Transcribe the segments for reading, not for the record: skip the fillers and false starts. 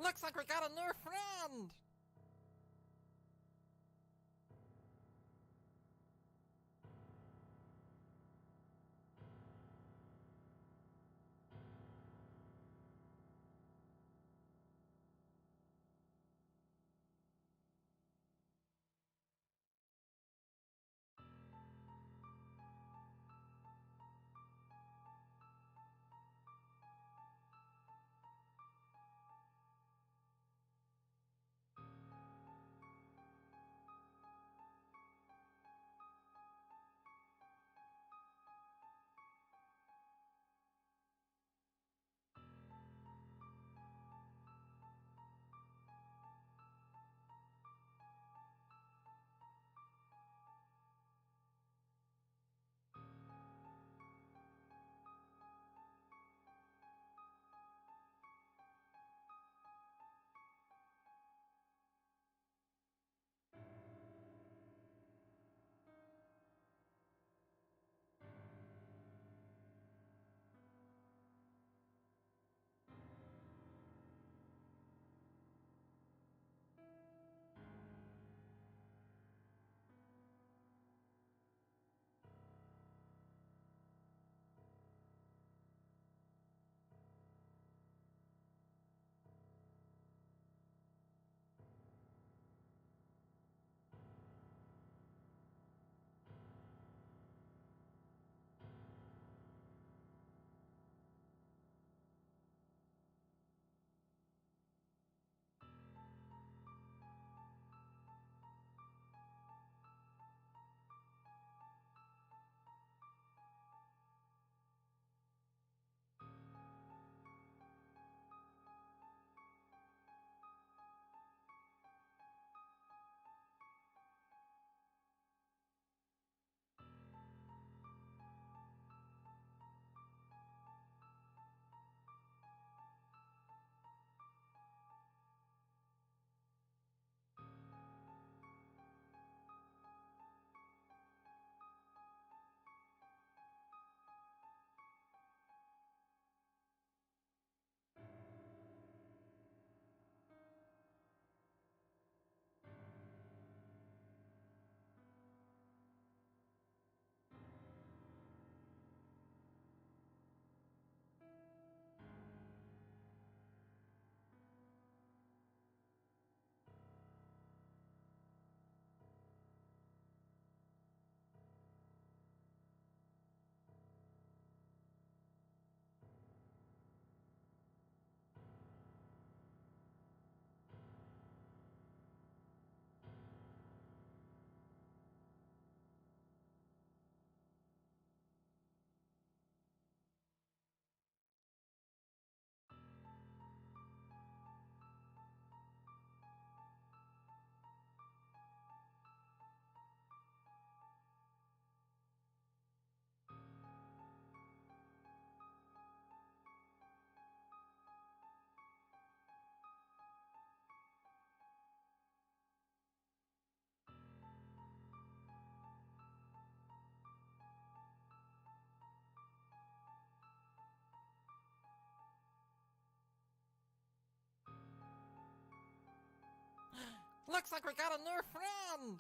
Looks like we got a new friend! Looks like we got a new friend!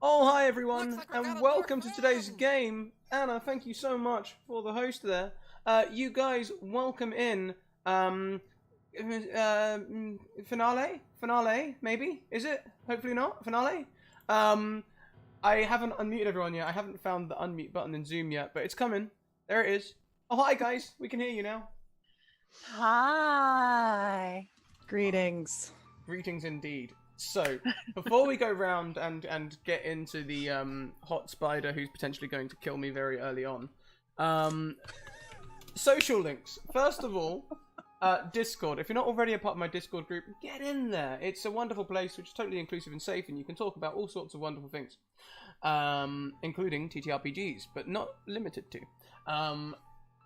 Oh, hi everyone, Looks like we got and a welcome new to today's friend. game. Anna, thank you so much for the host there. You guys, welcome in. Finale, maybe? Is it? Hopefully not. Finale. I haven't unmuted everyone yet. I haven't found the unmute button in Zoom yet, but it's coming. There it is. Oh, hi guys. We can hear you now. Hi. Greetings. Greetings indeed. So, before we go round and get into the hot spider who's potentially going to kill me very early on, social links. First of all, Discord. If you're not already a part of my Discord group, get in there. It's a wonderful place which is totally inclusive and safe, and you can talk about all sorts of wonderful things, including TTRPGs, but not limited to.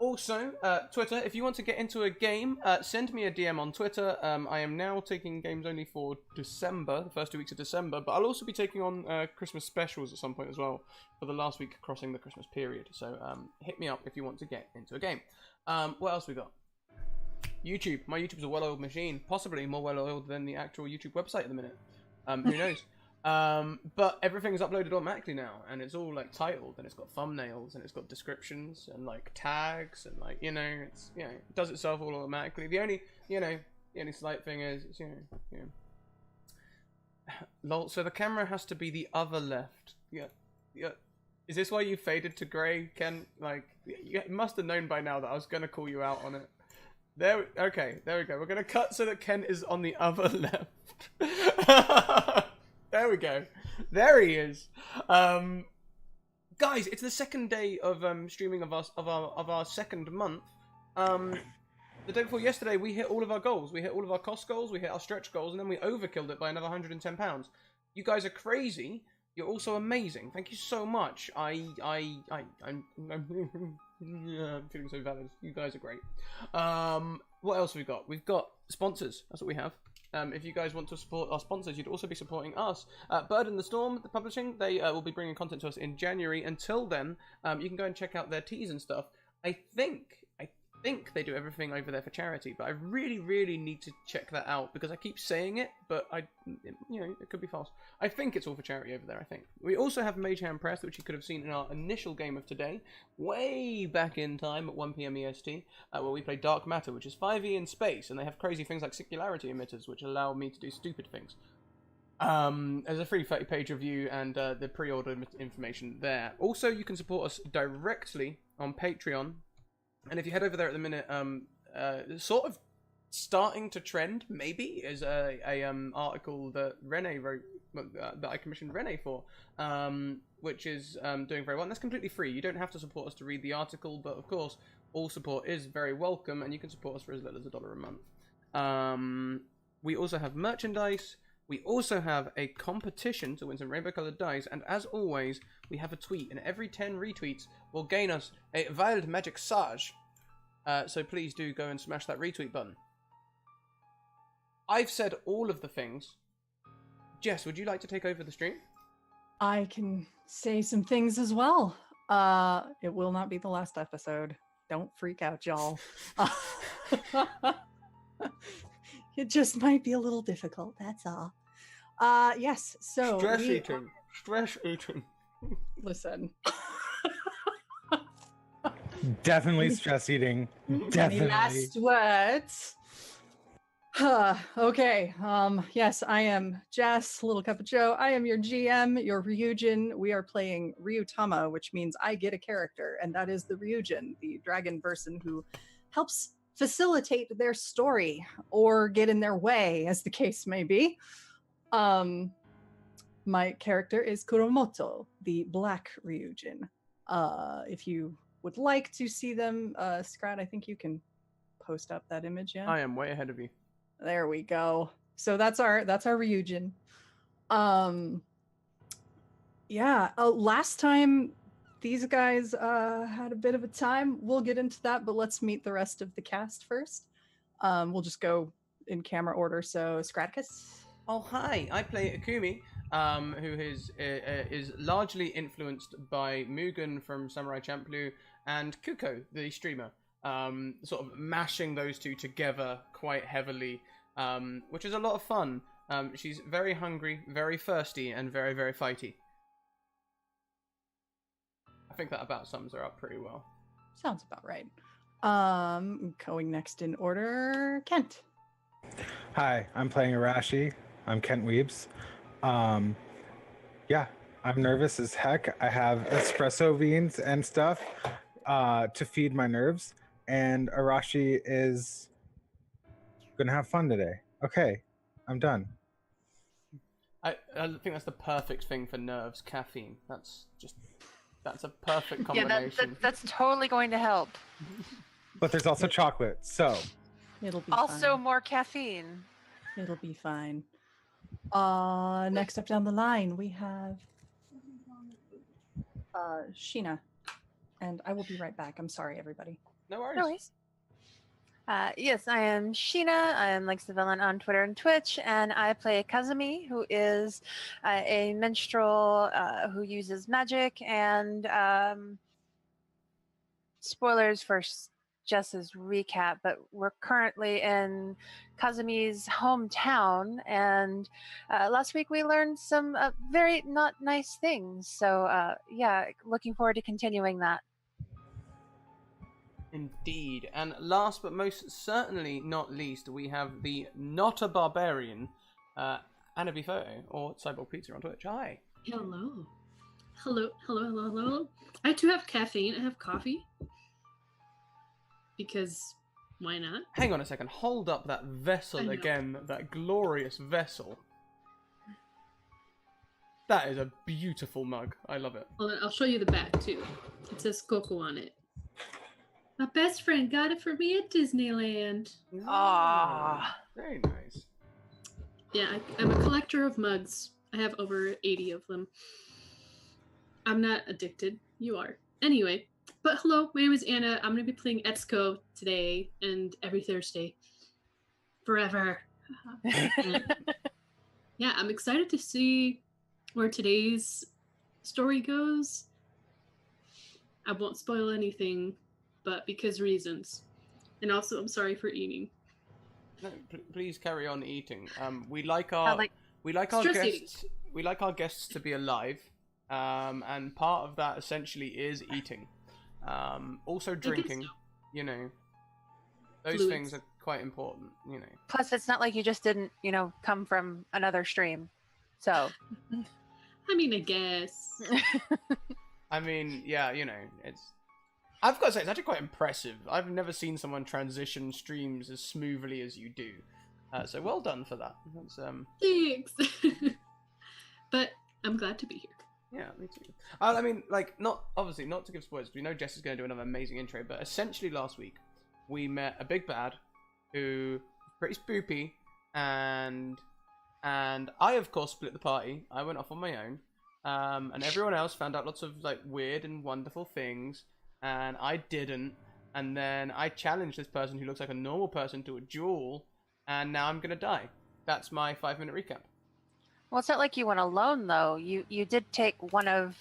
Also, Twitter, if you want to get into a game, send me a DM on Twitter. I am now taking games only for December, the first 2 weeks of December, but I'll also be taking on Christmas specials at some point as well, for the last week crossing the Christmas period. So hit me up if you want to get into a game. What else we got? YouTube. My YouTube's a well-oiled machine, possibly more well-oiled than the actual YouTube website at the minute. Who knows? But everything's uploaded automatically now, and it's all like titled, and it's got thumbnails, and it's got descriptions, and like tags, and like it's it does itself all automatically. The only the only slight thing is it's, lol. So the camera has to be the other left. Yeah. Is this why you faded to grey, Ken? Like you must have known by now that I was gonna call you out on it. Okay, there we go. We're gonna cut so that Ken is on the other left. There we go. There he is. Guys, it's the second day of streaming of our second month. The day before yesterday, we hit all of our goals. We hit all of our cost goals. We hit our stretch goals, and then we overkilled it by another £110. You guys are crazy. You're also amazing. Thank you so much. I'm feeling so valid. You guys are great. What else have we got? We've got sponsors. That's what we have. If you guys want to support our sponsors, you'd also be supporting us. Bird and the Storm, the publishing, they will be bringing content to us in January. Until then, you can go and check out their teas and stuff. I think they do everything over there for charity, but I really need to check that out because I keep saying it, but it could be false. I think it's all for charity over there, I think. We also have Mage Hand Press, which you could have seen in our initial game of today, way back in time at 1 PM EST, where we play Dark Matter, which is 5e in space, and they have crazy things like singularity emitters, which allow me to do stupid things. There's a free 30-page review and the pre-order information there. Also, you can support us directly on Patreon. And if you head over there at the minute, sort of starting to trend, maybe, is a article that Rene wrote, that I commissioned Rene for, which is doing very well. And that's completely free. You don't have to support us to read the article, but of course, all support is very welcome, and you can support us for as little as $1 a month. We also have merchandise. We also have a competition to win some rainbow-coloured dice, and as always, we have a tweet, and every 10 retweets will gain us a Wild Magic Sage. So please do go and smash that retweet button. I've said all of the things. Jess, would you like to take over the stream? I can say some things as well. It will not be the last episode. Don't freak out, y'all. It just might be a little difficult, that's all. Yes, so... Stress eating. Listen. Definitely stress eating. Definitely. Last words. Okay. Yes, I am Jess, Little Cup of Joe. I am your GM, your Ryujin. We are playing Ryutama, which means I get a character, and that is the Ryujin, the dragon person who helps facilitate their story or get in their way, as the case may be. My character is Kuromoto, the black Ryujin. If you would like to see them, Scrat, I think you can post up that image, yeah? I am way ahead of you. There we go. So that's our Ryujin. Yeah, last time these guys had a bit of a time. We'll get into that, but let's meet the rest of the cast first. We'll just go in camera order. So, Scraticus. Oh, hi. I play Akumi, who is largely influenced by Mugen from Samurai Champloo and Kuko, the streamer. Sort of mashing those two together quite heavily, which is a lot of fun. She's very hungry, very thirsty, and very, very fighty. think that about sums her up pretty well. Sounds about right. Going next in order, Kent. Hi, I'm playing Arashi. I'm Kent Weebs. Yeah, I'm nervous as heck. I have espresso beans and stuff to feed my nerves, and Arashi is gonna have fun today. Okay, I'm done. I think that's the perfect thing for nerves. Caffeine. That's a perfect combination. That's totally going to help. But there's also chocolate, so It'll be Also, fine. more caffeine. It'll be fine. Next up down the line, we have Sheena. And I will be right back. I'm sorry, everybody. No worries. No worries. Yes, I am Sheena. I am Lex the Villain on Twitter and Twitch, and I play Kazumi, who is a minstrel who uses magic. And spoilers for Jess's recap, but we're currently in Kazumi's hometown, and last week we learned some very not nice things. So yeah, looking forward to continuing that. Indeed. And last but most certainly not least, we have the not a barbarian, Anna Photo, or Cyborg Pizza on Twitch. Hi. Hello. Hello. I too have caffeine. I have coffee. Because why not? Hang on a second. Hold up that vessel again. That glorious vessel. That is a beautiful mug. I love it. Well, I'll show you the back too. It says Coco on it. My best friend got it for me at Disneyland. Ah, very nice. Yeah, I'm a collector of mugs. I have over 80 of them. I'm not addicted. You are. Anyway, but hello, my name is Anna. I'm going to be playing Etsuko today and every Thursday. Forever. Yeah, I'm excited to see where today's story goes. I won't spoil anything, but because reasons. And also, I'm sorry for eating. No, please carry on eating. We like our guests to be alive, and part of that essentially is eating. Also drinking. So. You know, those Fluids. things are quite important. You know. plus it's not like you just didn't, come from another stream. So I mean, I guess. I mean, yeah, I've got to say, it's actually quite impressive. I've never seen someone transition streams as smoothly as you do. So well done for that. That's, Thanks. But I'm glad to be here. yeah, me too. I mean, not to give spoilers, we know Jess is going to do another amazing intro, but essentially last week, we met a big bad who was pretty spoopy, and I, of course, split the party. I went off on my own, and everyone else found out lots of, weird and wonderful things, and I didn't. And then I challenged this person who looks like a normal person to a duel, and now I'm gonna die. That's my 5-minute recap. well, it's not like you went alone though. You did take one of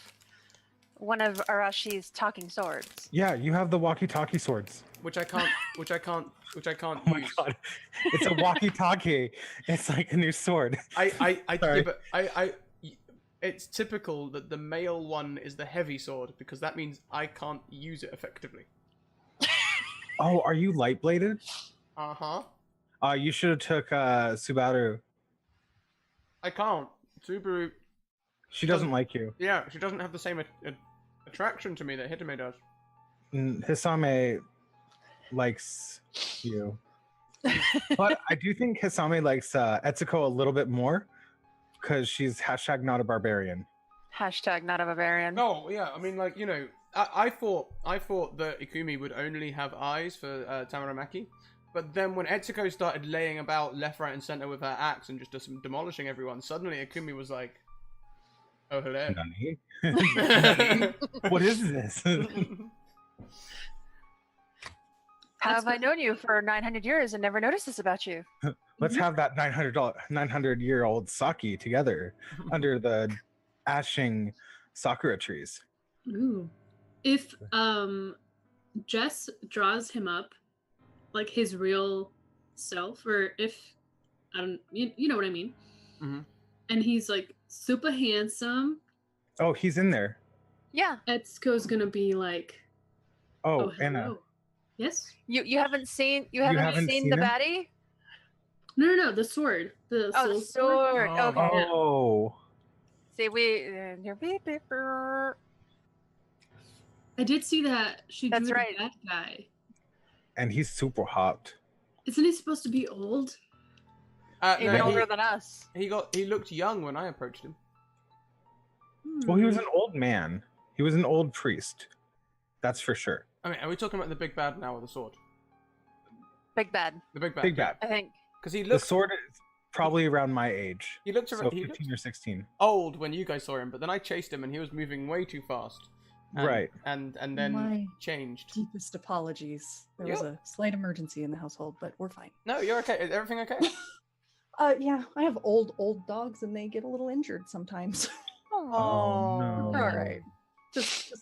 Arashi's talking swords. yeah, you have the walkie-talkie swords. Which I can't Oh my use. god, it's a walkie-talkie. It's like a new sword. Yeah, Sorry. but it's typical that the male one is the heavy sword, because that means I can't use it effectively. Oh, are you light-bladed? Uh-huh. You should have took Subaru. I can't. Subaru, She doesn't like you. yeah, she doesn't have the same attraction to me that Hitame does. Hisame likes you. But I do think Hisame likes Etsuko a little bit more, because she's # not a barbarian. Hashtag not a barbarian. No, yeah, I mean, I thought that Ikumi would only have eyes for Tamaramaki, but then when Etsuko started laying about left, right, and center with her axe and just demolishing everyone, suddenly Ikumi was like, "Oh, hello." Nani? Nani? What is this? How have I known you for 900 years and never noticed this about you? Let's have that 900-year-old sake together under the ashing sakura trees. Ooh. If Jess draws him up like his real self, or if I don't you know what I mean? Mhm. And he's like super handsome. Oh, he's in there. Yeah. Etsuko's gonna be like, Oh, "Oh, Anna, hello." Yes. You haven't seen haven't seen seen the him? baddie? No. The sword. The Oh, the soul sword. Oh. Okay. Yeah. oh, See, I did see that she That's drew right. the bad guy. and he's super hot. Isn't he supposed to be old? even No, older than us. he looked young when I approached him. Well, he was Hmm. an old man. He was an old priest. That's for sure. I mean, are we talking about the big bad now or the sword? Big bad, The big bad. Big bad. I think. Because he The looked sword is probably around my age. he looked So around, he 15 looked or 16. old when you guys saw him, but then I chased him and he was moving way too fast. Right. And then My changed. deepest apologies. There was a slight emergency in the household, but we're fine. No, you're okay. Is everything okay? Yeah, I have old dogs and they get a little injured sometimes. Oh, no. They're all right. Just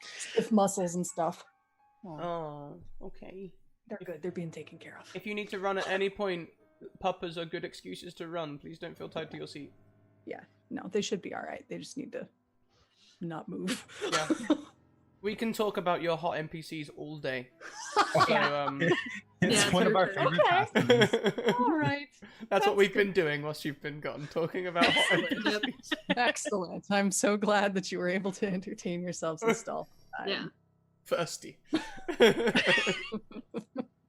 stiff muscles and stuff. Oh, okay. They're good. They're being taken care of. If you need to run at any point, puppas are good excuses to run. Please don't feel tied to your seat. Yeah, no, they should be all right. They just need to not move. Yeah. We can talk about your hot NPCs all day. Yeah. So, It's Yeah, one of our totally. favorite pastimes. All right. That's what we've good. been doing whilst you've been gone, talking about hot NPCs. Excellent. I'm so glad that you were able to entertain yourselves and stuff. Yeah. Thirsty.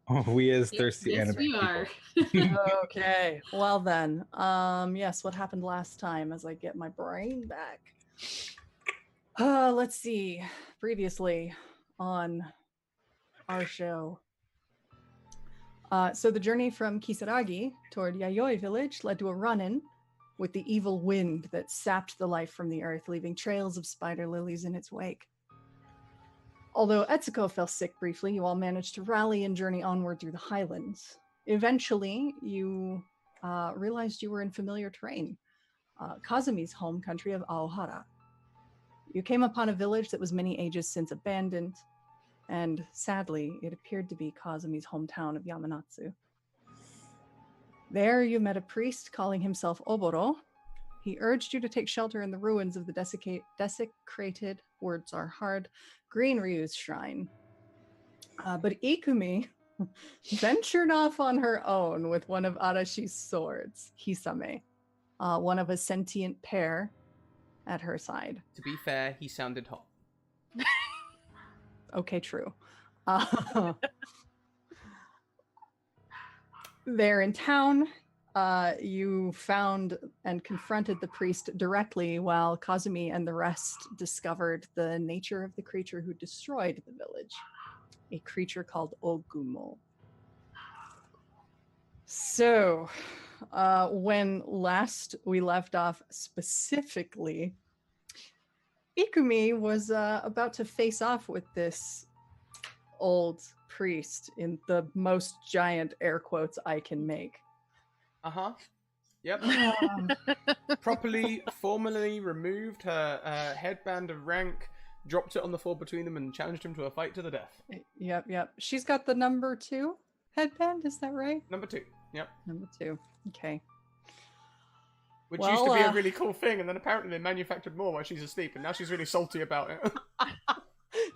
Oh, we as Yep, thirsty yes, anime we people. are. Okay. Well then, yes, what happened last time as I get my brain back? Let's see. Previously on our show. So the journey from Kisaragi toward Yayoi village led to a run-in with the evil wind that sapped the life from the earth, leaving trails of spider lilies in its wake. Although Etsuko fell sick briefly, you all managed to rally and journey onward through the highlands. Eventually, you realized you were in familiar terrain, Kazumi's home country of Aohara. You came upon a village that was many ages since abandoned, and sadly, it appeared to be Kazumi's hometown of Yamanatsu. There, you met a priest calling himself Oboro. He urged you to take shelter in the ruins of the desecrated, words are hard, Green Ryu's shrine. But Ikumi ventured off on her own with one of Arashi's swords, Hisame, one of a sentient pair at her side. To be fair, he sounded hot. Okay, true. There in town, you found and confronted the priest directly while Kazumi and the rest discovered the nature of the creature who destroyed the village, a creature called Ogumo. So, when last we left off specifically, Ikumi was about to face off with this old priest in the most giant air quotes I can make. Uh-huh. Yep. Um, Properly, formally removed her headband of rank, dropped it on the floor between them, and challenged him to a fight to the death. Yep. She's got the number 2 headband, is that right? Number 2. Yep. Number 2. Okay. Which Well, used to be a really cool thing, and then apparently they manufactured more while she's asleep, and now she's really salty about it.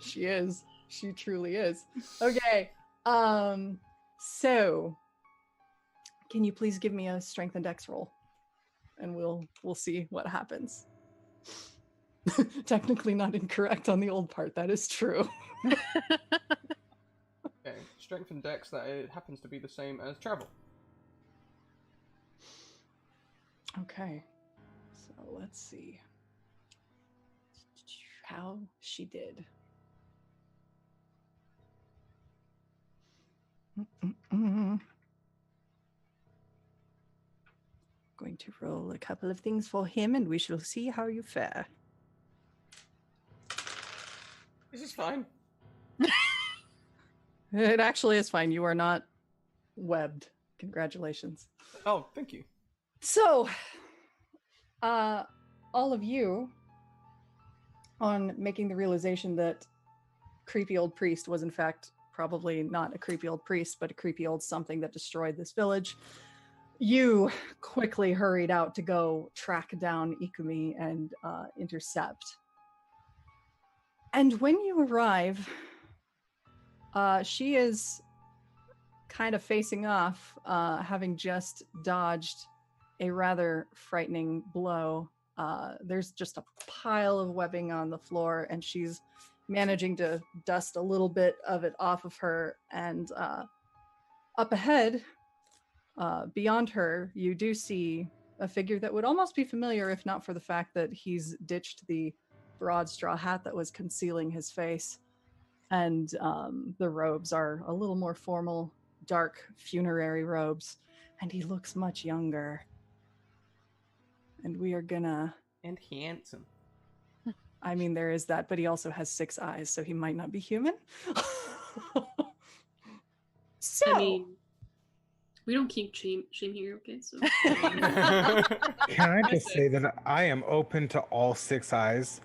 She is. She truly is. Okay. So can you please give me a strength and dex roll? And we'll see what happens. Technically not incorrect on the old part, that is true. Okay. Strength and dex, that it happens to be the same as travel. Okay. So let's see how she did. Going to roll a couple of things for him and we shall see how you fare. This is fine. It actually is fine. You are not webbed. Congratulations. Oh, thank you. So, all of you, on making the realization that creepy old priest was in fact probably not a creepy old priest, but a creepy old something that destroyed this village, you quickly hurried out to go track down Ikumi and intercept And when you arrive, she is kind of facing off, having just dodged a rather frightening blow. There's just a pile of webbing on the floor, and she's managing to dust a little bit of it off of her. And up ahead, beyond her, you do see a figure that would almost be familiar if not for the fact that he's ditched the broad straw hat that was concealing his face. And the robes are a little more formal, dark funerary robes. And he looks much younger. And we are gonna... And handsome. I mean, there is that, but he also has 6 eyes, so he might not be human. So... I mean, we don't kink shame here, okay? So Can I just say that I am open to all 6 eyes?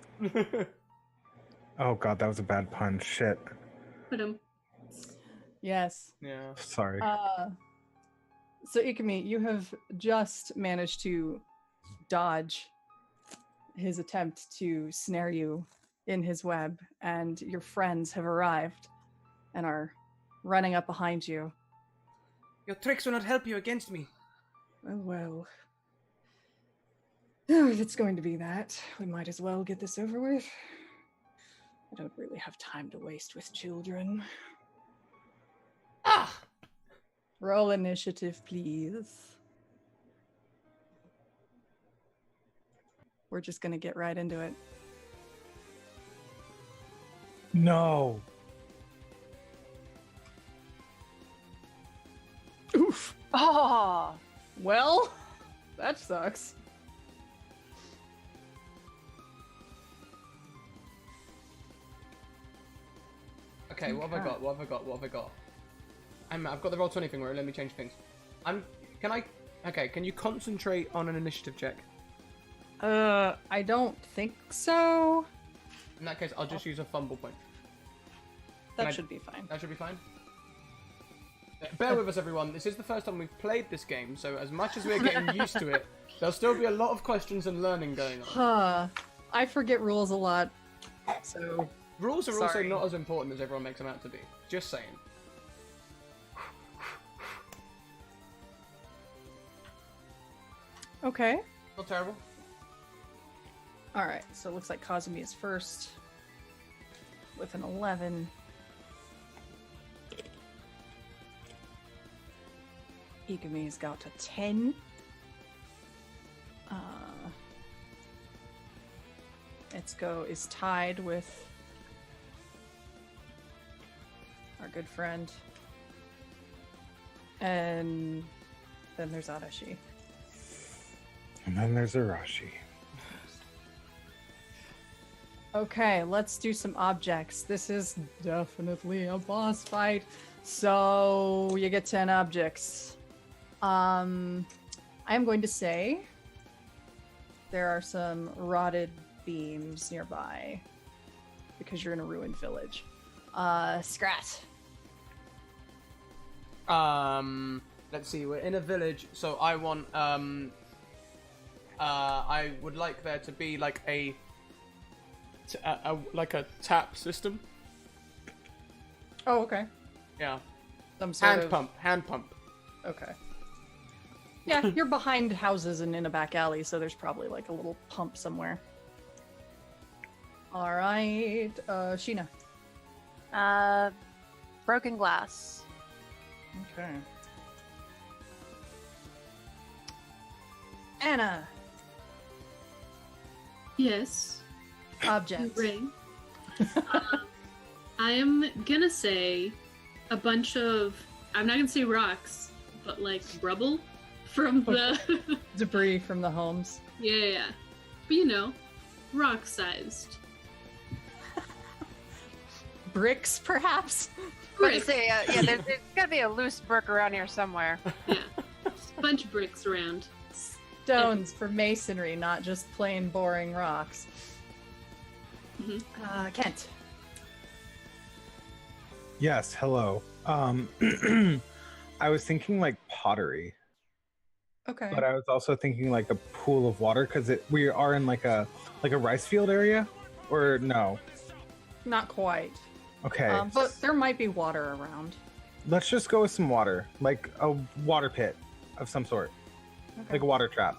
Oh god, that was a bad pun. Shit. but Yes. Yeah. Sorry. So Ikumi, you have just managed to dodge his attempt to snare you in his web, and your friends have arrived and are running up behind you. Your tricks will not help you against me. Oh, well. If it's going to be that, we might as well get this over with. I don't really have time to waste with children. Ah! Roll initiative, please. We're just going to get right into it. No. Oof. Oh, Well, that sucks. Okay, what have I got? What have I got? What have I got? I've got the Roll20 thing where it let me change things. Can you concentrate on an initiative check? I don't think so. In that case, I'll just use a fumble point. That should be fine. That should be fine. Bear with us, everyone. This is the first time we've played this game, so as much as we're getting used to it, there'll still be a lot of questions and learning going on. I forget rules a lot, so... Rules are also Sorry. not as important as everyone makes them out to be. Just saying. Okay. Not terrible. Alright, so it looks like Kazumi is first with an 11. Igumi's got a 10. Etsuko is tied with our good friend. And then there's Arashi. And then there's Arashi. Okay, let's do some objects. This is definitely a boss fight. So you get 10 objects. I am going to say there are some rotted beams nearby because you're in a ruined village. Scrat. Let's see. We're in a village, so I want I would like there to be like a tap system. Oh, okay. Yeah. Some sort of... Hand pump. Okay. Yeah, you're behind houses and in a back alley, so there's probably like a little pump somewhere. All right, Sheena. broken glass. Okay. Anna. yes, Object. ring. I am gonna say a bunch of, I'm not gonna say rocks, but like rubble from the Debris from the homes. yeah, but you know, rock sized. Bricks, perhaps? But to say, yeah, there's gotta be a loose brick around here somewhere. Yeah, just a bunch of bricks around. Stones for masonry, not just plain boring rocks. Mhm. Kent. Yes, hello. I was thinking like pottery, Okay. but I was also thinking like a pool of water because we are in like a rice field area, or no? not quite. Okay. But there might be water around. Let's just go with some water, like a water pit of some sort, Okay. like a water trap.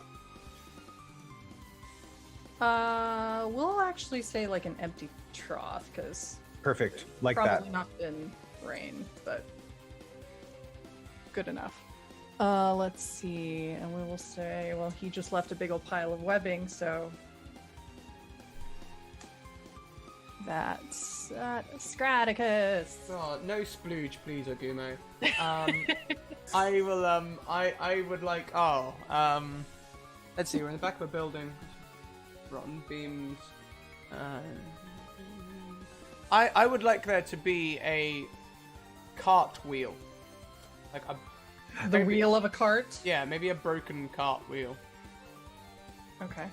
We'll actually say like an empty trough, because Perfect, like probably that. not in rain, but good enough. Let's see, and we will say, well, he just left a big old pile of webbing, so that's Scraticus. Oh, no splooge, please, Ogumo. I will, I would like, let's see, we're in the back of a building. Rotten beams. I would like there to be a cart wheel. Like a... The maybe- wheel of a cart? Yeah, maybe a broken cart wheel. Okay.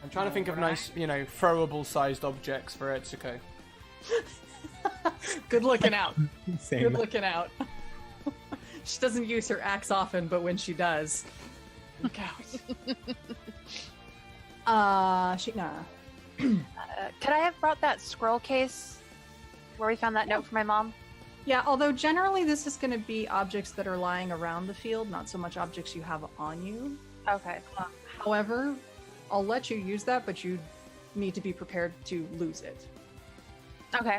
I'm trying to think of nice, throwable-sized objects for Etsuko. Good looking out. Same. Good looking out. She doesn't use her axe often, but when she does, look out. Sheena. Could I have brought that scroll case where we found that note from my mom? Yeah, although generally this is going to be objects that are lying around the field, not so much objects you have on you. Okay. However, I'll let you use that, but you need to be prepared to lose it. Okay.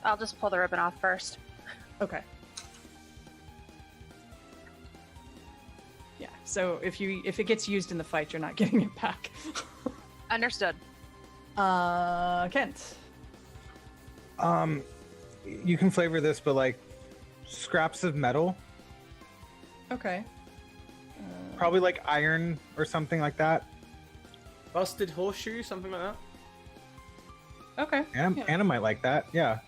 I'll just pull the ribbon off first. Okay. Yeah, so if it gets used in the fight, you're not getting it back. Understood. Kent. You can flavor this, but like scraps of metal, Okay. probably like iron or something like that. Busted horseshoe, something like that. Okay. Anna, Yeah. Anna might like that. Yeah.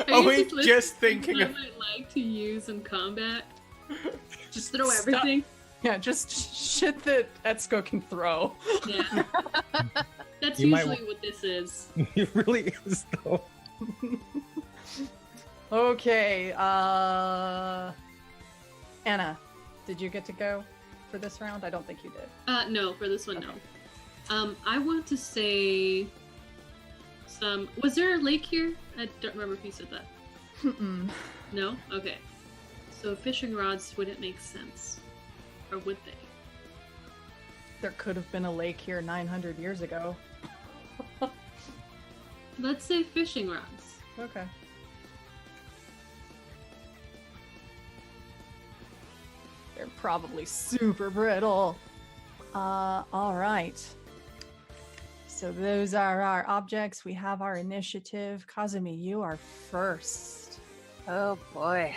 Are we used to list just things thinking I of... might like to use in combat. Just throw Stop. everything. Yeah, just shit that Etsuko can throw. Yeah. That's You might usually what this is. It really is though. Okay, Anna, did you get to go for this round? I don't think you did. No, for this one, Okay. no. I want to say some. Was there a lake here? I don't remember if you said that. Mm-mm. No? Okay. So fishing rods wouldn't make sense. Or would they? There could have been a lake here 900 years ago. Let's say fishing rods. Okay. They're probably super brittle. All right. So those are our objects. We have our initiative. Kazumi, you are first. Oh boy.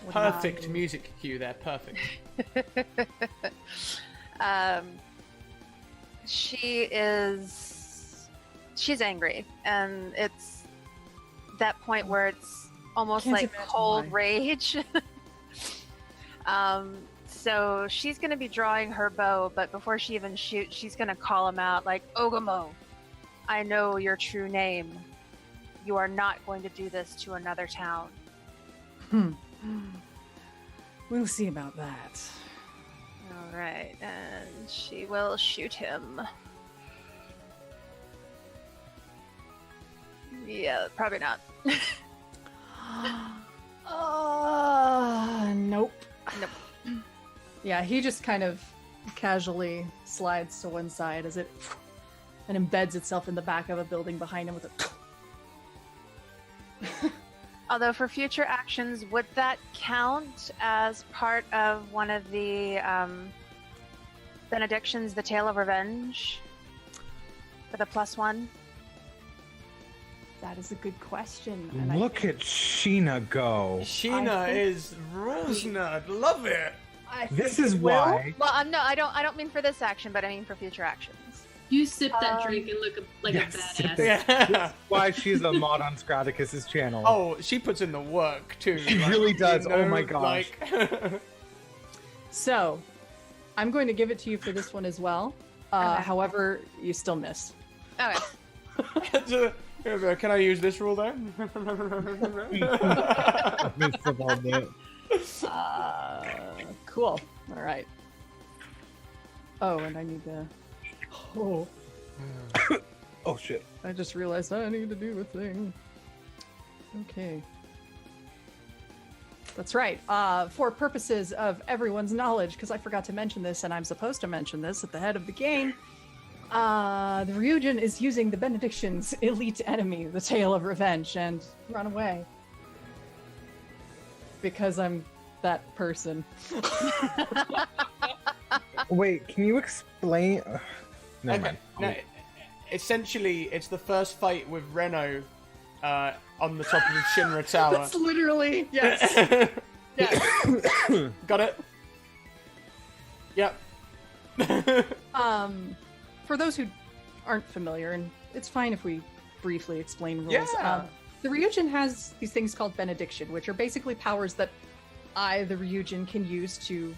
What Perfect about- music cue there, perfect. She's angry, and it's that point where it's almost Can't like imagine cold why. rage. So she's gonna be drawing her bow, but before she even shoots, she's gonna call him out like, Ogamo, I know your true name. You are not going to do this to another town. We'll see about that. All right, and she will shoot him. Yeah, probably not. Nope. Nope. Yeah, he just kind of casually slides to one side as it and embeds itself in the back of a building behind him with a. Although for future actions, would that count as part of one of the benedictions, the Tale of Revenge? For the +1? That is a good question. And I Look think- at Sheena go. Sheena think- is rules nerd, love it. I This think is it will. why. Well, no, I don't mean for this action, but I mean for future actions. You sip that drink and look like yes, a badass. Yeah. Why she's a mod on Scraticus's channel. Oh, she puts in the work too. She really does, oh my gosh. Like... So, I'm going to give it to you for this one as well. Okay. However, you still miss. Okay. Can I use this rule then? Missed the ball, man. Cool. All right. Oh, and I need to Oh, Oh shit. I just realized I need to do a thing. Okay. That's right. For purposes of everyone's knowledge, because I forgot to mention this, and I'm supposed to mention this at the head of the game, the Ryujin is using the Benediction's elite enemy, the Tale of Revenge, and run away. Because I'm that person. Wait, can you explain? Never mind. No, essentially, it's the first fight with Reno on the top of the Shinra Tower. That's literally, yes. Yes. Got it? Yep. For those who aren't familiar, and it's fine if we briefly explain rules. Yeah. The Ryujin has these things called Benediction, which are basically powers that I, the Ryujin, can use to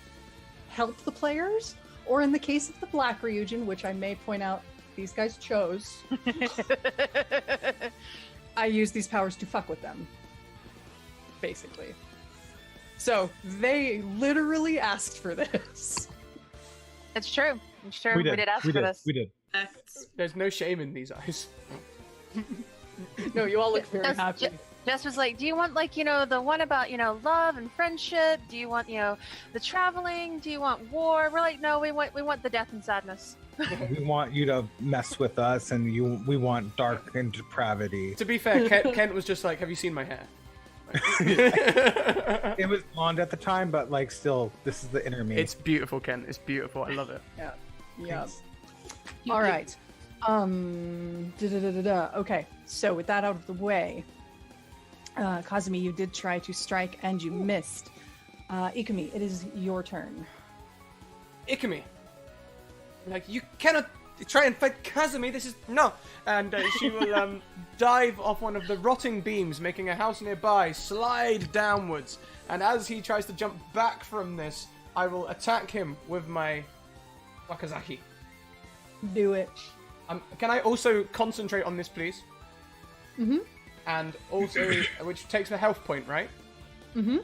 help the players, or in the case of the Black Ryujin, which I may point out these guys chose, I use these powers to fuck with them. Basically. So, they literally asked for this. It's true. It's true. We We did. did ask We for did. this. We did. Facts. There's no shame in these eyes. No, you all look very Just- happy. Jess was like, do you want, like, the one about, love and friendship? Do you want, the traveling? Do you want war? We're like, no, we want the death and sadness. We want you to mess with us, and we want dark and depravity. To be fair, Kent was just like, have you seen my hair? It was blonde at the time, but like still, this is the inner me. It's beautiful, Kent. It's beautiful. I love it. Yeah. You All did- right. Okay, so with that out of the way, Kazumi, you did try to strike and you missed. Ikumi, it is your turn. Ikumi. Like, you cannot try and fight Kazumi. This is no. And she will dive off one of the rotting beams, making a house nearby, slide downwards. And as he tries to jump back from this, I will attack him with my Wakazaki. Do it. Can I also concentrate on this, please? Mm-hmm. And also, which takes the health point, right? Mm-hmm.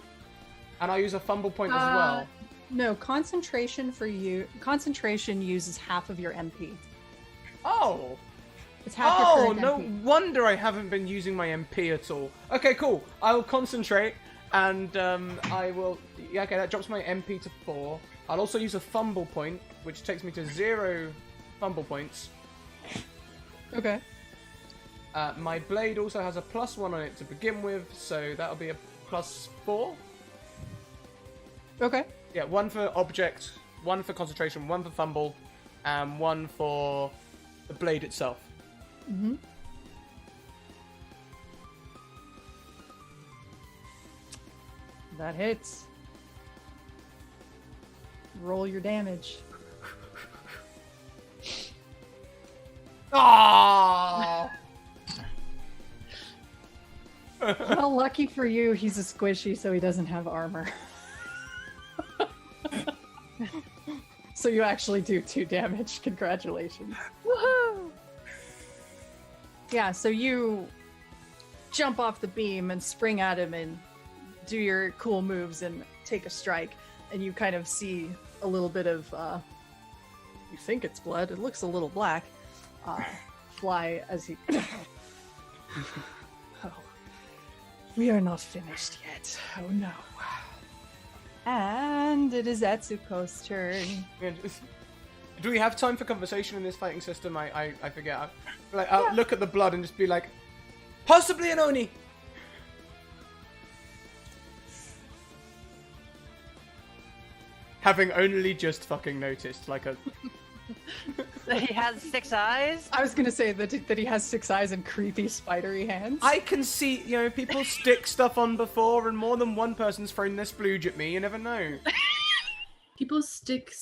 And I use a fumble point as well. No, concentration for you. Concentration uses half of your MP. Oh! It's half Oh, your current no MP. wonder I haven't been using my MP at all. Okay, cool. I'll concentrate, and I will... Yeah, okay, that drops my MP to 4. I'll also use a fumble point, which takes me to 0 fumble points. Okay. My blade also has a +1 on it to begin with, so that'll be a +4. Okay. Yeah, 1 for object, 1 for concentration, 1 for fumble, and 1 for the blade itself. Mm-hmm. That hits. Roll your damage. Ah! Well, lucky for you, he's a squishy, so he doesn't have armor. So you actually do 2 damage. Congratulations. Woohoo! Yeah, so you jump off the beam and spring at him and do your cool moves and take a strike. And you kind of see a little bit of, you think it's blood, it looks a little black, fly as he... Oh, we are not finished yet. Oh no. And it is Etsuko's turn. Do we have time for conversation in this fighting system? I forget. I'll look at the blood and just be like, possibly an Oni! Having only just fucking noticed, like a... He has 6 eyes. I was gonna say that he has 6 eyes and creepy spidery hands. I can see, people stick stuff on before, and more than one person's thrown their splooge at me. You never know. People stick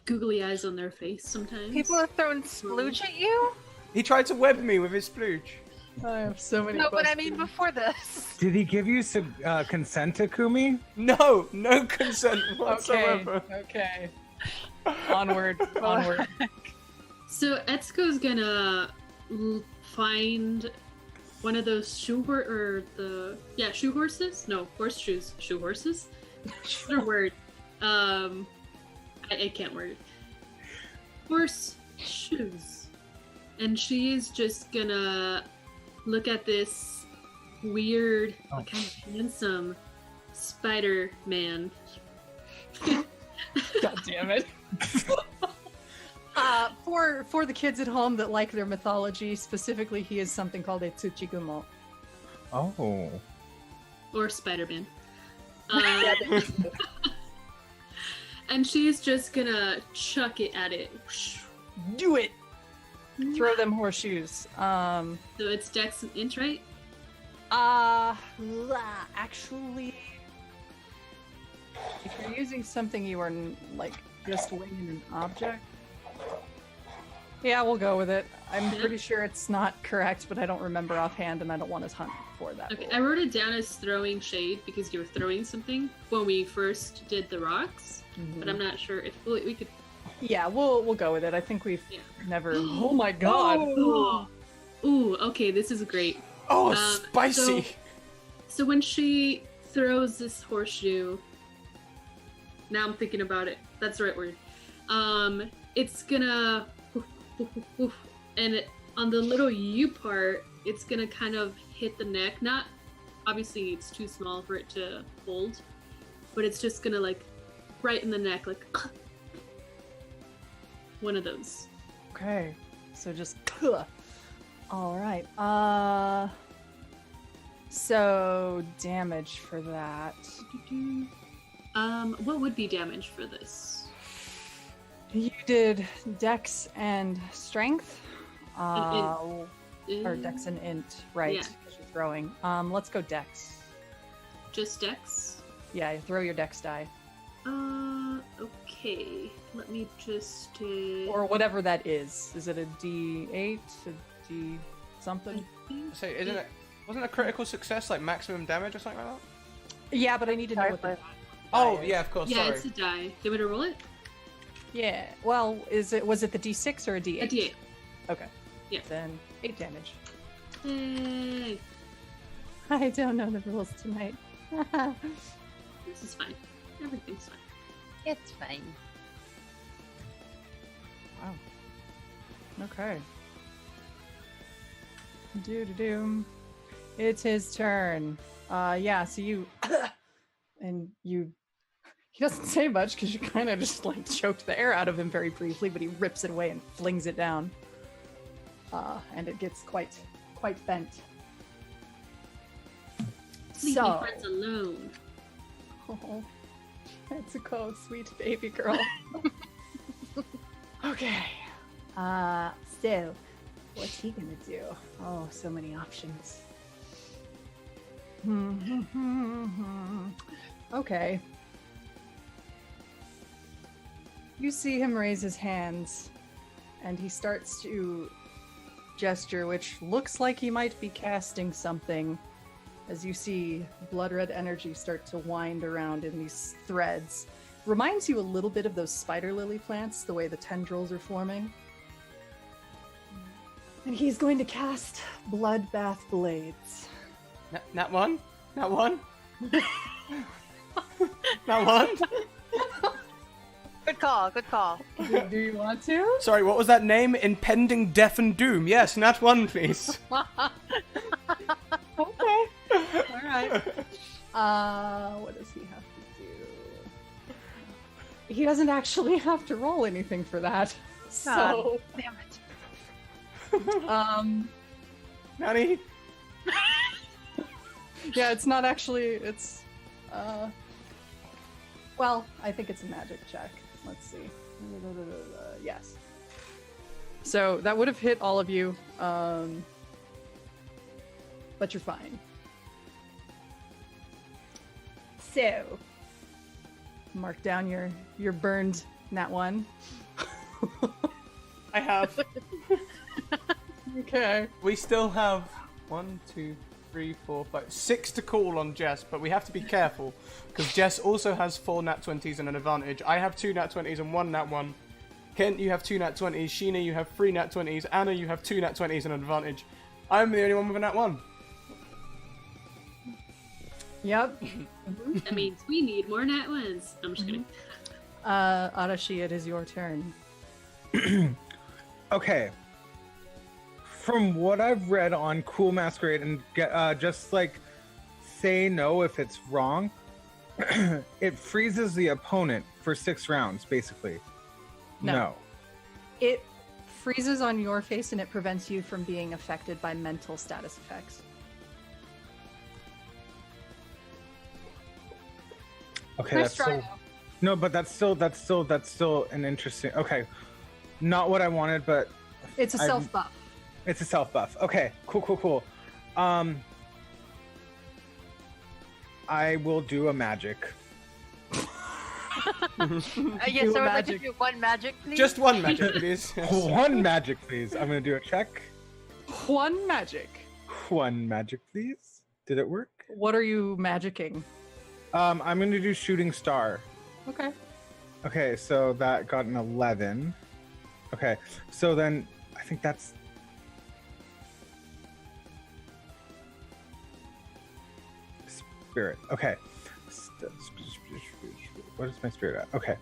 googly eyes on their face sometimes. People are throwing splooge at you? He tried to web me with his splooge. I have so many No, but I questions. mean before this. Did he give you some consent to Kumi? No consent whatsoever. Okay. Onward. So Etsuko's gonna find one of those shoe horses? No, horseshoes. Shoe horses? Another word. I can't word it. Horse shoes. and she is just gonna look at this weird, Oh. kind of handsome Spider-Man. God damn it. For the kids at home that like their mythology, specifically, he is something called a Tsuchigumo. Oh. Or Spider-Man. And she's just gonna chuck it at it. Do it! Throw them horseshoes. So it's Dex and Int, right? Actually, if you're using something you are like just weighing an object, yeah, we'll go with it. I'm pretty sure it's not correct, but I don't remember offhand, and I don't want to hunt for that. Okay, rule. I wrote it down as throwing shade because you were throwing something when we first did the rocks, but I'm not sure if we could. Yeah, we'll go with it. I think we've Yeah. never. Oh my god! Ooh, okay, this is great. Oh, Um, spicy! So when she throws this horseshoe, now I'm thinking about it. That's the right word. It's gonna, and on the little U part, it's gonna kind of hit the neck. Not obviously, it's too small for it to hold, but it's just gonna like right in the neck, like one of those. Okay, so just. All right. So damage for that. What would be damage for this? You did Dex and Strength. Or Dex and Int, right? Yeah. Because you're throwing. Let's go Dex. Just Dex? Yeah, throw your Dex die. Okay. Let me just. Or whatever that is. Is it a D8? A D something? So wasn't a critical success like maximum damage or something like that? Yeah, but I need to know what the. Oh, die is. yeah, of course, Yeah, sorry. it's a die. Do you want me to roll it? Yeah. Well, was it the D6 or a D8? A D8. Okay. Yeah. Then 8 damage. Yay! I don't know the rules tonight. This is fine. Everything's fine. It's fine. Wow. Okay. Do. It's his turn. Yeah, so you and you he doesn't say much because you kind of just like choked the air out of him very briefly, but he rips it away and flings it down. And it gets quite bent. Leave So my friends alone. oh, that's a cold, sweet baby girl. Okay. So what's he gonna do? Oh, so many options. Okay. You see him raise his hands, and he starts to gesture, which looks like he might be casting something, as you see blood red energy start to wind around in these threads. Reminds you a little bit of those spider lily plants, the way the tendrils are forming. And he's going to cast Bloodbath Blades. Not one? Not one? Not one? Good call. Good call. Do you want to? Sorry, what was that name? Impending Death and Doom. Yes, not one, please. Okay. All right. What does he have to do? He doesn't actually have to roll anything for that. So, Damn it. Nanny? yeah, it's not actually. It's well, I think it's a magic check. Let's see. Yes. So that would have hit all of you, but you're fine. So, mark down your burned nat one. I have. Okay. We still have 1, 2, 3, 4, 5, 6 to call on Jess, but we have to be careful because Jess also has 4 nat 20s and an advantage. I have 2 nat 20s and 1 nat 1. Kent, you have 2 nat 20s. Sheena, you have 3 nat 20s. Anna, you have 2 nat 20s and an advantage. I'm the only one with a nat 1. Yep. That means we need more nat ones. I'm just kidding. Arashi, it is your turn. Okay. from what I've read on Cool Masquerade and just like say no if it's wrong, it freezes the opponent for 6 rounds, basically. No. It freezes on your face and it prevents you from being affected by mental status effects. Okay, Nice that's try, so... though. No, but that's still an interesting. Okay, not what I wanted, but It's a self buff. it's a self buff. Okay, cool. I will do a magic. Yes, Do I would like to magic. do one magic, please. Just one magic, please. One magic, please. I'm gonna do a check. One magic. One magic, please. Did it work? What are you magicking? I'm gonna do shooting star. Okay. Okay, so that got an 11. Okay, so then I think that's... Spirit. Okay. What is my spirit at? Okay.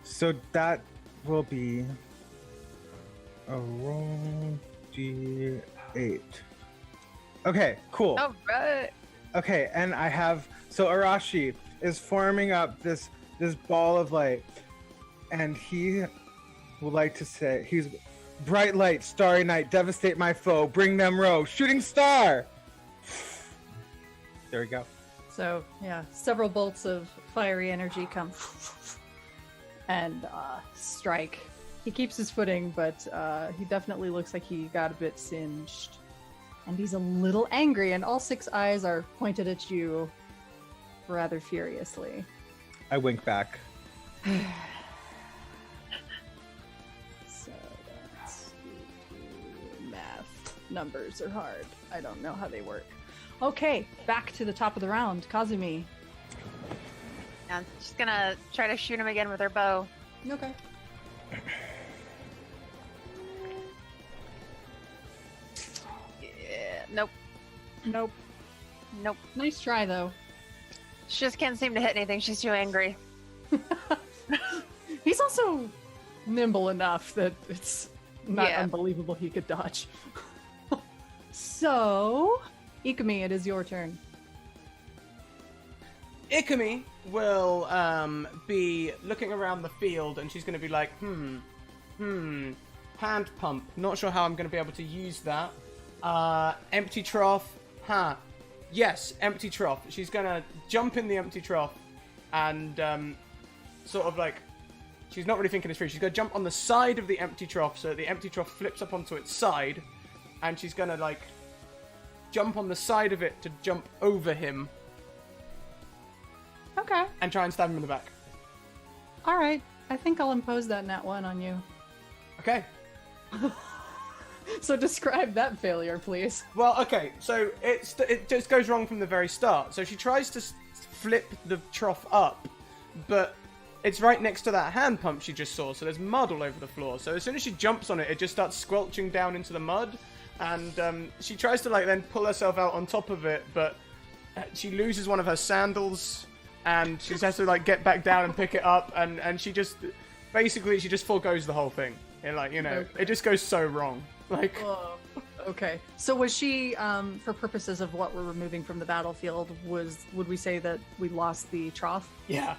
So that will be a roll D8. Okay, cool. All right. Okay, and I have... So Arashi is forming up this ball of light, and he would like to say, he's bright light, starry night, devastate my foe, bring them row, shooting star. There we go. So, yeah, several bolts of fiery energy come and strike. He keeps his footing, but he definitely looks like he got a bit singed. And he's a little angry, and all 6 eyes are pointed at you rather furiously. I wink back. So that's math. Numbers are hard. I don't know how they work. Okay, back to the top of the round. Kazumi. Yeah, I'm just gonna try to shoot him again with her bow. Okay. Yeah, nope. Nope. Nope. Nice try, though. She just can't seem to hit anything. She's too angry. He's also nimble enough that it's not Yeah. unbelievable he could dodge. So, Ikumi, it is your turn. Ikumi will be looking around the field, and she's going to be like, hand pump. Not sure how I'm going to be able to use that. Empty trough. Yes, empty trough. She's going to jump in the empty trough and sort of like, she's not really thinking this through. She's going to jump on the side of the empty trough so that the empty trough flips up onto its side, and she's going to like jump on the side of it to jump over him Okay. and try and stab him in the back. All right. I think I'll impose that nat 1 on you. Okay. So describe that failure, please. Well, okay, so it just goes wrong from the very start. So she tries to flip the trough up, but it's right next to that hand pump she just saw, so there's mud all over the floor. So as soon as she jumps on it, it just starts squelching down into the mud, and she tries to like then pull herself out on top of it, but she loses one of her sandals, and she has to like get back down and pick it up, and she just basically she just forgoes the whole thing. And like, you know, Okay. it just goes so wrong. Like, Okay. So was she, for purposes of what we're removing from the battlefield, would we say that we lost the trough? yeah.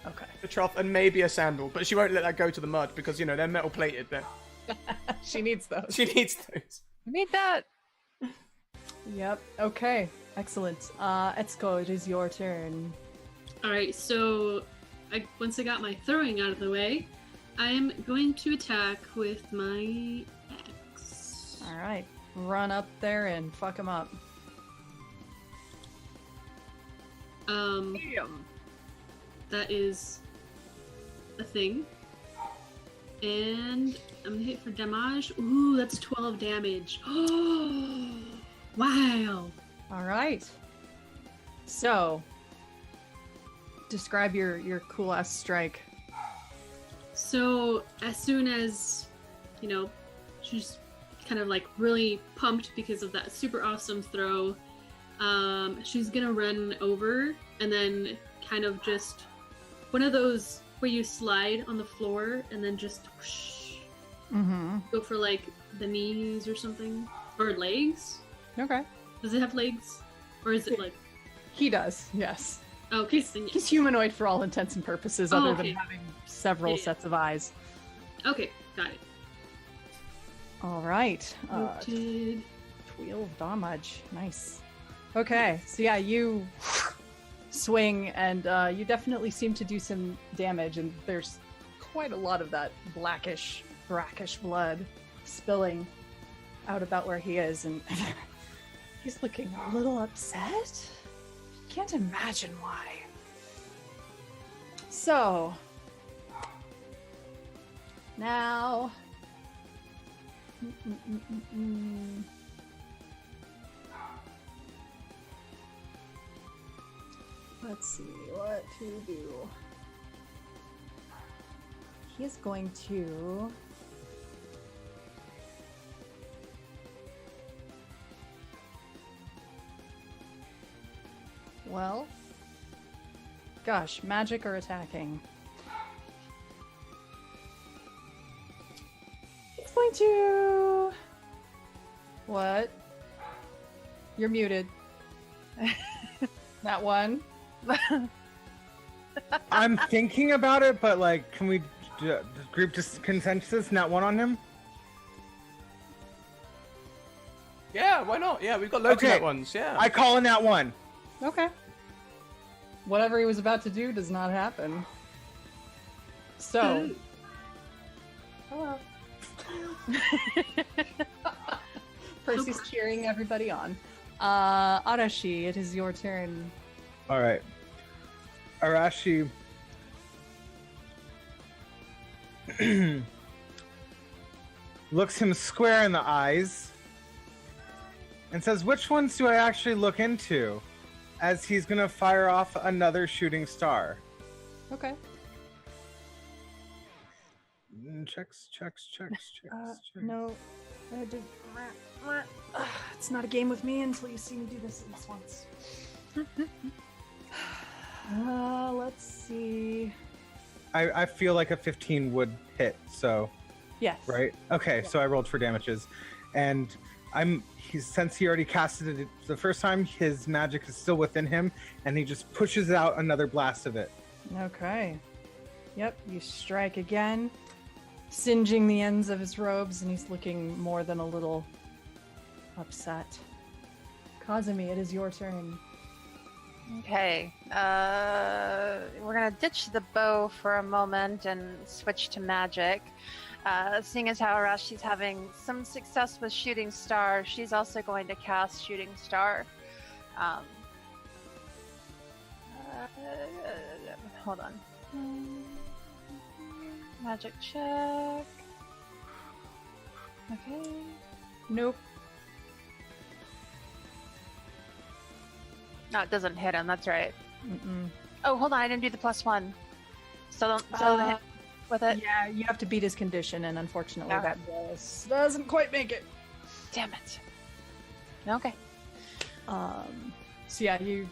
Okay. The trough and maybe a sandal, but she won't let that go to the mud because, you know, they're metal plated there. She needs those. She needs those. I need that. Yep. Okay. Excellent. Etsuko, it is your turn. Alright, so once I got my throwing out of the way, I'm going to attack with my axe. All right. Run up there and fuck him up. That is a thing. And I'm gonna hit for damage. Ooh, that's 12 damage. Oh, wow. All right. So, describe your cool ass strike. So as soon as, you know, she's kind of like really pumped because of that super awesome throw, she's gonna run over and then kind of just one of those where you slide on the floor and then just whoosh, Mm-hmm. Go for like the knees or something, or legs. Okay. Does it have legs, or is it like? He does, yes. Okay, then yes. He's humanoid for all intents and purposes, Oh, other okay. than having several Yeah, yeah. sets of eyes. Okay, got it. All right. Noted. 12 damage. Nice. Okay, so yeah, you swing, and you definitely seem to do some damage, and there's quite a lot of that blackish, brackish blood spilling out about where he is, and he's looking a little upset. Can't imagine why. So, now... Let's see what to do. He's going to... Well... Gosh, magic or attacking? He's going to... What? You're muted. That one. I'm thinking about it, but like, can we group just consensus? Not one on him. Yeah, why not? Yeah, we've got loads of Okay. that ones. Yeah. I call in that one. Okay. Whatever he was about to do does not happen. So. Hello. Percy's cheering everybody on. Arashi, it is your turn. All right. Arashi looks him square in the eyes and says, "Which ones do I actually look into?" As he's gonna fire off another shooting star. Okay. Checks. No. I did... It's not a game with me until you see me do this once. Let's see. I feel like a 15 would hit, so Yes. right? Okay, Yeah. so I rolled for damages. And since he already casted it the first time, his magic is still within him, and he just pushes out another blast of it. Okay. Yep, you strike again, singeing the ends of his robes, and he's looking more than a little upset. Kazumi, it is your turn. Okay. We're gonna ditch the bow for a moment and switch to magic. Seeing as how Arashi's having some success with Shooting Star, she's also going to cast Shooting Star. Hold on. Magic check. Okay. Nope. No, it doesn't hit him. That's right. Mm-mm. Oh, hold on. I didn't do the +1. Still don't hit with it. Yeah, you have to beat his condition, and unfortunately Okay. that doesn't quite make it. Damn it. Okay. So yeah, you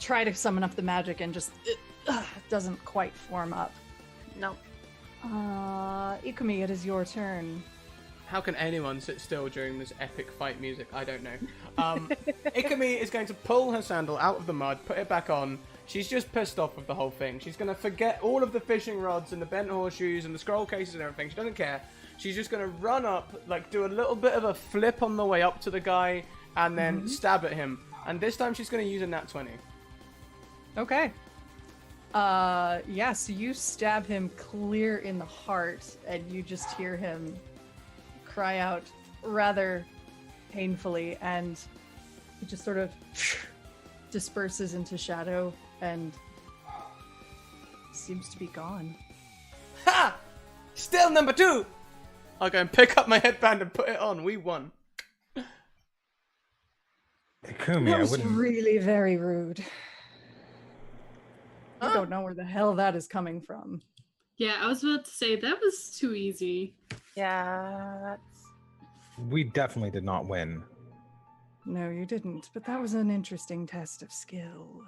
try to summon up the magic and just it doesn't quite form up. Nope. Ikumi, it is your turn. How can anyone sit still during this epic fight music? I don't know. Ikumi is going to pull her sandal out of the mud, put it back on. She's just pissed off with the whole thing. She's going to forget all of the fishing rods and the bent horseshoes and the scroll cases and everything. She doesn't care. She's just going to run up, like do a little bit of a flip on the way up to the guy and then stab at him. And this time she's going to use a nat 20. Okay. Yeah, so you stab him clear in the heart, and you just hear him cry out rather painfully, and he just sort of disperses into shadow and seems to be gone. Ha! Still number 2! I'll go and pick up my headband and put it on. We won. Ikumi, That I was wouldn't. really very rude. I don't know where the hell that is coming from. Yeah, I was about to say that was too easy. Yeah, that's... We definitely did not win. No, you didn't, but that was an interesting test of skill.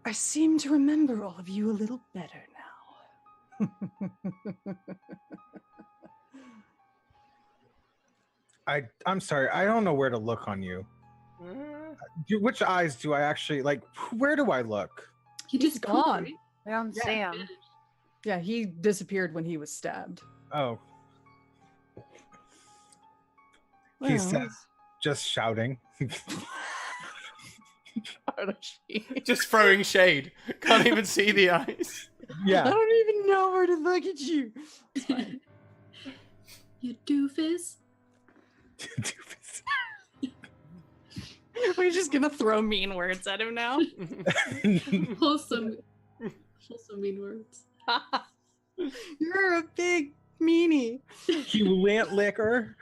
I seem to remember all of you a little better now. I'm sorry. I don't know where to look on you. Which eyes do I actually like? Where do I look? He He's just pooped, gone. right? I don't see him. Yeah, he disappeared when he was stabbed. Oh, he Well, says, just shouting. Just throwing shade. Can't even see the eyes. I Yeah. don't even know where to look at you. You doofus. We're just gonna throw mean words at him now. Wholesome mean words. You're a big meanie. You lint liquor.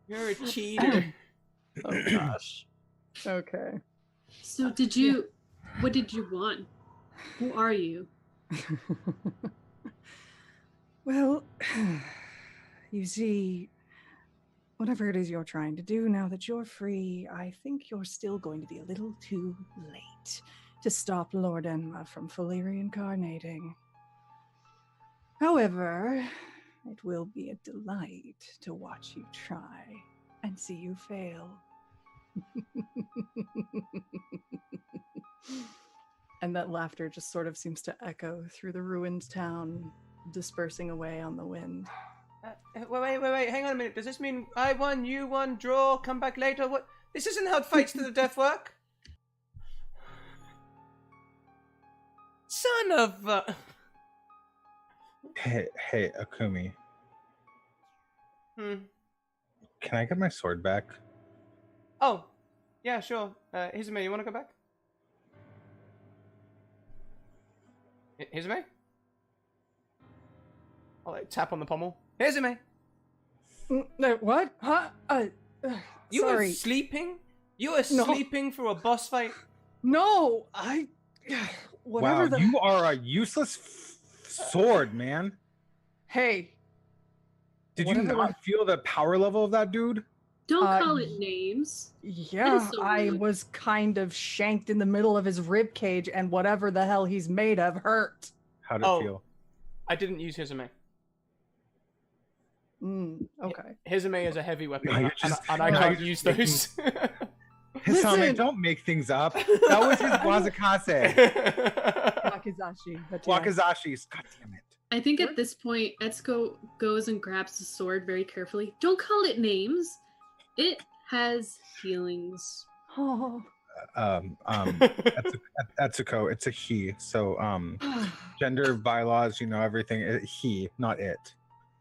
You're a cheater. Oh gosh. Okay. So what did you want? Who are you? Well, you see, whatever it is you're trying to do now that you're free, I think you're still going to be a little too late to stop Lord Enma from fully reincarnating. However, it will be a delight to watch you try and see you fail. And that laughter just sort of seems to echo through the ruined town, dispersing away on the wind. Wait, hang on a minute. Does this mean I won, you won, draw, come back later? What? This isn't how fights to the death work. Son of a... Hey, Akumi. Hmm. Can I get my sword back? Oh, yeah, sure. Hizume, you want to go back? Hizume? I'll tap on the pommel. Hizume! No, what? Huh? You Sorry. were sleeping? You were No. sleeping through a boss fight? No, whatever Wow, the... you are a useless sword, man. Hey. Did you whatever not feel the power level of that dude? Don't Uh, call it names. Yeah, so I rude. was kind of shanked in the middle of his rib cage, and whatever the hell he's made of hurt. How'd it feel? I didn't use Hizume. Okay. Hizume is a heavy weapon, No, you're and just- I no, can't you're use just those. Hisame, Listen! don't make things up. That was his Wazakase. Wakizashi. But yeah. Wakizashi's. God damn it. I think at this point, Etsuko goes and grabs the sword very carefully. Don't call it names. It has feelings. Oh. Etsuko, it's a he. So, gender bylaws, everything. He, not it.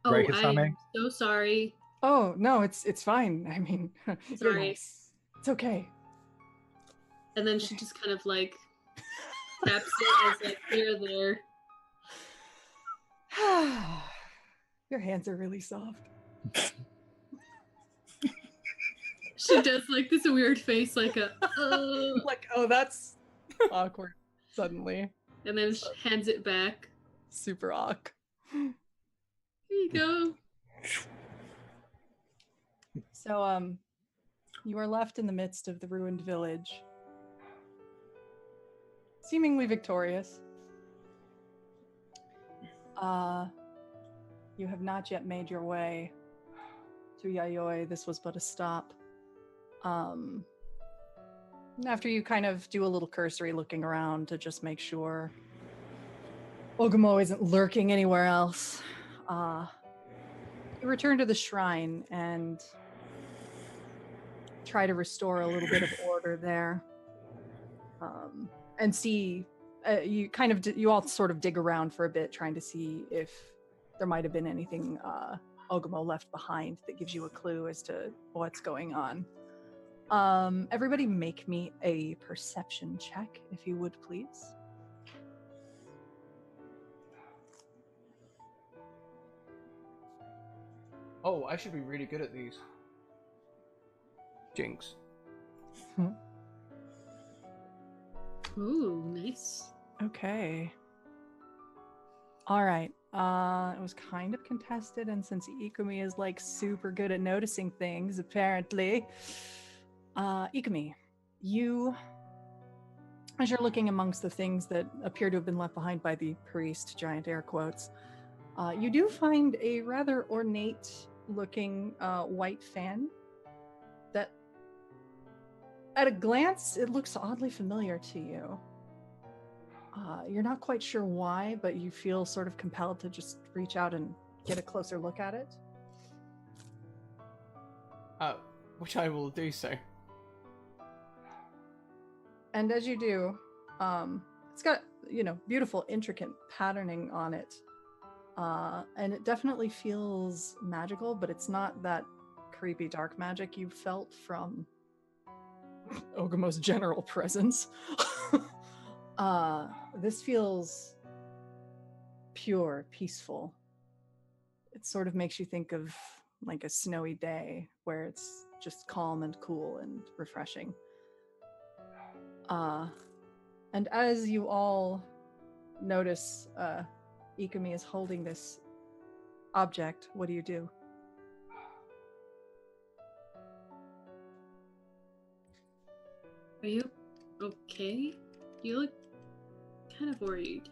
Oh, Right, Hisame? I'm so sorry. Oh, no, it's fine. I mean, you're Sorry. nice. It's okay. And then she just kind of like taps it as like there. Your hands are really soft. She does like this weird face, like a Like, oh, that's awkward suddenly. and then she hands it back. Super awkward. Here you go. So, you are left in the midst of the ruined village, seemingly victorious. You have not yet made your way to Yayoi. This was but a stop. After you kind of do a little cursory looking around to just make sure Ogumo isn't lurking anywhere else, you return to the shrine and try to restore a little bit of order there, and see you all sort of dig around for a bit, trying to see if there might have been anything Ogumo left behind that gives you a clue as to what's going on. Everybody make me a perception check, if you would, please. Oh, I should be really good at these. Jinx. Ooh, nice. Okay. All right. It was kind of contested, and since Ikumi is like super good at noticing things, apparently, Ikumi, you As you're looking amongst the things that appear to have been left behind by the priest, giant air quotes, you do find a rather ornate-looking white fan that, at a glance, it looks oddly familiar to you. You're not quite sure why, but you feel sort of compelled to just reach out and get a closer look at it. Which I will do so. And as you do, it's got, beautiful, intricate patterning on it. And it definitely feels magical, but it's not that creepy dark magic you felt from Ogamo's general presence. This feels pure, peaceful. It sort of makes you think of like a snowy day where it's just calm and cool and refreshing. And as you all notice Ikumi is holding this object, what do you do? Are you okay? You look kind of worried.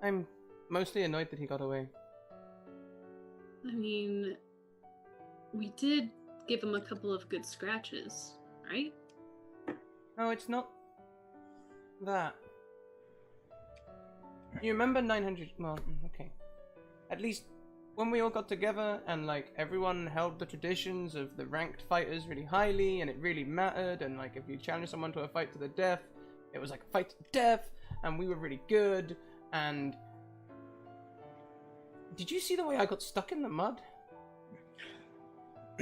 I'm mostly annoyed that he got away. I mean, we did give him a couple of good scratches, right? No, it's not that. You remember 900? Well, okay. At least when we all got together and like everyone held the traditions of the ranked fighters really highly, and it really mattered, and like if you challenged someone to a fight to the death, it was like a fight to the death, and we were really good. And did you see the way I got stuck in the mud?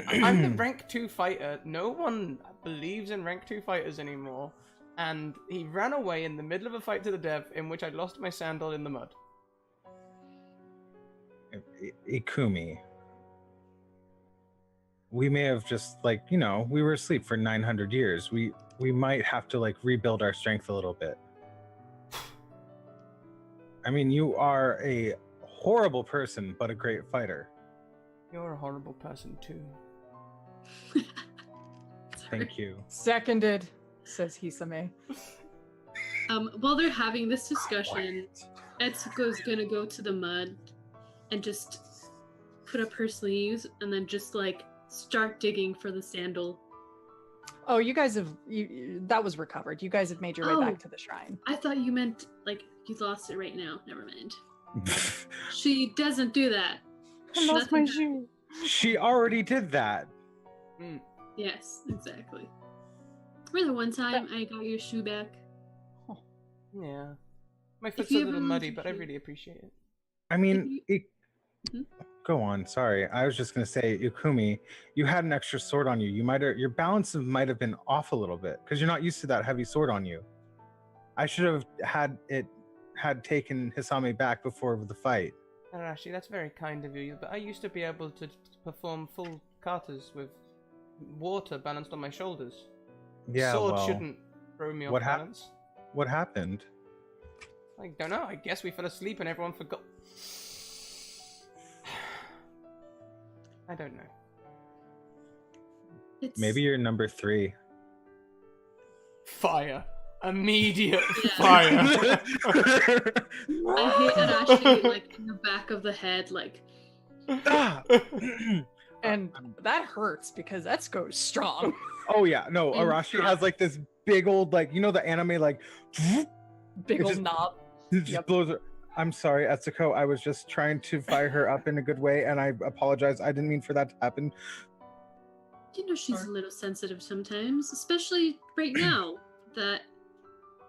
I'm the rank 2 fighter. No one believes in rank 2 fighters anymore. And he ran away in the middle of a fight to the death in which I lost my sandal in the mud. Ikumi. We may have just, like, we were asleep for 900 years. We might have to, like, rebuild our strength a little bit. I mean, you are a horrible person, but a great fighter. You're a horrible person, too. Thank you. Seconded, says Hisame. While they're having this discussion, Etsuko's gonna go to the mud and just put up her sleeves and then just like start digging for the sandal. Oh, you guys have that was recovered. You guys have made your way back to the shrine. I thought you meant like you lost it right now. Never mind. She doesn't do that. I lost my shoe. She already did that. Yes, exactly. Remember the one time I got your shoe back? Yeah. My foot's a little muddy, but I really appreciate it. I mean, go on. Sorry, I was just gonna say, Ikumi, you had an extra sword on you. Your balance might have been off a little bit because you're not used to that heavy sword on you. I should have had taken Hisame back before the fight. Arashi, that's very kind of you, but I used to be able to perform full katas with water balanced on my shoulders. Yeah, Sword shouldn't throw me off balance. What happened? I don't know. I guess we fell asleep and everyone forgot. I don't know. Maybe you're number 3. Fire. Immediate fire. I hit Arashi like in the back of the head, like. And that hurts because Etsuko's strong. Oh yeah, no, Arashi has like this big old, like, the anime, like big old knob. It just blows her. I'm sorry, Etsuko. I was just trying to fire her up in a good way, and I apologize. I didn't mean for that to happen. She's a little sensitive sometimes, especially right now that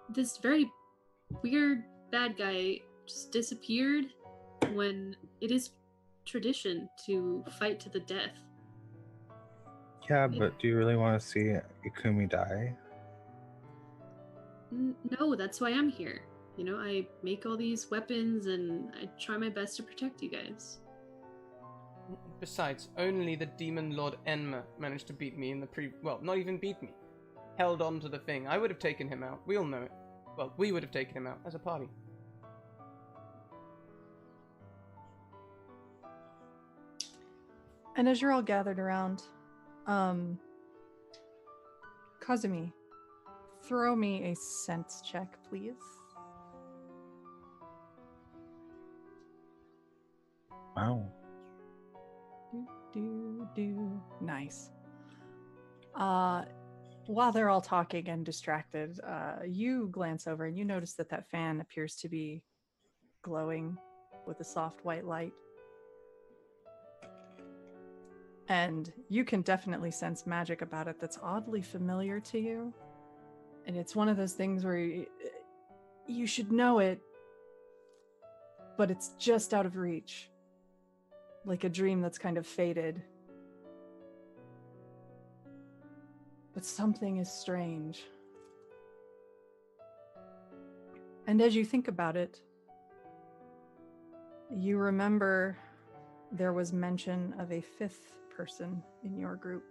this very weird bad guy just disappeared when it is tradition to fight to the death. Yeah, but do you really want to see Ikumi die? No, that's why I'm here. I make all these weapons and I try my best to protect you guys. Besides, only the demon lord Enma managed to beat me in the well, not even beat me. Held on to the thing. I would have taken him out. We all know it. Well, we would have taken him out as a party. And as you're all gathered around, Kazumi, throw me a sense check, please? Wow. Nice. While they're all talking and distracted, you glance over and you notice that fan appears to be glowing with a soft white light. And you can definitely sense magic about it that's oddly familiar to you. And it's one of those things where you should know it, but it's just out of reach. Like a dream that's kind of faded. But something is strange. And as you think about it, you remember there was mention of a fifth person in your group.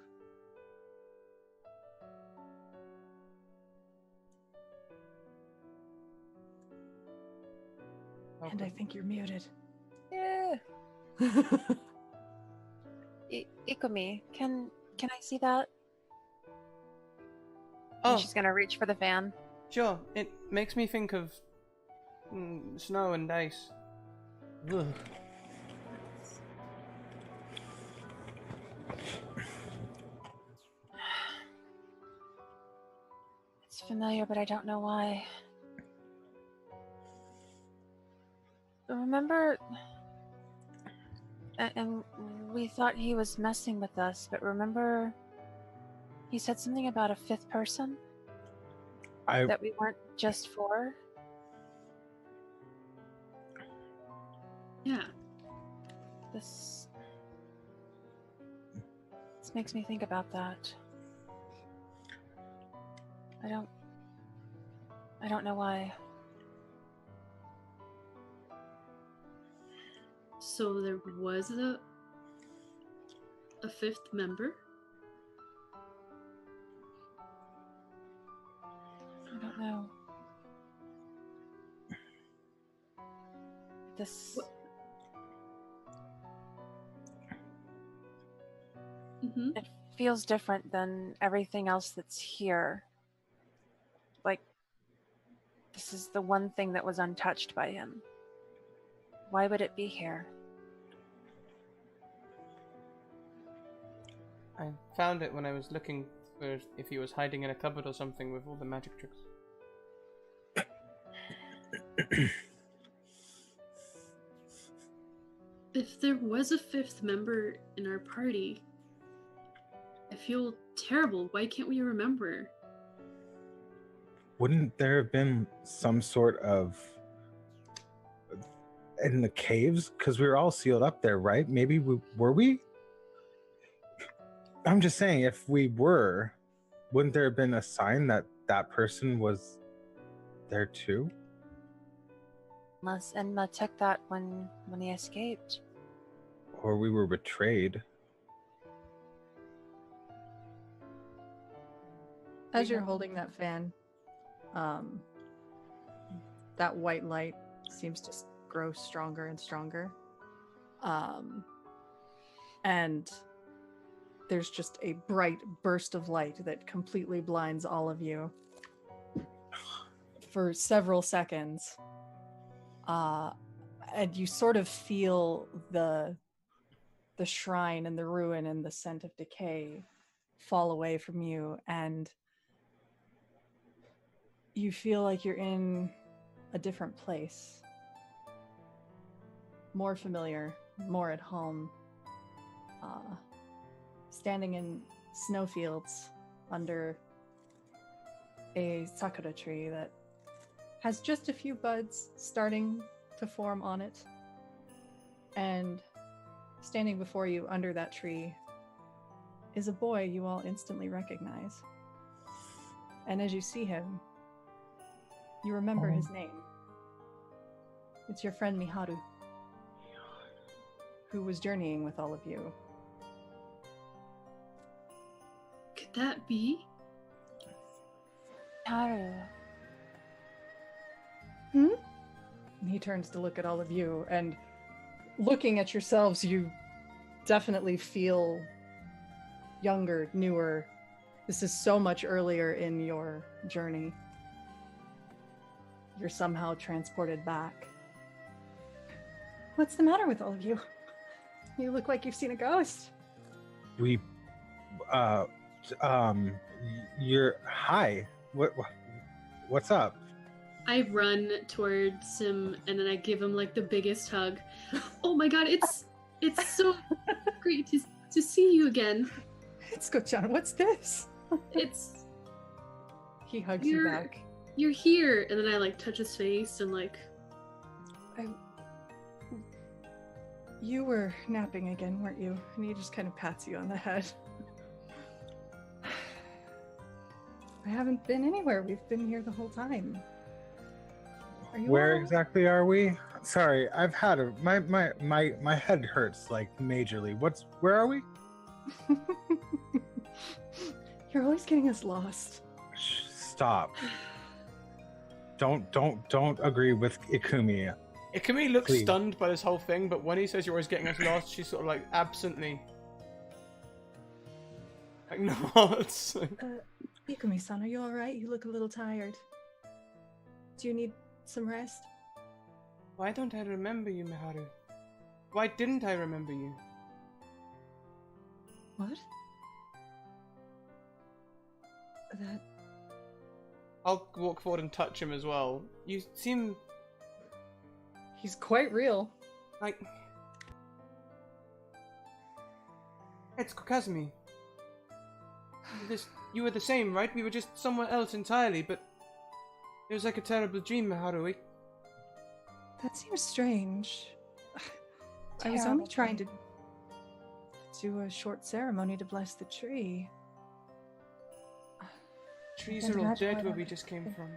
And I think you're muted. Yeah. Ikumi, can I see that? Oh, And she's gonna reach for the fan. sure. It makes me think of snow and ice. Ugh. It's familiar, but I don't know why. Remember, and we thought he was messing with us, but remember, he said something about a fifth person that we weren't just four. Yeah. This makes me think about that. I don't know why. So there was a fifth member? I don't know. This... Mm-hmm. It feels different than everything else that's here. Like, this is the one thing that was untouched by him. Why would it be here? I found it when I was looking for if he was hiding in a cupboard or something with all the magic tricks. If there was a fifth member in our party, I feel terrible. Why can't we remember? Wouldn't there have been some sort of in the caves? Because we were all sealed up there, right? Maybe were we? I'm just saying, if we were, wouldn't there have been a sign that that person was there too? Unless Enma took that when he escaped. Or we were betrayed? As you're holding that fan, that white light seems to grow stronger and stronger. And there's just a bright burst of light that completely blinds all of you for several seconds. And you sort of feel the shrine and the ruin and the scent of decay fall away from you, and you feel like you're in a different place. More familiar, more at home. Standing in snowfields under a sakura tree that has just a few buds starting to form on it. And standing before you under that tree is a boy you all instantly recognize. And as you see him, you remember his name. It's your friend Miharu, who was journeying with all of you. Could that be? Haru. And he turns to look at all of you, and looking at yourselves, you definitely feel younger, newer, This is so much earlier in your journey. You're somehow transported back. What's the matter with all of you? You look like you've seen a ghost. We, you're hi. What's up? I run towards him and then I give him like the biggest hug. Oh my god, it's so great to see you again. It's Go-chan, what's this? It's He hugs you back. You're here, and then I like touch his face and like. You were napping again, weren't you? And he just kind of pats you on the head. I haven't been anywhere. We've been here the whole time. Are you Where all right? exactly are we? Sorry, I've had my head hurts like majorly. Where are we? You're always getting us lost. Stop. Don't agree with Ikumi. Ikumi looks Please. stunned by this whole thing, but when he says you're always getting us lost, she's sort of like absently like nods. Ikumi-san, are you alright? You look a little tired. Do you need some rest? Why don't I remember you, Miharu? Why didn't I remember you? What? That... I'll walk forward and touch him as well. You seem He's quite real. like... It's Kazumi. You were the same, right? We were just somewhere else entirely, but... It was like a terrible dream, Miharu. That seems strange. I was only trying to do a short ceremony to bless the tree. Trees can't are all imagine dead why where that we would just came happen. from.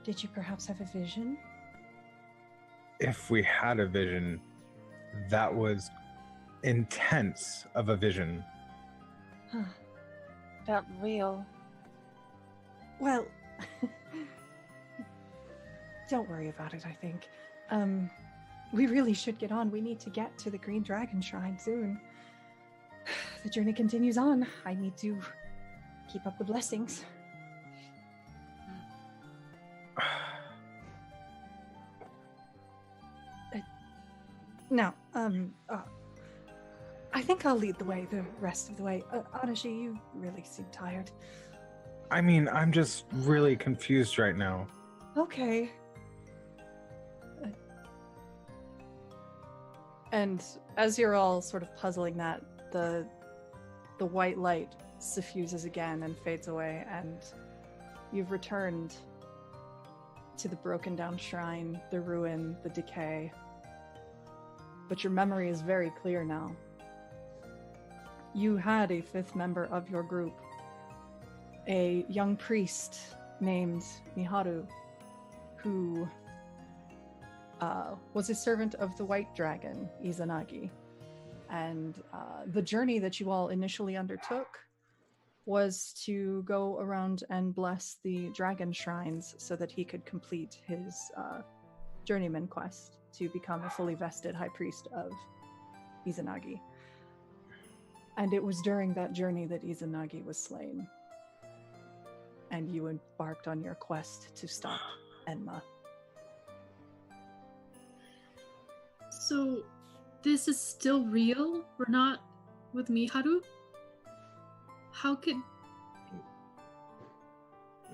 Did you perhaps have a vision? If we had a vision, that was intense of a vision. Huh. Felt real. Well, don't worry about it, I think. We really should get on. We need to get to the Green Dragon Shrine soon. The journey continues on. I need to keep up the blessings. Now, I think I'll lead the way the rest of the way. Anashi, you really seem tired. I mean, I'm just really confused right now. Okay. And as you're all sort of puzzling that, the white light suffuses again and fades away, and you've returned to the broken down shrine, the ruin, the decay. But your memory is very clear now. You had a fifth member of your group, a young priest named Miharu, who was a servant of the White Dragon, Izanagi. And the journey that you all initially undertook was to go around and bless the dragon shrines so that he could complete his journeyman quest to become a fully vested high priest of Izanagi. And it was during that journey that Izanagi was slain. And you embarked on your quest to stop Enma. So, this is still real? We're not with Miharu? How could...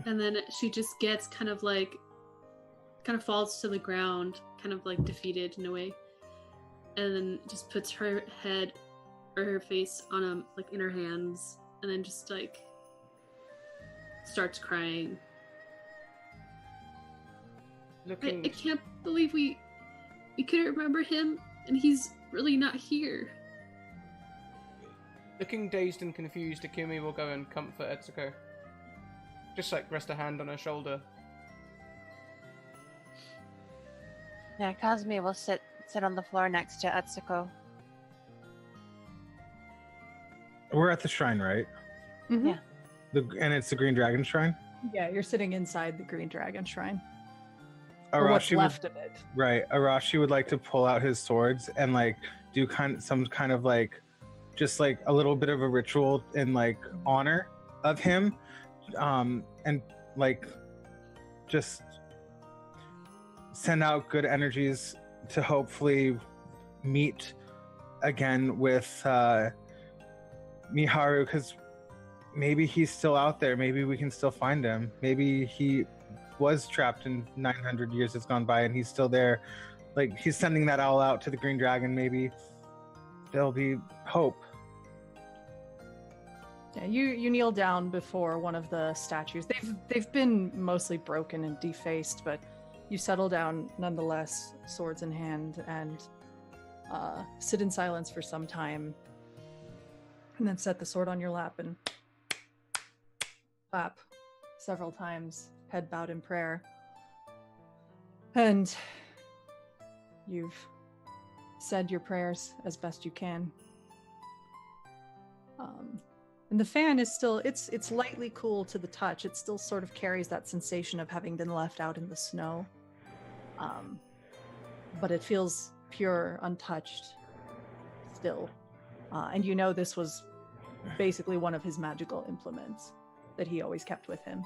And then she just gets kind of falls to the ground, kind of like defeated in a way. And then just puts her head or her face on like in her hands, and then just like starts crying. I can't believe we couldn't remember him, and he's really not here. Looking dazed and confused, Akumi will go and comfort Etsuko. Just like rest a hand on her shoulder. Yeah, Kazumi will sit on the floor next to Etsuko. We're at the shrine, right? Mm-hmm. Yeah. And it's the Green Dragon Shrine? Yeah, you're sitting inside the Green Dragon Shrine. Or what's Arashi left of it. Right. Arashi would like to pull out his swords and like do some kind of like just like a little bit of a ritual in like honor of him, and like just send out good energies to hopefully meet again with Miharu, because maybe he's still out there. Maybe we can still find him. Maybe he was trapped in 900 years that's gone by and he's still there. Like, he's sending that owl out to the green dragon. Maybe there'll be hope. Yeah, you kneel down before one of the statues. They've been mostly broken and defaced, but you settle down nonetheless, swords in hand, and sit in silence for some time, and then set the sword on your lap and clap several times, head bowed in prayer. And you've said your prayers as best you can. And the fan is still, it's lightly cool to the touch. It still sort of carries that sensation of having been left out in the snow. But it feels pure, untouched still. And you know this was basically one of his magical implements that he always kept with him.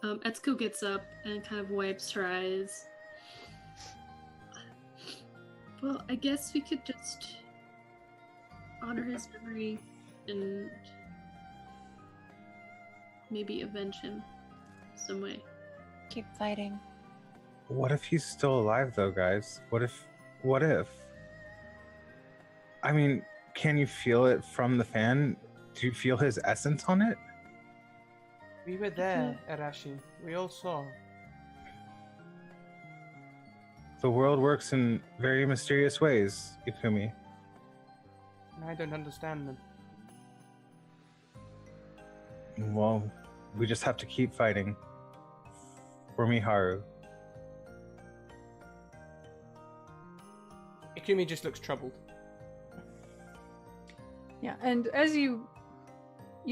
Etsuko gets up and kind of wipes her eyes. Well, I guess we could just honor his memory and maybe avenge him some way. Keep fighting. What if he's still alive, though, guys? What if? I mean, can you feel it from the fan? Do you feel his essence on it? We were there, Arashi. We all saw. The world works in very mysterious ways, Ikumi. I don't understand them. Well, we just have to keep fighting. For Miharu. Ikumi just looks troubled. Yeah, and as you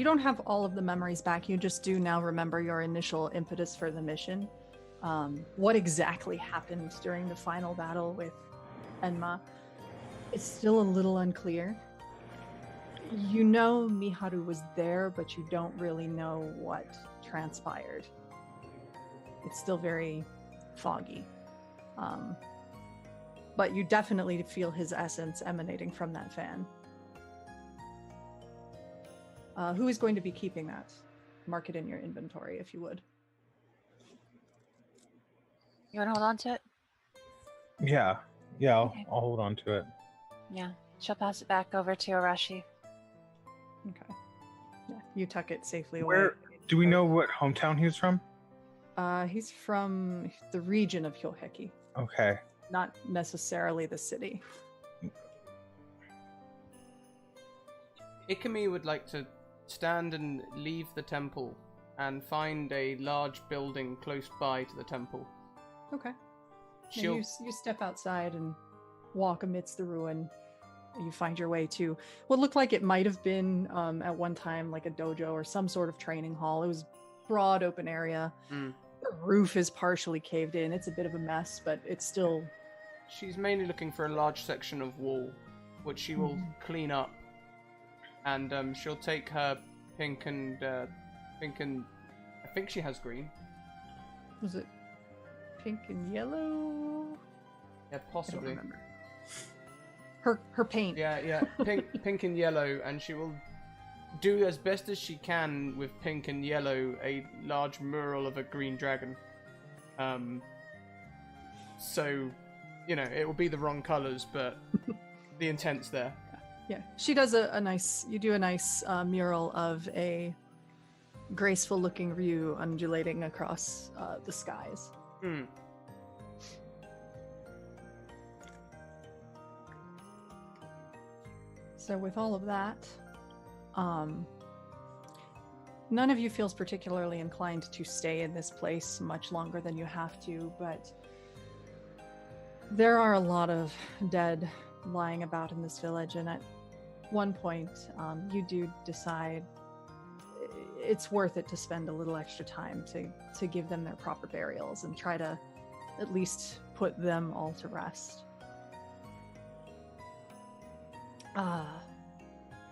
don't have all of the memories back, you just do now remember your initial impetus for the mission. What exactly happened during the final battle with Enma, it's still a little unclear. You know Miharu was there, but you don't really know what transpired. It's still very foggy. But you definitely feel his essence emanating from that fan. Who is going to be keeping that? Mark it in your inventory, if you would. You want to hold on to it? Yeah, Okay. I'll hold on to it. Yeah. She'll pass it back over to Arashi. Okay. Yeah, you tuck it safely away. Where do we know what hometown he's from? He's from the region of Hyoheki, Okay. not necessarily the city. Ikumi would like to stand and leave the temple and find a large building close by to the temple. Okay. She'll... And you step outside and walk amidst the ruin. You find your way to what looked like it might have been at one time like a dojo or some sort of training hall. It was broad open area. The roof is partially caved in. It's a bit of a mess, but it's still... She's mainly looking for a large section of wall, which she will clean up. And she'll take her pink and I think she has green. Was it pink and yellow? Yeah, I don't possibly. remember. Her paint. Yeah, pink and yellow, and she will do as best as she can with pink and yellow a large mural of a green dragon. So, you know, it will be the wrong colors, but the intent's there. Yeah, she does a nice. You do a nice mural of a graceful-looking Ryu undulating across the skies. So with all of that, none of you feels particularly inclined to stay in this place much longer than you have to, but there are a lot of dead lying about in this village, and at one point, you do decide it's worth it to spend a little extra time to give them their proper burials and try to at least put them all to rest.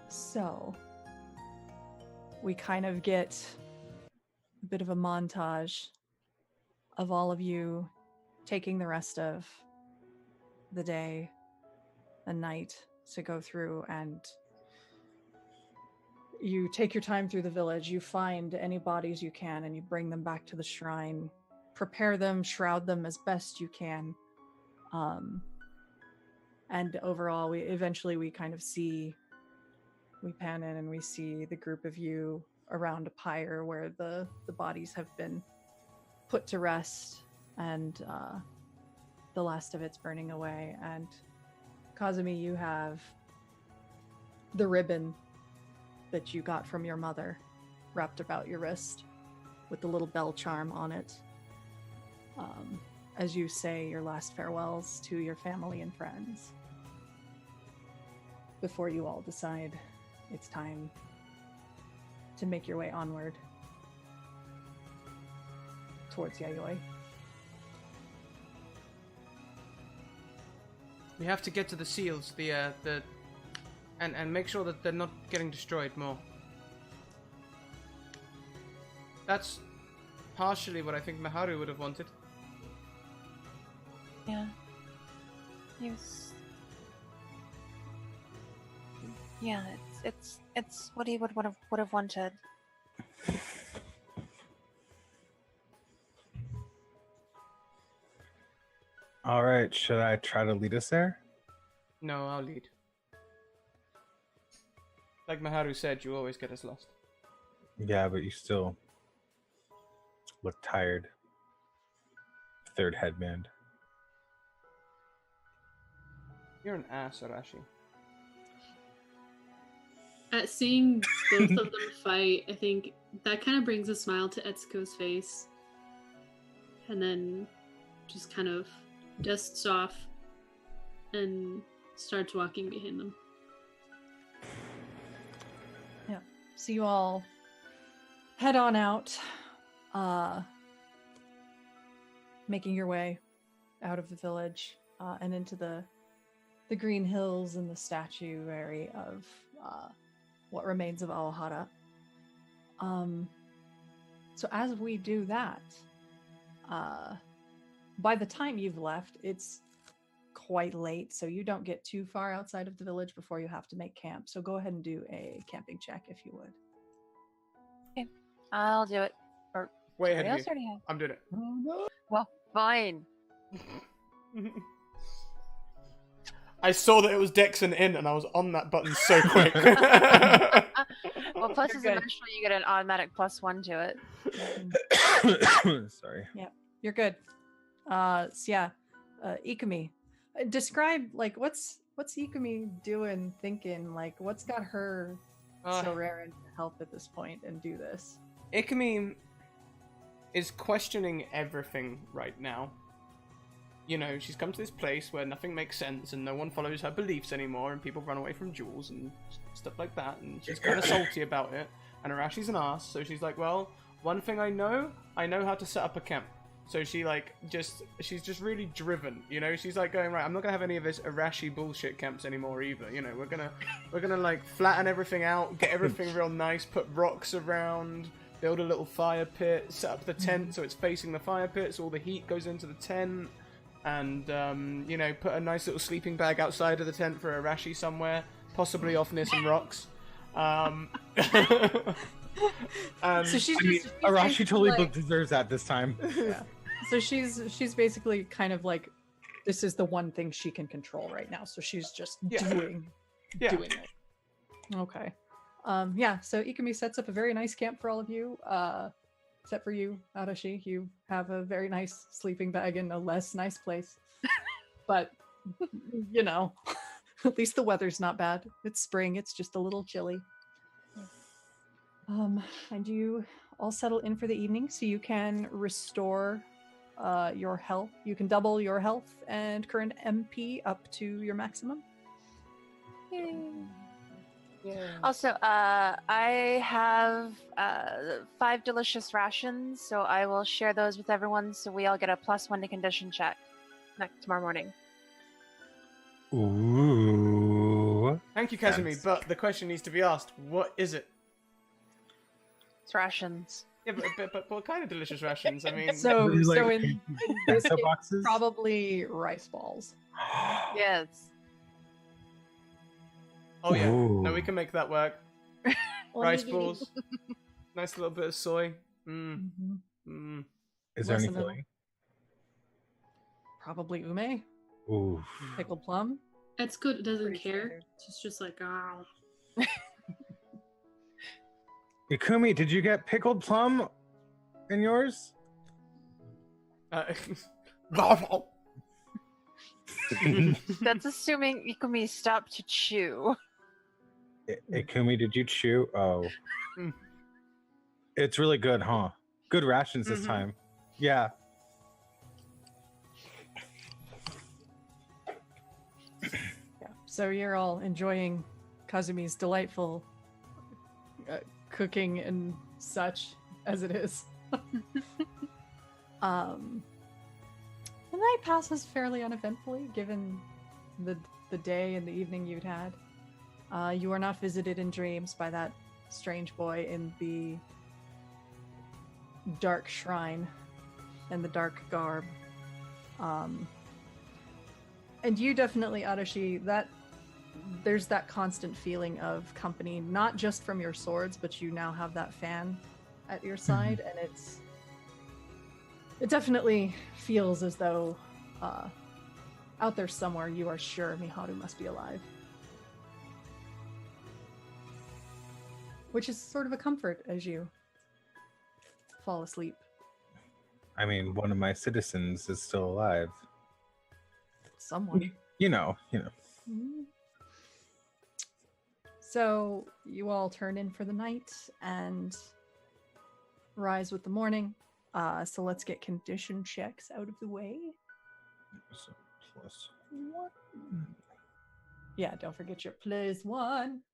So we kind of get a bit of a montage of all of you taking the rest of the day and night to go through, and you take your time through the village. You find any bodies you can and you bring them back to the shrine, prepare them, shroud them as best you can. And overall, we kind of see, we pan in and we see the group of you around a pyre where the bodies have been put to rest, and the last of it's burning away. And Kazumi, you have the ribbon that you got from your mother wrapped about your wrist with the little bell charm on it, as you say your last farewells to your family and friends before you all decide it's time to make your way onward towards Yayoi. We have to get to the seals, and make sure that they're not getting destroyed more. That's partially what I think Maharu would have wanted. Yeah. He was... Yeah, it's what he would have wanted. All right, should I try to lead us there? No, I'll lead. Like Maharu said, you always get us lost. Yeah, but you still look tired. Third headband. You're an ass, Arashi. At seeing both of them fight, I think that kind of brings a smile to Etsuko's face. And then just kind of dusts off and starts walking behind them. Yeah. So you all head on out, making your way out of the village and into the green hills and the statuary of what remains of Awahara. So as we do that, by the time you've left, it's quite late, so you don't get too far outside of the village before you have to make camp. So go ahead and do a camping check if you would. Okay, I'll do it. Or Way ahead somebody of else you. already have. I'm doing it. Oh no! Well, fine. I saw that it was Dex and In, and I was on that button so quick. Well, plus You're is good. Mm-hmm. eventually you get an automatic +1 to it. Sorry. You're good. So yeah, Ikumi, describe like what's Ikumi doing, thinking, like what's got her so raring to help at this point and do this. Ikumi is questioning everything right now. You know, she's come to this place where nothing makes sense and no one follows her beliefs anymore, and people run away from jewels and stuff like that, and she's kind of salty about it. And Arashi's an ass, so she's like, well, one thing I know how to set up a camp. So she's just really driven, you know. She's like going, right, I'm not gonna have any of this Arashi bullshit camps anymore either. You know, we're gonna like flatten everything out, get everything real nice, put rocks around, build a little fire pit, set up the tent so it's facing the fire pit, so all the heat goes into the tent, and you know, put a nice little sleeping bag outside of the tent for Arashi somewhere, possibly off near some rocks. So she's Arashi totally deserves that this time. Yeah. So she's basically kind of like, this is the one thing she can control right now. So she's just doing it. Okay. Yeah. So Ikumi sets up a very nice camp for all of you. Except for you, Arashi, you have a very nice sleeping bag in a less nice place. But you know, at least the weather's not bad. It's spring. It's just a little chilly. And you all settle in for the evening, so you can restore your health. You can double your health and current MP up to your maximum. Yay. Also, I have 5 delicious rations, so I will share those with everyone so we all get a +1 to condition check tomorrow morning. Ooh. Thank you, Kazumi, Yes. but the question needs to be asked. What is it? It's rations. Yeah, but what kind of delicious rations? I mean, So, Really, so like, in bento this case, boxes? probably rice balls. Yes. oh yeah, no, Ooh. we can make that work. Rice balls, nice little bit of soy. Mm, Mhm. mm. Is there any Listen, filling? Probably ume, Ooh. pickled plum. Etsuko doesn't Pretty care. standard. She's just like, ah. Ikumi, did you get pickled plum in yours? That's assuming Ikumi stopped to chew. Ikumi, did you chew? Oh. Mm. It's really good, huh? Good rations this Mhm. time. Yeah. Yeah. So you're all enjoying Kazumi's delightful cooking and such as it is. The night passes fairly uneventfully, given the day and the evening you'd had. You are not visited in dreams by that strange boy in the dark shrine and the dark garb. And you definitely, Arashi, that there's that constant feeling of company, not just from your swords, but you now have that fan at your side, and it definitely feels as though out there somewhere you are sure Miharu must be alive. Which is sort of a comfort as you fall asleep. I mean, one of my citizens is still alive. Someone. You know. Mhm. So you all turn in for the night and rise with the morning. So let's get condition checks out of the way. So +1. Yeah, don't forget your +1.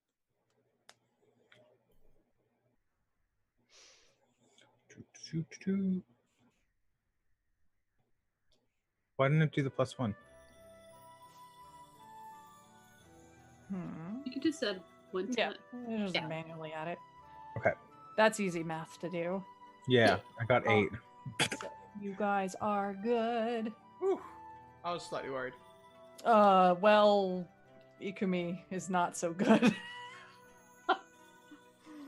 Why didn't it do the +1? You could just add one to Yeah, it. just Yeah. manually at it. Okay. That's easy math to do. Yeah, I got Oh. 8. So you guys are good. Whew. I was slightly worried. Well, Ikumi is not so good.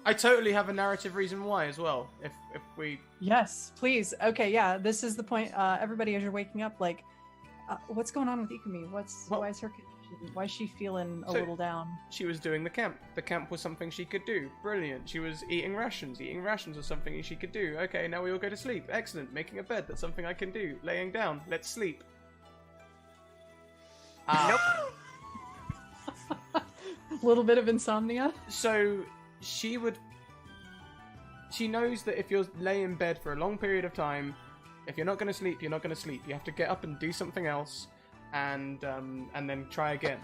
I totally have a narrative reason why as well. If we Yes, please. Okay, yeah, this is the point. Everybody, as you're waking up, like, what's going on with Ikumi? Why is her condition? Why is she feeling a So- little down? she was doing the camp. The camp was something she could do. Brilliant. She was eating rations. Eating rations was something she could do. Okay, now we all go to sleep. Excellent. Making a bed. That's something I can do. Laying down. Let's sleep. Nope. A little bit of insomnia. So she knows that if you're lay in bed for a long period of time, if you're not going to sleep, you're not going to sleep. You have to get up and do something else, and then try again.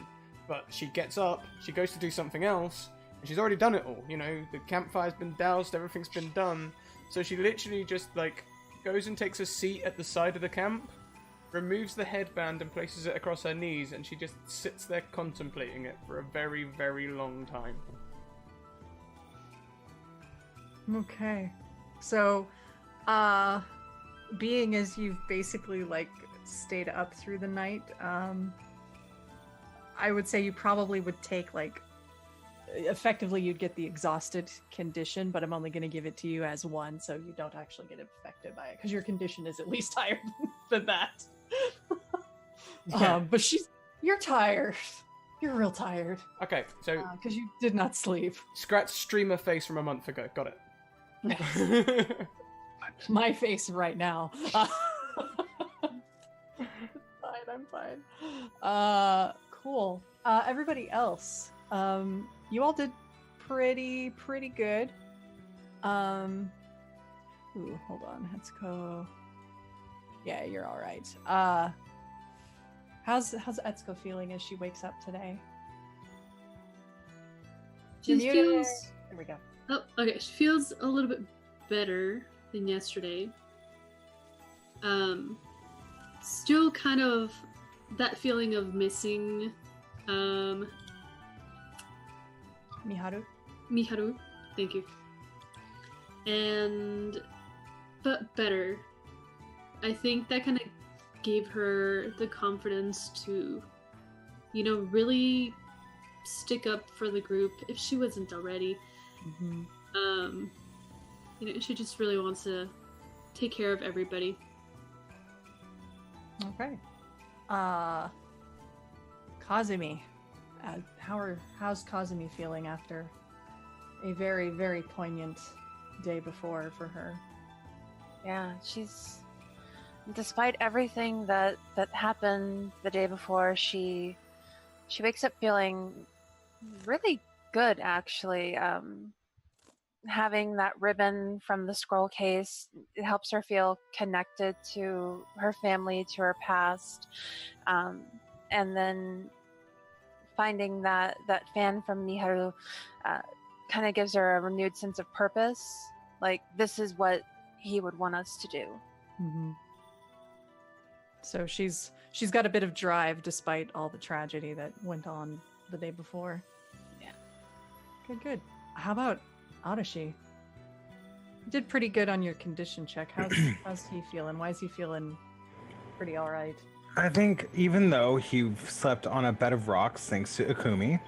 But she gets up, she goes to do something else, and she's already done it all. You know, the campfire's been doused, everything's been done. So she literally just goes and takes a seat at the side of the camp, removes the headband and places it across her knees, and she just sits there contemplating it for a very, very long time. Okay. So, being as you've basically stayed up through the night, I would say you probably would take effectively you'd get the exhausted condition, but I'm only going to give it to you as 1, so you don't actually get affected by it because your condition is at least higher than that. Yeah. But you're tired. You're real tired Okay, so because you did not sleep. scratch streamer face from a month ago. Got it. My face right now. I'm fine. Cool. Everybody else, you all did pretty good. Ooh, hold on. Let's go. Yeah, you're all right. How's Etsuko feeling as she wakes up today? She You're muted. feels. There we go. Oh, okay. She feels a little bit better than yesterday. Still kind of that feeling of missing Miharu. Miharu. Thank you. But better. I think that kind of gave her the confidence to, really stick up for the group if she wasn't already. Mm-hmm. She just really wants to take care of everybody. Okay. Kazumi. How's Kazumi feeling after a very, very poignant day before for her? Yeah, she's, despite everything that happened the day before, she wakes up feeling really good, actually. Having that ribbon from the scroll case, it helps her feel connected to her family, to her past. And then finding that fan from Miharu kind of gives her a renewed sense of purpose. Like, this is what he would want us to do. Mm-hmm. So she's got a bit of drive despite all the tragedy that went on the day before. Yeah. Good. How about Arashi? You did pretty good on your condition check. How's he feeling? Why is he feeling pretty all right? I think even though he slept on a bed of rocks thanks to Akumi,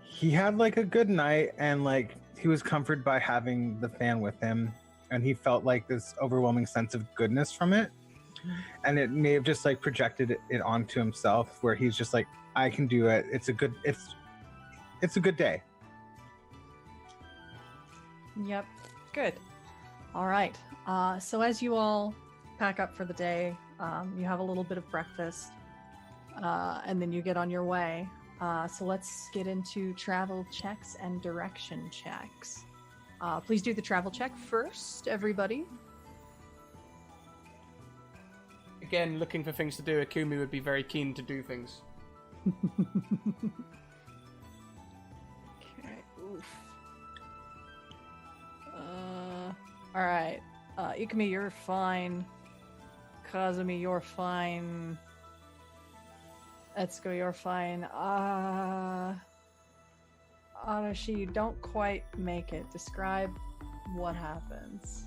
he had like a good night, and like he was comforted by having the fan with him, and he felt like this overwhelming sense of goodness from it. And it may have just like projected it onto himself, where he's just like, I can do it. It's a good day. Yep. Good. All right. So as you all pack up for the day, you have a little bit of breakfast, and then you get on your way. So let's get into travel checks and direction checks. Please do the travel check first, everybody. Again, looking for things to do. Akumi would be very keen to do things. Okay. Oof. All right. Ikumi, you're fine. Kazumi, you're fine. Etsuko, you're fine. Arashi, you don't quite make it. Describe what happens.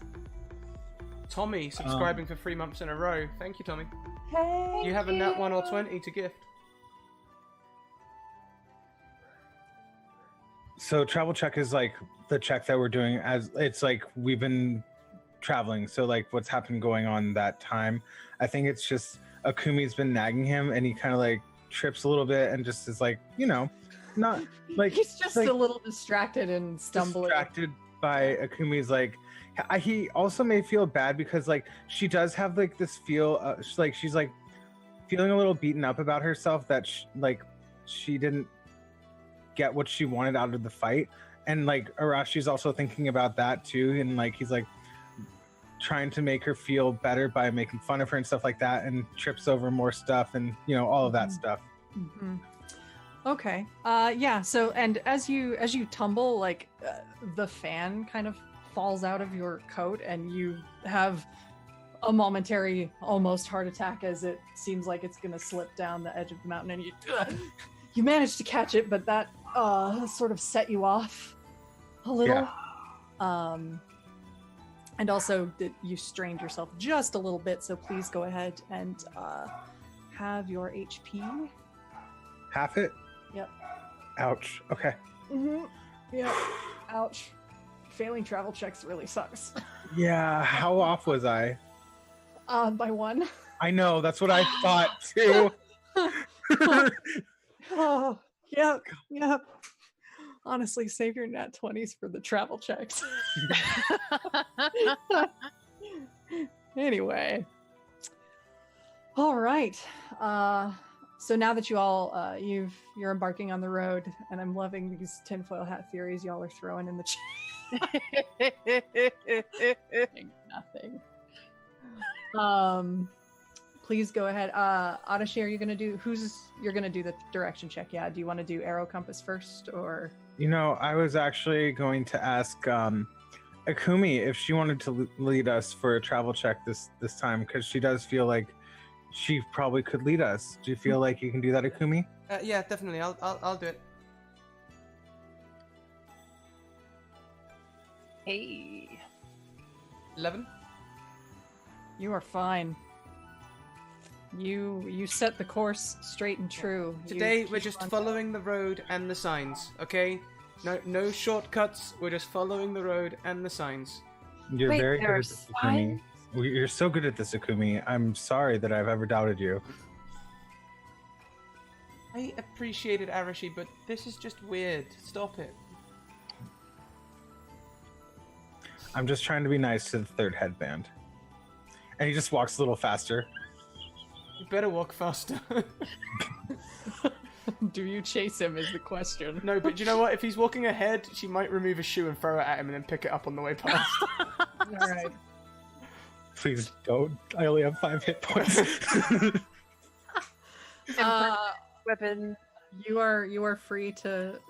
Tommy, subscribing for 3 months in a row. Thank you, Tommy. Hey. You have a nat 1 or 20 to gift. So travel check is like the check that we're doing as it's like we've been traveling. So like what's happened going on that time. I think it's just Akumi's been nagging him, and he kind of like trips a little bit and just is like, not like He's just like, a little distracted and stumbling. distracted by Akumi's like. He also may feel bad because like she does have like this feel she's like feeling a little beaten up about herself that she didn't get what she wanted out of the fight, and like Arashi's also thinking about that too, and like he's like trying to make her feel better by making fun of her and stuff like that, and trips over more stuff and all of that stuff. Mm-hmm. Okay. Yeah. So, and as you tumble, like the fan kind of falls out of your coat, and you have a momentary almost heart attack as it seems like it's gonna slip down the edge of the mountain, and you manage to catch it, but that sort of set you off a little. Yeah. And also you strained yourself just a little bit, so please go ahead and have your HP. Half it? Yep. Ouch. Okay. Mm-hmm. Yeah. Ouch. Failing travel checks really sucks. Yeah. How off was I? By 1. I know. That's what I thought too. Oh, yep. Honestly, save your nat 20s for the travel checks. Anyway. All right. So now that you all you're embarking on the road, and I'm loving these tinfoil hat theories y'all are throwing in the chat. Nothing. please go ahead. Adashi, are you gonna do? You're gonna do the direction check? Yeah. Do you want to do arrow compass first, or? You know, I was actually going to ask Akumi if she wanted to lead us for a travel check this time, because she does feel like she probably could lead us. Do you feel like you can do that, Akumi? Yeah, definitely. I'll do it. Hey. 11. You are fine. You set the course straight and true. Today we're just following the road and the signs, okay? No shortcuts. We're just following the road and the signs. You're Wait, very good at there's this, Akumi. You're so good at this, Akumi. I'm sorry that I've ever doubted you. I appreciate it, Arashi, but this is just weird. Stop it. I'm just trying to be nice to the third headband. And he just walks a little faster. You better walk faster. Do you chase him is the question. No, but do you know what? If he's walking ahead, she might remove a shoe and throw it at him and then pick it up on the way past. All right. Please don't. I only have 5 hit points. Weapon. You are free to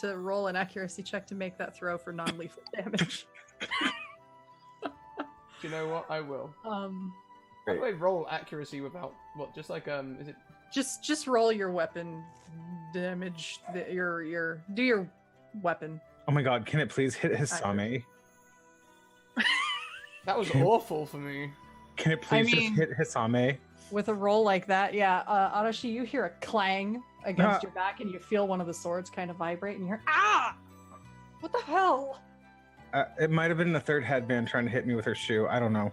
roll an accuracy check to make that throw for non-lethal damage. Do you know what? I will. How Great. do I roll accuracy without what? Just like is it? Just roll your weapon damage. Do your weapon. Oh my god, can it please hit Hisame? That was awful for me. Can it please just hit Hisame? With a roll like that, yeah. Adashi, you hear a clang against your back, and you feel one of the swords kind of vibrate, and you hear, ah! What the hell? It might have been the third headband trying to hit me with her shoe. I don't know.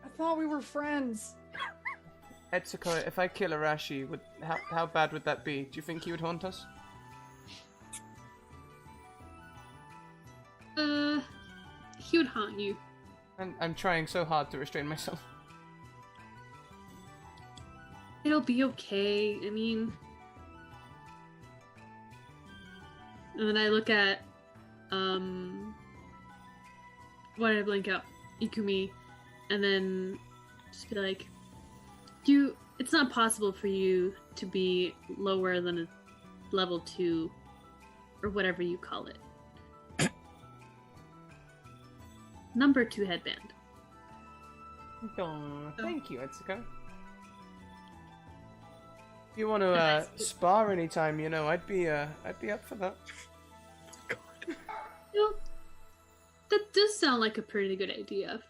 I thought we were friends. Etsuko, if I kill Arashi, how bad would that be? Do you think he would haunt us? He would haunt you. I'm trying so hard to restrain myself. It'll be okay. I mean, and then I look at, why did I blank out? Ikumi, and then just be like, it's not possible for you to be lower than a level 2, or whatever you call it. Number 2 headband. Oh, thank you, Etsuko. If you want to spar anytime, I'd be up for that. That does sound like a pretty good idea.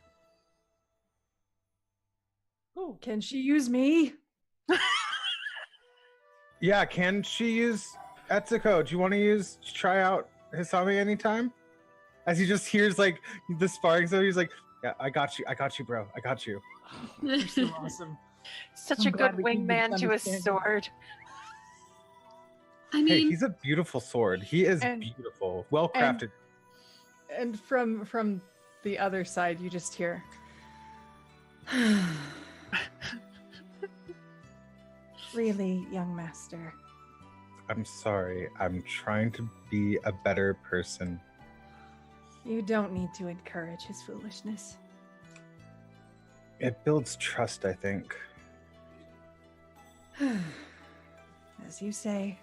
Oh, can she use me? Yeah, can she use Etsuko? Do you want to try out Hisame anytime? As he just hears like the sparring, so he's like, "Yeah, I got you, bro. I got you." You're so awesome. Such a good wingman to a sword. I mean, Hey, he's a beautiful sword. He is beautiful, well crafted. And from the other side, you just hear. Really, young master. I'm sorry. I'm trying to be a better person. You don't need to encourage his foolishness. It builds trust, I think. As you say.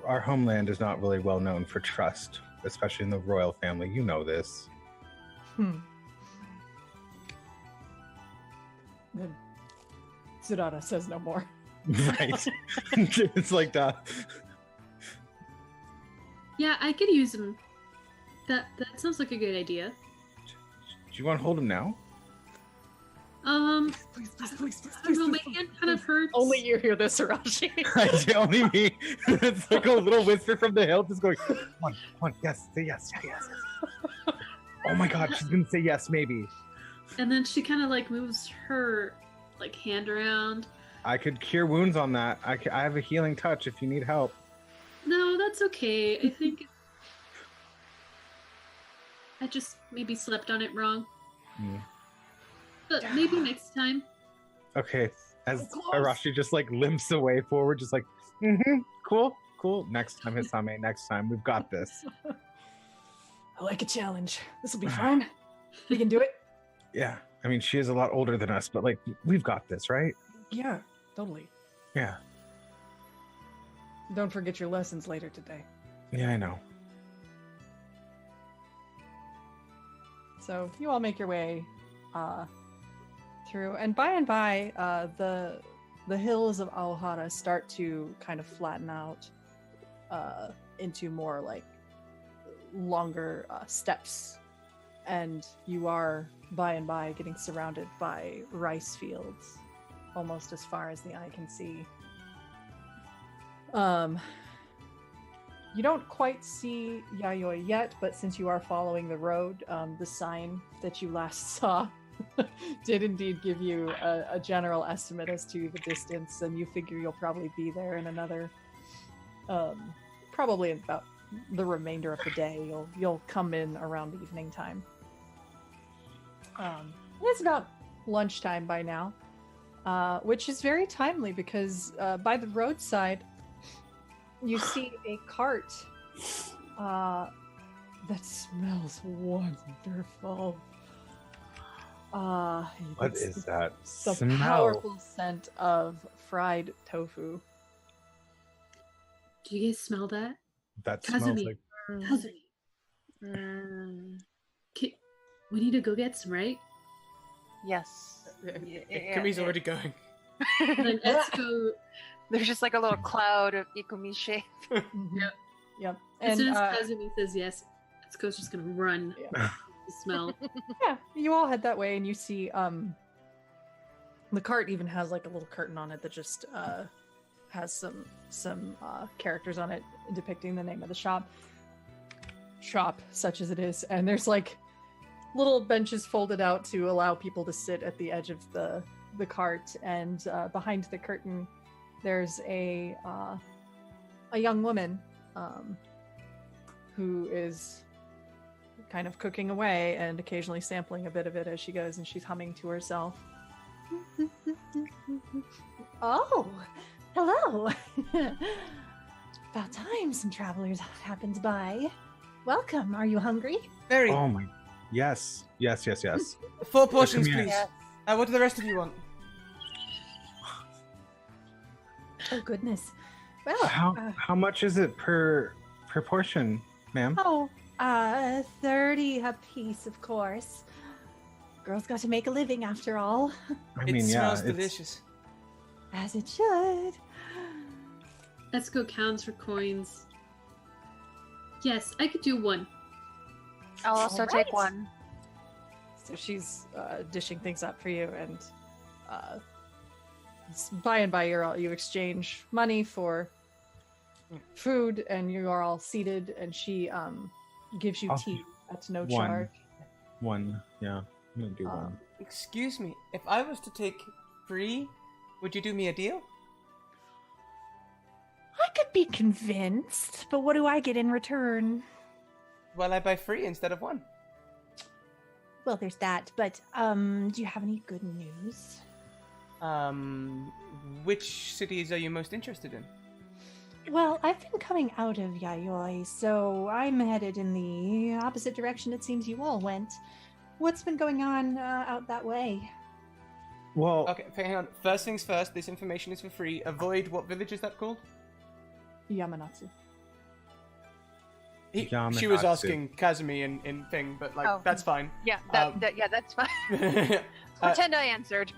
Our homeland is not really well known for trust, especially in the royal family. You know this. Then Tsurada says no more. Right. It's like that. yeah, I could use him. That sounds like a good idea. Do you want to hold him now? Please, I don't know, my hand kind of hurts. Only you hear this, Arashi. Only me. It's like a little whisper from the hill, just going, come on, yes, say yes, yes. Oh my god, she's gonna say yes, maybe. And then she kind of like moves her like hand around. I could cure wounds on that. I have a healing touch if you need help. No, that's okay. I think I just maybe slept on it wrong. But maybe next time. Okay, as So close. Arashi just like limps away forward, just like, cool. Next time, Hisame, next time. We've got this. I like a challenge. This will be fun. We can do it. Yeah. I mean, she is a lot older than us, but like, we've got this, right? Yeah, totally. Yeah. Don't forget your lessons later today. Yeah, I know. So you all make your way through, and by the hills of Aohara start to kind of flatten out into more like longer steppes, and you are by and by getting surrounded by rice fields almost as far as the eye can see. You don't quite see Yayoi yet, but since you are following the road, the sign that you last saw did indeed give you a general estimate as to the distance, and you figure you'll probably be there in another, probably about the remainder of the day. You'll come in around evening time. It's about lunchtime by now, which is very timely because by the roadside you see a cart that smells wonderful. What is that The smell? powerful scent of fried tofu. Do you guys smell that? That smells Kazumi. like Kazumi. We need to go get some, right? Yes. Kami's already going. Then Etsuko, There's just like a little cloud of Ikumi shape. Yep. as And soon as Kazumi says yes, Etsuko's just gonna run. Yeah. The smell. yeah, you all head that way, and you see the cart even has like a little curtain on it that just has some characters on it depicting the name of the shop, such as it is, and there's like little benches folded out to allow people to sit at the edge of the cart, and behind the curtain there's a young woman who is kind of cooking away and occasionally sampling a bit of it as she goes, and she's humming to herself. Oh, hello. About time some travelers happened by. Welcome. Are you hungry? Very. oh my, yes. 4 portions, Come here. please. Yes. What do the rest of you want? Oh goodness. Well, How much is it per portion, ma'am? 30 a piece, of course. Girls got to make a living after all, I It mean, yeah, smells it's- delicious. as it should. Etsuko counts her coins. Yes, I could do 1. I'll also take Alright. 1. So she's dishing things up for you, and by and by you exchange money for food, and you are all seated, and she gives you I'll- tea at no one. charge. One, yeah. I'm gonna do Um, one. Excuse me, if I was to take free, would you do me a deal? I could be convinced, but what do I get in return? Well, I buy free instead of 1. Well, there's that, but do you have any good news? Which cities are you most interested in? Well, I've been coming out of Yayoi, so I'm headed in the opposite direction it seems you all went. What's been going on out that way? Well, Okay, hang on. First things first, this information is for free. Avoid what village is that called? Yamanatsu. She was Yamanatsu. asking Kazumi in thing, but like Oh. that's fine. Yeah, Um, yeah, that's fine. uh, Pretend I answered.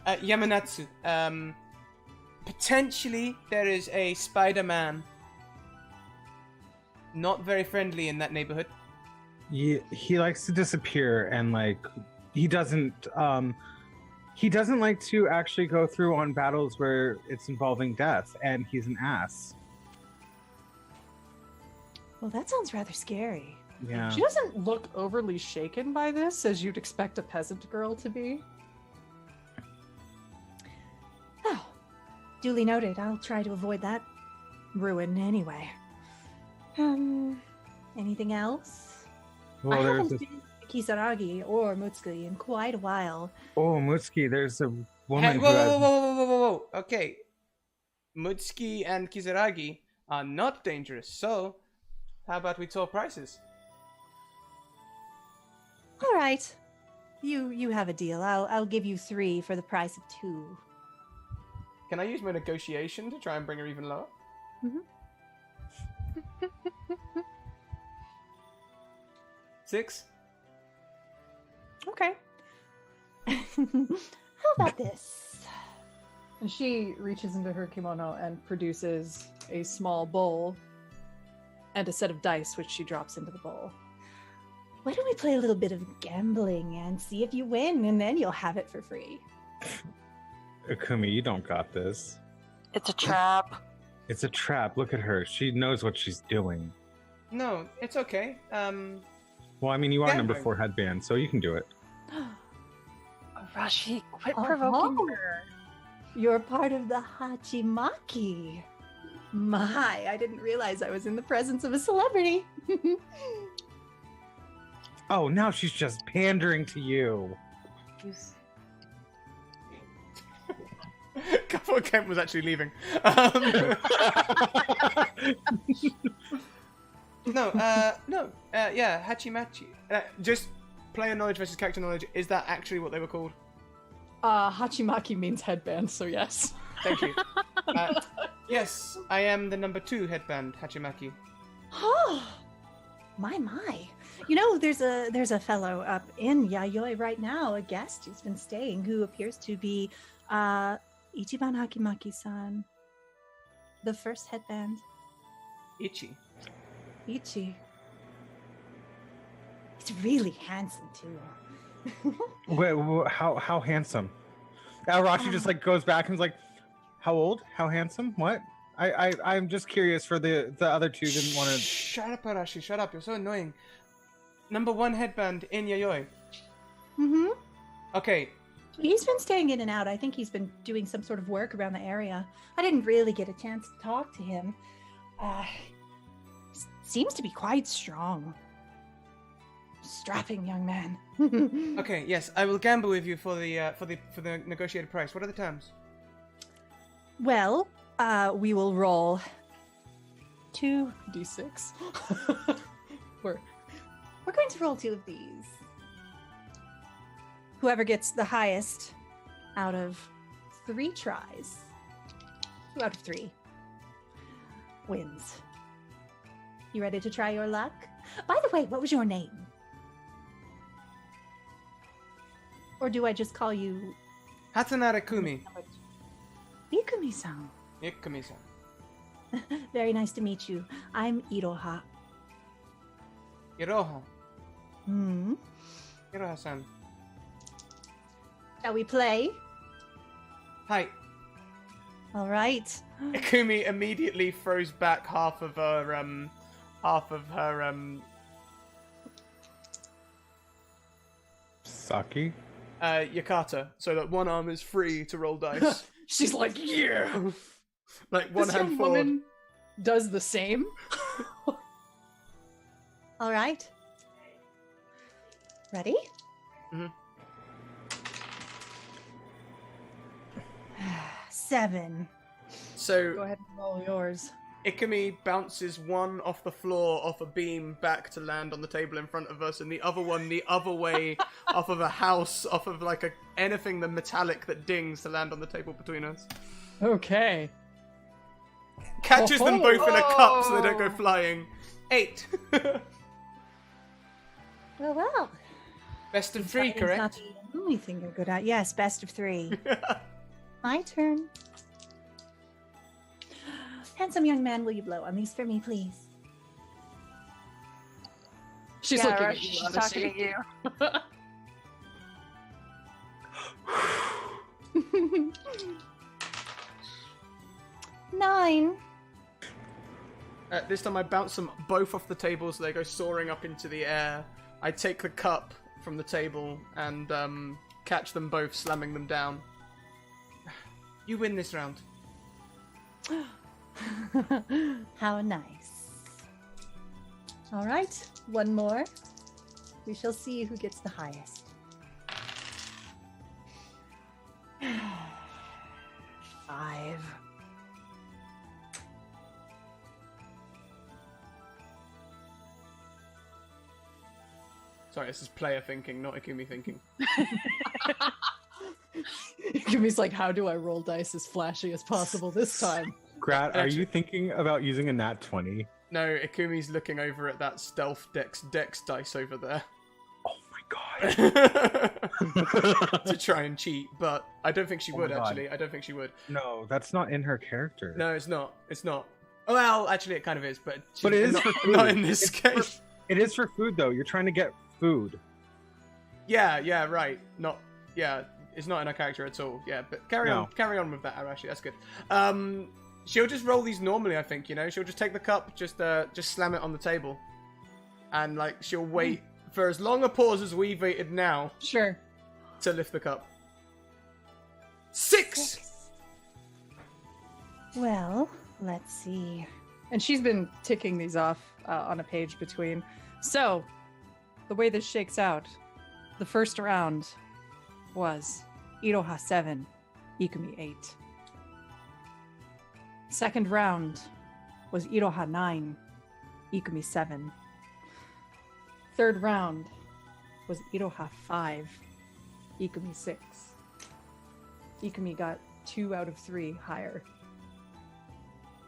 Yamanatsu. Potentially there is a Spider-Man. Not very friendly in that neighborhood. he likes to disappear, and like he doesn't like to actually go through on battles where it's involving death, and he's an ass. Well, that sounds rather scary. Yeah. She doesn't look overly shaken by this, as you'd expect a peasant girl to be. Oh, duly noted. I'll try to avoid that ruin anyway. Anything else? Well, I there's haven't been to Kisaragi or Mutsuki in quite a while. oh, Mutsuki, there's a woman Hey, who whoa, has whoa, whoa, whoa, whoa, whoa, whoa. Okay. Mutsuki and Kizaragi are not dangerous, so how about we talk prices? All right. You have a deal. I'll give you 3 for the price of 2. Can I use my negotiation to try and bring her even lower? Mhm. 6? Okay. How about this? And she reaches into her kimono and produces a small bowl and a set of dice, which she drops into the bowl. Why don't we play a little bit of gambling and see if you win, and then you'll have it for free. Akumi, you don't got this. It's a trap. It's a trap. Look at her. She knows what she's doing. No, it's okay. Well, I mean, you are number Gambling. 4 headband, so you can do it. Rashi, quit Oh. provoking her. You're part of the Hachimaki. My, I didn't realize I was in the presence of a celebrity. Oh, now she's just pandering to you. Couple Kent was actually leaving. Yeah, Hachimachi. Just player knowledge versus character knowledge. Is that actually what they were called? Hachimaki means headband, so yes. Thank you. Yes, I am the number 2 headband, Hachimaki. My. You know, there's a fellow up in Yayoi right now, a guest who's been staying, who appears to be Ichiban Hakimaki-san, the first headband. Ichi. Ichi. He's really handsome too. Wait, how handsome? Arashi just like goes back and is like, how old? How handsome? What? I'm just curious for the other two didn't want to. Shut up, Arashi. Shut up. You're so annoying. Number 1 headband in Yayoi. Mm-hmm. Okay. He's been staying in and out. I think he's been doing some sort of work around the area. I didn't really get a chance to talk to him. Seems to be quite strong. Strapping young man. Okay. Yes, I will gamble with you for the negotiated price. What are the terms? Well, we will roll 2d6. We're going to roll 2 of these. Whoever gets the highest out of 3 tries, 2 out of 3, wins. You ready to try your luck? By the way, what was your name? Or do I just call you Hatanara Kumi. Ikumi-san? Ikumi-san. Very nice to meet you. I'm Iroha. Iroha. Hmm. Iroha-san. Shall we play? Hi. All right. Ikumi immediately throws back half of her Saki? yukata, so that one arm is free to roll dice. She's like, yeah. Like one This hand young forward. woman does the same. All right. Ready? Mhm. 7. Go So ahead and roll yours. Ikumi bounces one off the floor, off a beam, back to land on the table in front of us, and the other one the other way, off of a house, off of like anything the metallic that dings to land on the table between us. Okay. Catches them both in a cup so they don't go Oh. flying. 8. Well. Best of 3, Fighting's not correct? the only thing you're good at. Yes, best of 3. My turn. Handsome young man, will you blow on these for me, please? She's Yeah, looking Rush, at you. she's talking at you. 9. This time I bounce them both off the table so they go soaring up into the air. I take the cup from the table and catch them both, slamming them down. You win this round. How nice. All right, one more. We shall see who gets the highest. 5. Sorry, this is player thinking, not Ikumi thinking. Ikumi's like, how do I roll dice as flashy as possible this time? Grat, are you thinking about using a nat 20? No, Ikumi's looking over at that stealth dex dice over there. Oh my god. To try and cheat, but I don't think she would, my God. actually. I don't think she would. No, that's not in her character. No, it's not. It's not. Well, actually, it kind of is, but, But it is not, for food. not in this It's for- case. It is for food, though. You're trying to get food. Yeah, right. It's not in her character at all. Yeah, but carry on with that, Arashi. That's good. She'll just roll these normally, I think. You know, she'll just take the cup, just slam it on the table, and like she'll wait for as long a pause as we've waited now Sure. to lift the cup. 6. Well, let's see. And she's been ticking these off on a page between. So, the way this shakes out, the first round was Iroha 7, Ikumi 8. Second round was Iroha 9, Ikumi 7. Third round was Iroha 5, Ikumi 6. Ikumi got 2 out of 3 higher.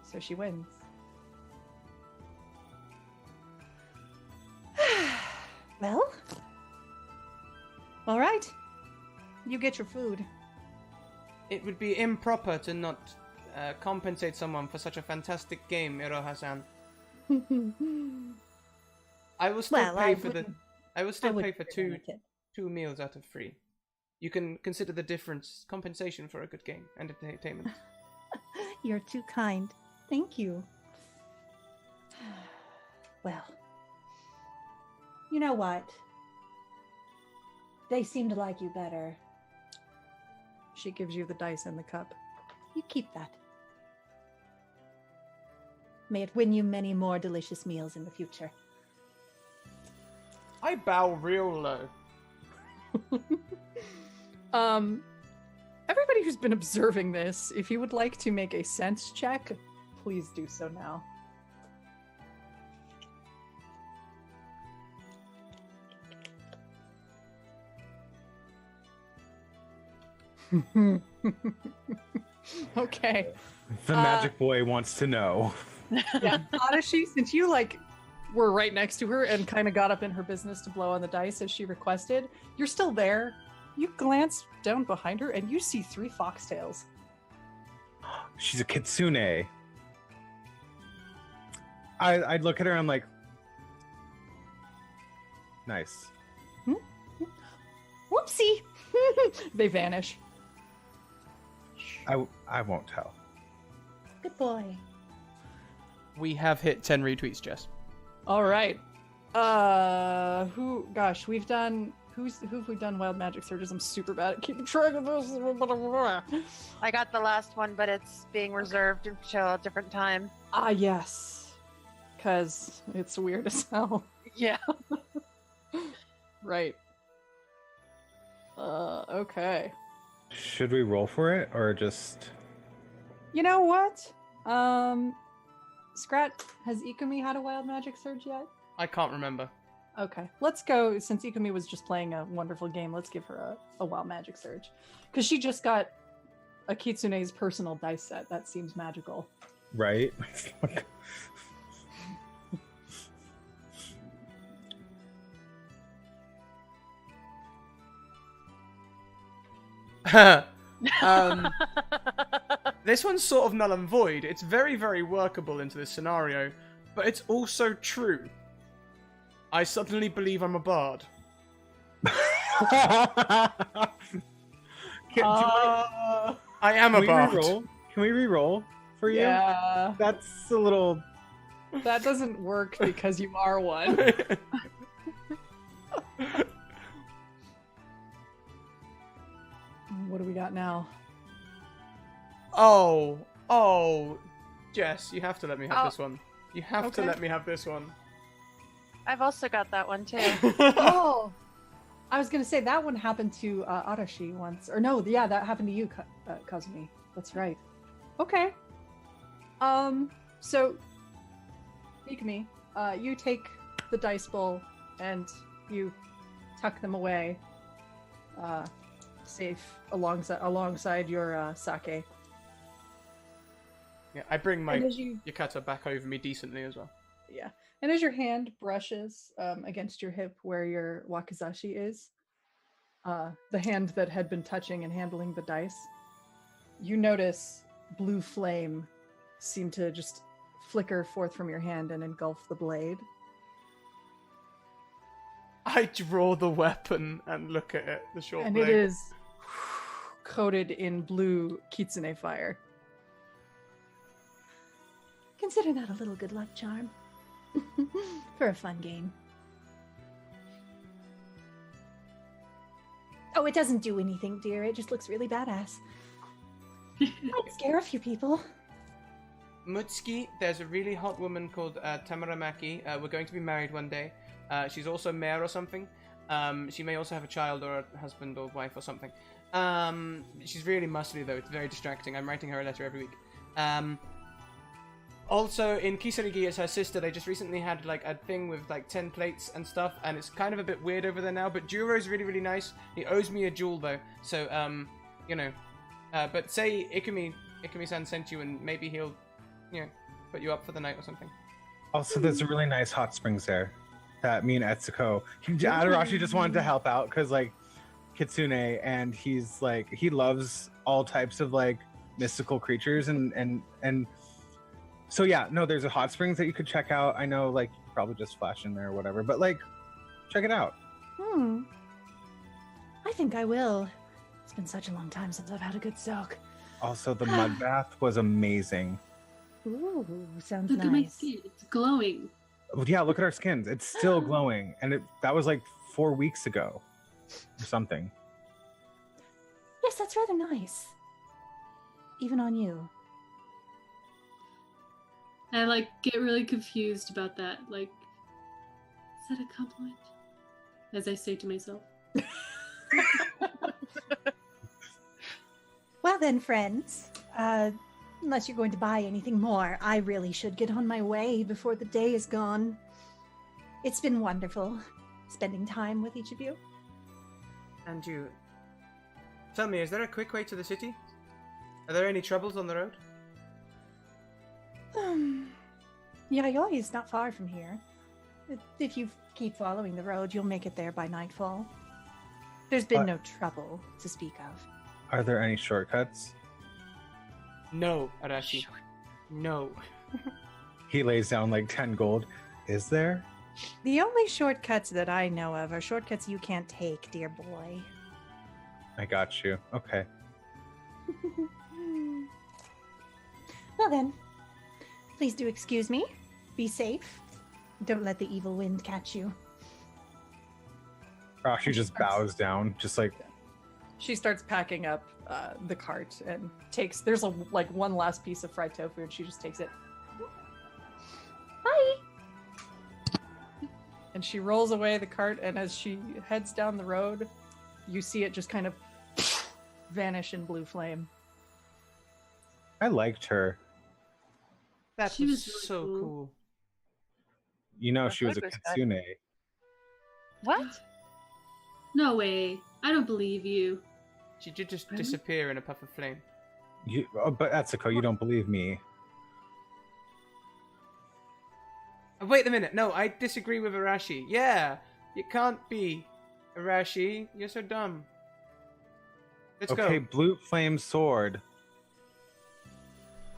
So she wins. Well, all right. You get your food. It would be improper to not compensate someone for such a fantastic game, Iroha-san. I will still Well, pay I for wouldn't- I will still I pay wouldn't for prevent it. two meals out of 3. You can consider the difference compensation for a good game and entertainment. You're too kind. Thank you. Well, you know what? They seem to like you better. She gives you the dice and the cup. You keep that. May it win you many more delicious meals in the future. I bow real low. Everybody who's been observing this, if you would like to make a sense check, please do so now. Okay. The magic boy wants to know. Yeah, Adashi, since you were right next to her and kind of got up in her business to blow on the dice as she requested, you're still there. You glance down behind her and you see 3 foxtails. She's a kitsune. I'd look at her and I'm like, nice. Whoopsie! They vanish. I won't tell. Good boy. We have hit 10 retweets, Jess. All right. We've done who have we done wild magic surges? I'm super bad at keeping track of this. I got the last one, but it's being reserved until a different time. Ah, yes. Because it's weird as hell. Yeah. Right. Okay. Should we roll for it or just? You know what? Scrat, has Ikumi had a wild magic surge yet? I can't remember. Okay, let's go. Since Ikumi was just playing a wonderful game, let's give her a wild magic surge. Because she just got a Kitsune's personal dice set. That seems magical. Right. This one's sort of null and void. It's very, very workable into this scenario, but it's also true. I suddenly believe I'm a bard. I am a bard. Can we re-roll for you? Yeah, That's a little. that doesn't work because you are one. What do we got now? Oh, Jess, you have to let me have Oh. this one. You have to Okay. let me have this one. I've also got that one too. Oh, I was gonna say that one happened to Arashi once, or no, yeah, that happened to you, Kazumi. That's right. Okay. So, Ikumi, you take the dice bowl and you tuck them away, safe alongside your sake. Yeah, I bring my And as you yukata back over me decently as well. Yeah. And as your hand brushes against your hip where your wakizashi is, the hand that had been touching and handling the dice, you notice blue flame seem to just flicker forth from your hand and engulf the blade. I draw the weapon and look at it, the short And blade. it is coated in blue kitsune fire. Consider that a little good luck charm. For a fun game. Oh, it doesn't do anything, dear. It just looks really badass. Might scare a few people. Mutsuki, there's a really hot woman called Tamara Maki. We're going to be married one day. She's also mayor or something. She may also have a child or a husband or wife or something. She's really muscly though. It's very distracting. I'm writing her a letter every week. Also, in Kisarigi, it's her sister. They just recently had like a thing with like 10 plates and stuff, and it's kind of a bit weird over there now. But Juro's really, really nice. He owes me a jewel though, so you know. But say Ikumi-san sent you, and maybe he'll, you know, put you up for the night or something. Also, there's a really nice hot springs there that me and Etsuko. Adarashi just wanted to help out because like Kitsune, and he's like he loves all types of like mystical creatures and. So yeah, no, there's a hot springs that you could check out. I know, like, you probably just flash in there or whatever, but like, check it out. I think I will. It's been such a long time since I've had a good soak. Also, the mud bath was amazing. Ooh, sounds Look nice. at my skin. It's glowing. Yeah, look at our skins. It's still glowing, and that was like 4 weeks ago, or something. Yes, that's rather nice. Even on you. I like get really confused about that. Like, is that a compliment? As I say to myself. Well then, friends, unless you're going to buy anything more, I really should get on my way before the day is gone. It's been wonderful spending time with each of you. And you. Tell me, is there a quick way to the city? Are there any troubles on the road? Yayoi is not far from here. If you keep following the road, you'll make it there by nightfall. There's been no trouble to speak of. Are there any shortcuts? No, Arashi. No. He lays down like 10 gold. Is there? The only shortcuts that I know of are shortcuts you can't take, dear boy. I got you. Okay. Well then, please do excuse me. Be safe. Don't let the evil wind catch you. Rashi just bows down, just like, She starts packing up the cart and takes. There's like one last piece of fried tofu, and she just takes it. Bye. And she rolls away the cart, and as she heads down the road, you see it just kind of vanish in blue flame. I liked her. That She was was really so cool. cool. You know, The she was a food was good. kitsune. What? No way. I don't believe you. She did just Really? disappear in a puff of flame. But Etsuko, you don't believe me. Wait a minute. No, I disagree with Arashi. Yeah, you can't be Arashi. You're so dumb. Let's Okay, go. blue flame sword.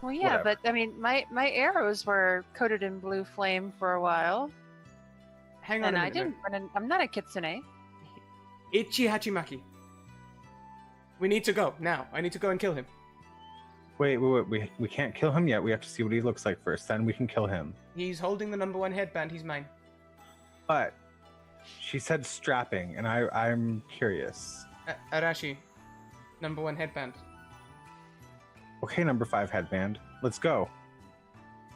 Well, yeah, Whatever. but I mean, my arrows were coated in blue flame for a while, Hang on and a I minute. didn't. Run in, I'm not a kitsune. Ichi Hachimaki. We need to go now. I need to go and kill him. Wait. We can't kill him yet. We have to see what he looks like first. Then we can kill him. He's holding the #1 headband. He's mine. But she said strapping, and I'm curious. Arashi, #1 headband. Okay, number 5 headband. Let's go.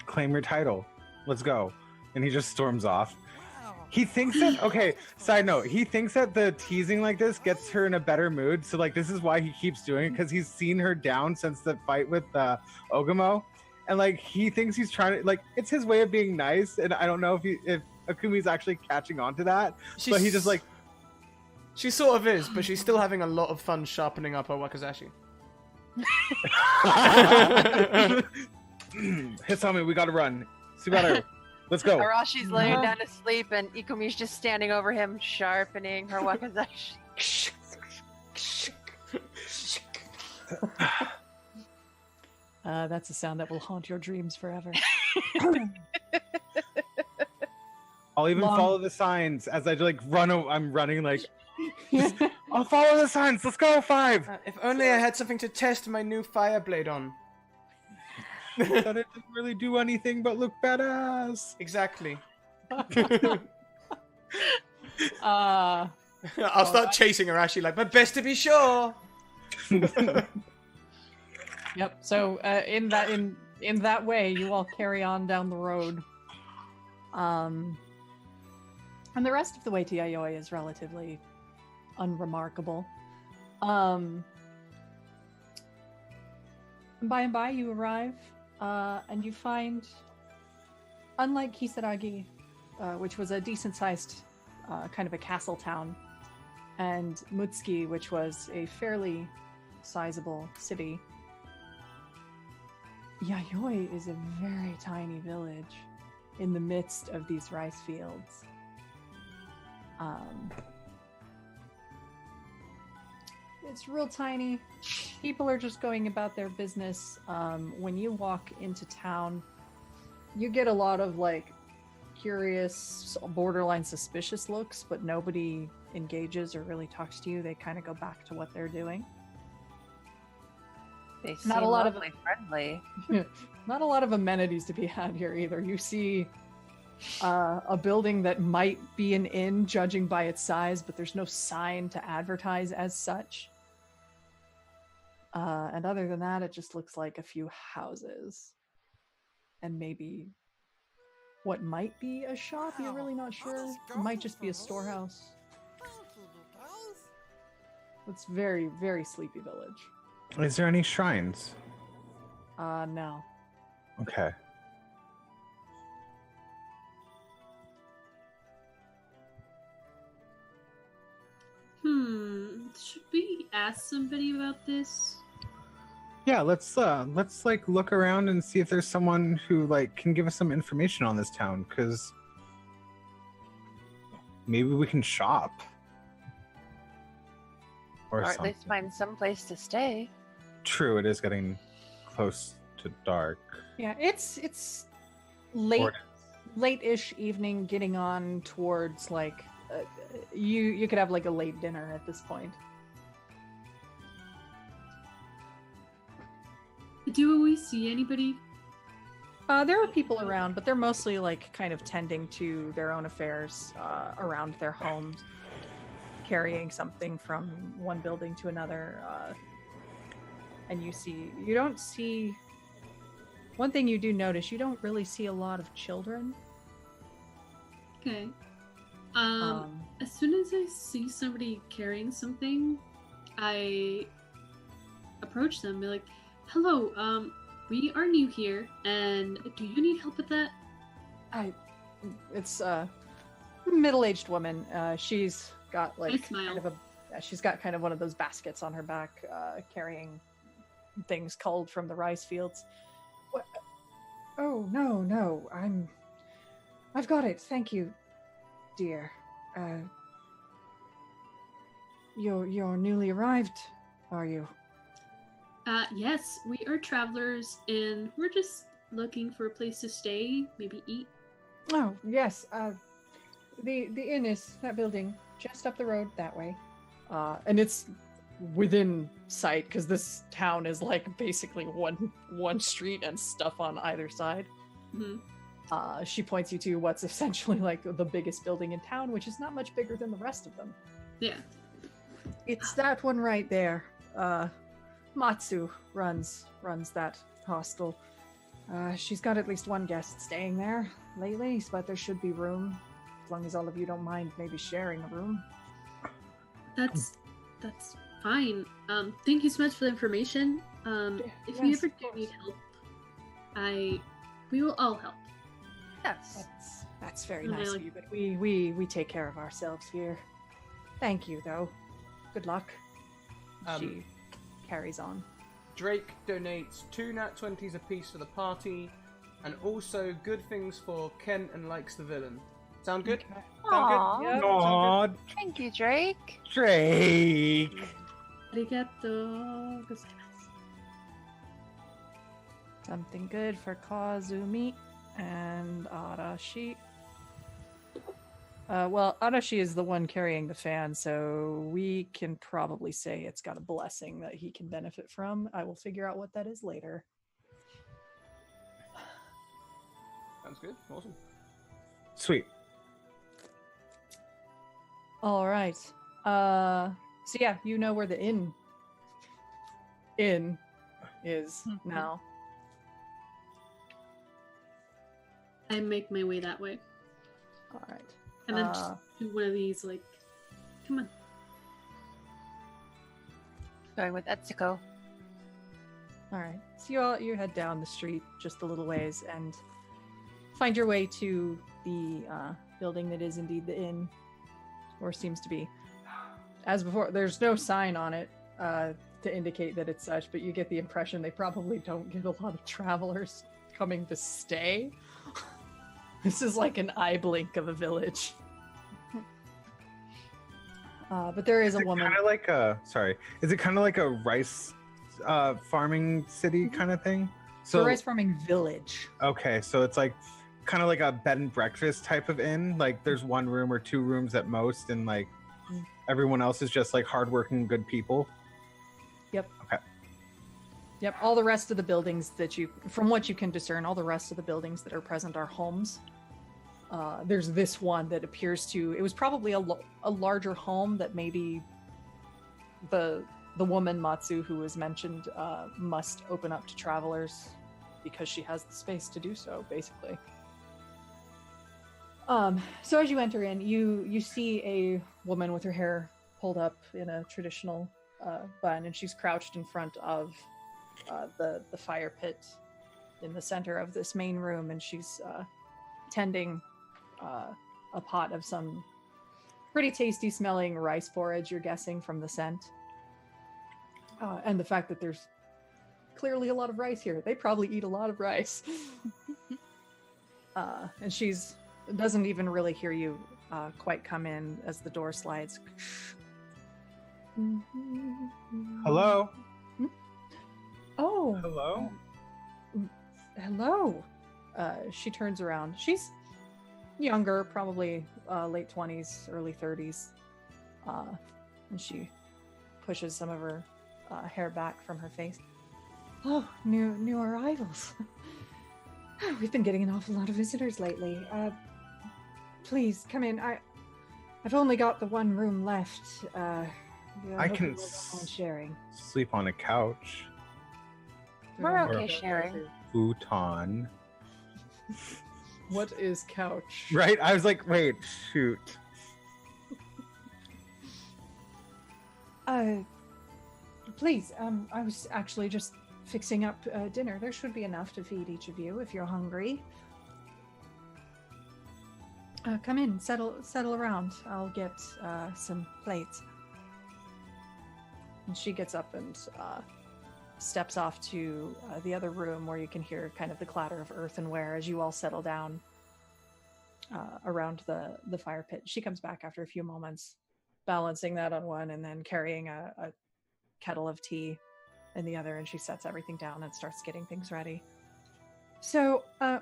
Claim your title. Let's go. And he just storms off. Wow. He thinks that, okay, side note, he thinks that the teasing like this gets her in a better mood. So, like, this is why he keeps doing it, because he's seen her down since the fight with Ogamo. And, like, he thinks he's trying to, like, it's his way of being nice. And I don't know if Akumi's actually catching on to that. But he just, like, She sort of is, but she's still having a lot of fun sharpening up her wakizashi. Hisami, we gotta run. Subaru, let's go. Arashi's laying down to sleep, and Ikumi's just standing over him, sharpening her wakizashi. That's a sound that will haunt your dreams forever. I'll even follow the signs as I like run. I'm running like. I'll follow the signs. Let's go, 5. If only I had something to test my new fire blade on. That it didn't really do anything but look badass. Exactly. Uh, I'll start chasing Arashi like, but best to be sure. Yep. So in that way, you all carry on down the road. And the rest of the way to Yayoi is relatively unremarkable. And by and by, you arrive, and you find, unlike Kisaragi, which was a decent-sized kind of a castle town, and Mutsuki, which was a fairly sizable city, Yayoi is a very tiny village in the midst of these rice fields. It's real tiny. People are just going about their business. When you walk into town, you get a lot of like curious, borderline suspicious looks, but nobody engages or really talks to you. They kind of go back to what they're doing. They seem Not a lot of friendly. Not a lot of amenities to be had here either. You see a building that might be an inn, judging by its size, but there's no sign to advertise as such. And other than that, it just looks like a few houses. And maybe what might be a shop, you're really not sure. It might just be a storehouse. It's very, very sleepy village. Is there any shrines? No. Okay. Should we ask somebody about this? Yeah, let's like look around and see if there's someone who like can give us some information on this town, because maybe we can shop. Or at something. least find some place to stay. True, it is getting close to dark. Yeah, it's late-ish evening, getting on towards like you could have like a late dinner at this point. Do we see anybody? There are people around, but they're mostly like kind of tending to their own affairs around their homes, carrying something from one building to another. And you don't see. One thing you do notice, you don't really see a lot of children. Okay. As soon as I see somebody carrying something, I approach them and be like, hello, we are new here, and do you need help with that? It's a middle-aged woman. She's got like I smile. kind of she's got kind of one of those baskets on her back, carrying things culled from the rice fields. What? Oh no, I've got it. Thank you, dear. You're newly arrived, are you? Yes, we are travelers, and we're just looking for a place to stay, maybe eat. Oh yes. The inn is that building just up the road that way. And it's within sight because this town is like basically one street and stuff on either side. Mm-hmm. She points you to what's essentially like the biggest building in town, which is not much bigger than the rest of them. Yeah. It's that one right there. Matsu runs that hostel. She's got at least one guest staying there lately, but there should be room, as long as all of you don't mind maybe sharing a room. That's fine. Thank you so much for the information. If you Yes, ever of do course. need help, we will all help. Yes. That's very And I nice of like- you, but we take care of ourselves here. Thank you, though. Good luck. Um, She carries on. Drake donates 2 nat 20s apiece for the party, and also good things for Ken and Likes the Villain. Sound good? Aw. Sound good? Yep. Aw, Thank you, Drake. Drake. Arigato gozaimasu. Something good for Kazumi and Arashi. Well, Arashi is the one carrying the fan, so we can probably say it's got a blessing that he can benefit from. I will figure out what that is later. Sounds good. Awesome. Sweet. All right. So yeah, you know where the inn is now. I make my way that way. All right. And then just do one of these, like, come on. Going with Etsuko. All right. So you head down the street just a little ways and find your way to the building that is indeed the inn, or seems to be. As before, there's no sign on it to indicate that it's such, but you get the impression they probably don't get a lot of travelers coming to stay. This is like an eye blink of a village. But there is a woman. Kind of like a Is it kind of like a rice farming city kind of thing? So rice farming village. Okay, so it's like kind of like a bed and breakfast type of inn. Like there's one room or two rooms at most, and like everyone else is just like hardworking, good people. Yep. Okay. Yep. All the rest of the buildings from what you can discern, all the rest of the buildings that are present are homes. There's this one that appears it was probably a larger home that maybe the woman Matsu who was mentioned must open up to travelers because she has the space to do so, basically. So as you enter in, you see a woman with her hair pulled up in a traditional bun, and she's crouched in front of the fire pit in the center of this main room, and she's tending a pot of some pretty tasty smelling rice porridge, you're guessing from the scent. And the fact that there's clearly a lot of rice here. They probably eat a lot of rice. And she's doesn't even really hear you quite come in as the door slides. Hello. Oh. Hello. Hello. She turns around. She's younger, probably late 20s, early 30s. And she pushes some of her hair back from her face. Oh, new arrivals. We've been getting an awful lot of visitors lately. Please come in. I've only got the one room left. I can sharing. sleep on a couch. We're okay sharing. Futon. What is couch? Right? I was like, wait, shoot. Please, I was actually just fixing up dinner. There should be enough to feed each of you if you're hungry. Come in, settle around. I'll get some plates. And she gets up and steps off to the other room where you can hear kind of the clatter of earthenware as you all settle down around the fire pit. She comes back after a few moments, balancing that on one and then carrying a kettle of tea in the other, and she sets everything down and starts getting things ready. So, all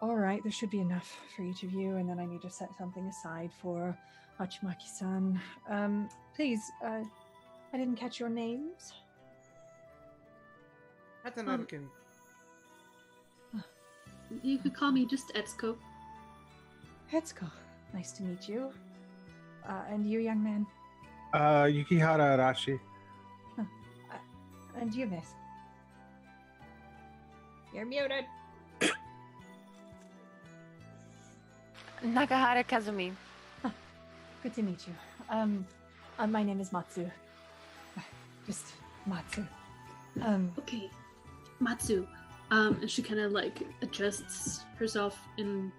right, there should be enough for each of you, and then I need to set something aside for Hachimaki-san. Please, I didn't catch your names. Hatanarukin. You could call me just Etsuko. Hetsuko, nice to meet you. And you, young man? Yukihara Arashi. And you, miss? You're muted. Nakahara Kazumi. Good to meet you. My name is Matsu. Just Matsu. Okay, Matsu. And she kind of like adjusts herself in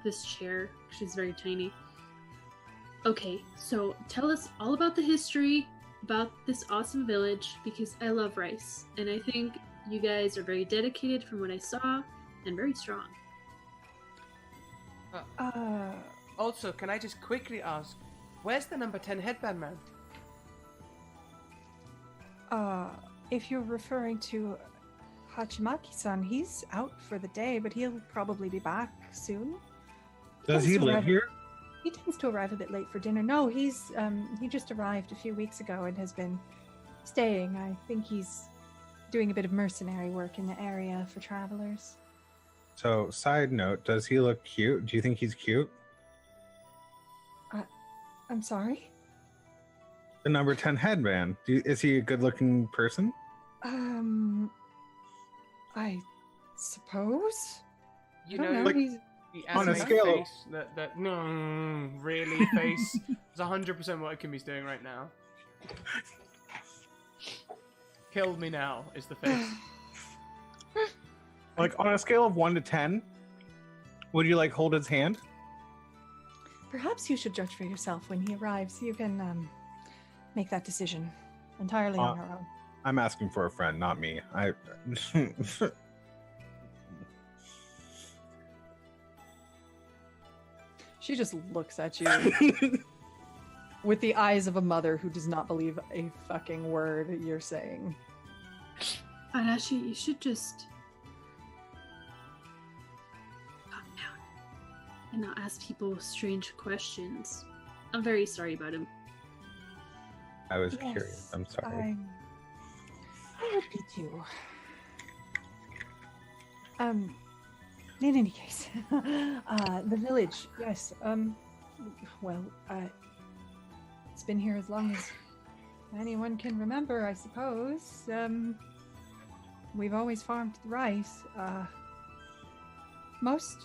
this chair. She's very tiny. Okay, so tell us all about the history about this awesome village, because I love rice, and I think you guys are very dedicated from what I saw, and very strong. Also, can I just quickly ask, where's the number 10 headband man? If you're referring to Hachimaki-san, he's out for the day, but he'll probably be back soon. Does he live here? He tends to arrive a bit late for dinner. No, he just arrived a few weeks ago and has been staying. I think he's doing a bit of mercenary work in the area for travelers. So, side note, does he look cute? Do you think he's cute? I'm sorry? The number 10 headband. Is he a good-looking person? I suppose. You I don't know, like, the on a anime scale of- face, that no, really face is 100% what Kimmy's doing right now. Kill me now is the face. Like, on a scale of 1 to 10, would you, like, hold his hand? Perhaps you should judge for yourself when he arrives. You can make that decision entirely on your own. I'm asking for a friend, not me. She just looks at you with the eyes of a mother who does not believe a fucking word you're saying. Arashi, you should just calm down and not ask people strange questions. I'm very sorry about him. I was curious. I'm sorry. I would be too. In any case, the village, yes. Well, it's been here as long as anyone can remember, I suppose. We've always farmed rice. Most,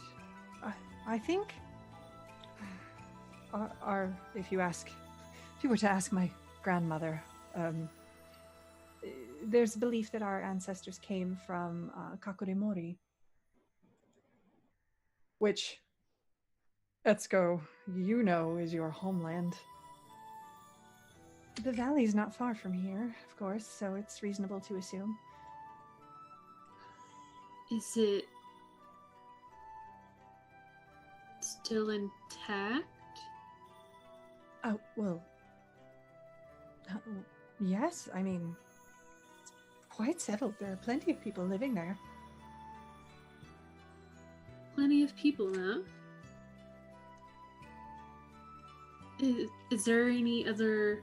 I think, are, if you were to ask my grandmother, there's a belief that our ancestors came from Kakuremori, which, Etsuko, you know is your homeland. The valley's not far from here, of course, so it's reasonable to assume. Is it still intact? Oh, well, yes, I mean, it's quite settled. There are plenty of people living there. Plenty of people now. Is there any other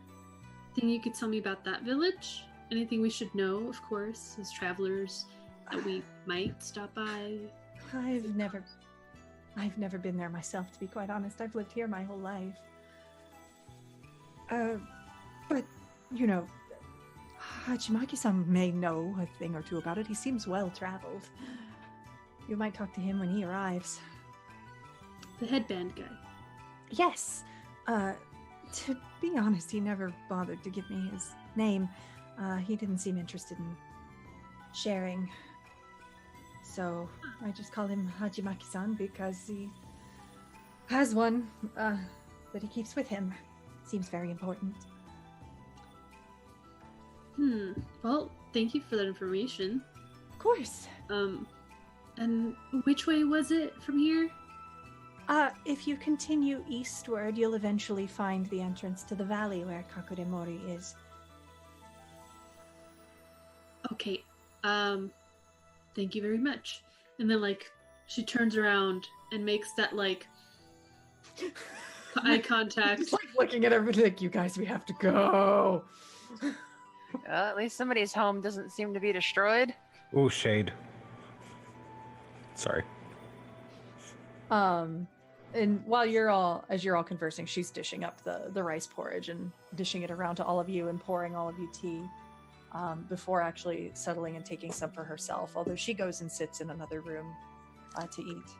thing you could tell me about that village? Anything we should know, of course, as travelers that we might stop by? I've never been there myself, to be quite honest. I've lived here my whole life. But, you know, Hachimaki-san may know a thing or two about it. He seems well-traveled. You might talk to him when he arrives. The headband guy. Yes. To be honest, he never bothered to give me his name. He didn't seem interested in sharing. So I just call him Hachimaki-san because he has one that he keeps with him. Seems very important. Well, thank you for that information. Of course. And which way was it from here? If you continue eastward, you'll eventually find the entrance to the valley where Kakuremori is. Okay. Thank you very much. And then, like, she turns around and makes that, like, eye contact. He's like looking at everything. Like, you guys, we have to go. At least somebody's home doesn't seem to be destroyed. Ooh, shade. Sorry. And while you're all conversing, she's dishing up the rice porridge and dishing it around to all of you and pouring all of you tea, before actually settling and taking some for herself. Although she goes and sits in another room to eat,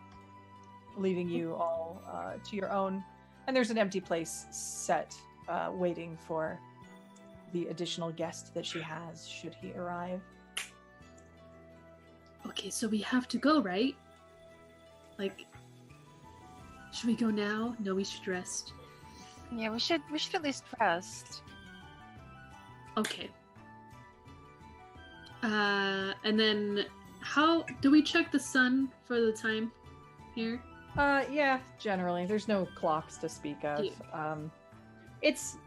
leaving you all to your own. And there's an empty place set, waiting for the additional guest that she has should he arrive. Okay, so we have to go, right? Like, Should we go now? No, we should rest. Yeah, we should at least rest. Okay. And then how do we check the sun for the time here? Yeah, generally. There's no clocks to speak of. Yeah. It's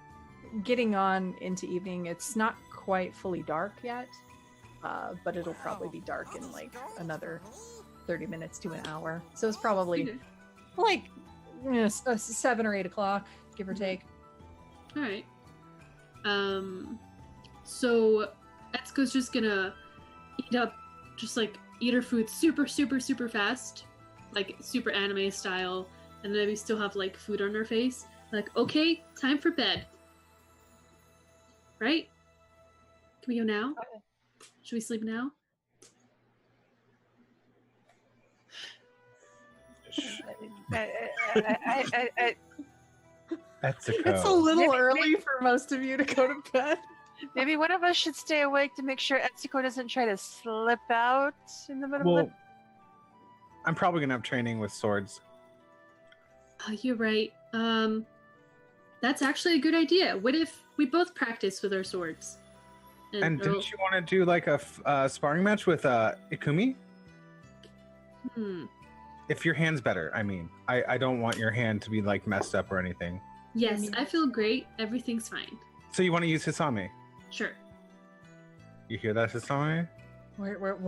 getting on into evening. It's not quite fully dark yet, but it'll probably be dark in like another 30 minutes to an hour. So it's probably Okay. like 7 or 8 o'clock, give or take. All right. So Etsuko's just gonna eat her food super, super, super fast, like super anime style, and then we still have like food on her face. Like, okay, time for bed. Right? Can we go now? Should we sleep now? Etsuko. It's a little Maybe- early for most of you to go to bed. Maybe one of us should stay awake to make sure Etsuko doesn't try to slip out in the middle of Well, I'm probably gonna have training with swords. Oh, you're right. That's actually a good idea. What if we both practice with our swords? And didn't you want to do like a sparring match with Ikumi? If your hand's better, I mean. I don't want your hand to be like messed up or anything. Yes, I feel great. Everything's fine. So you want to use Hisame? Sure. You hear that, Hisame? Wait, what?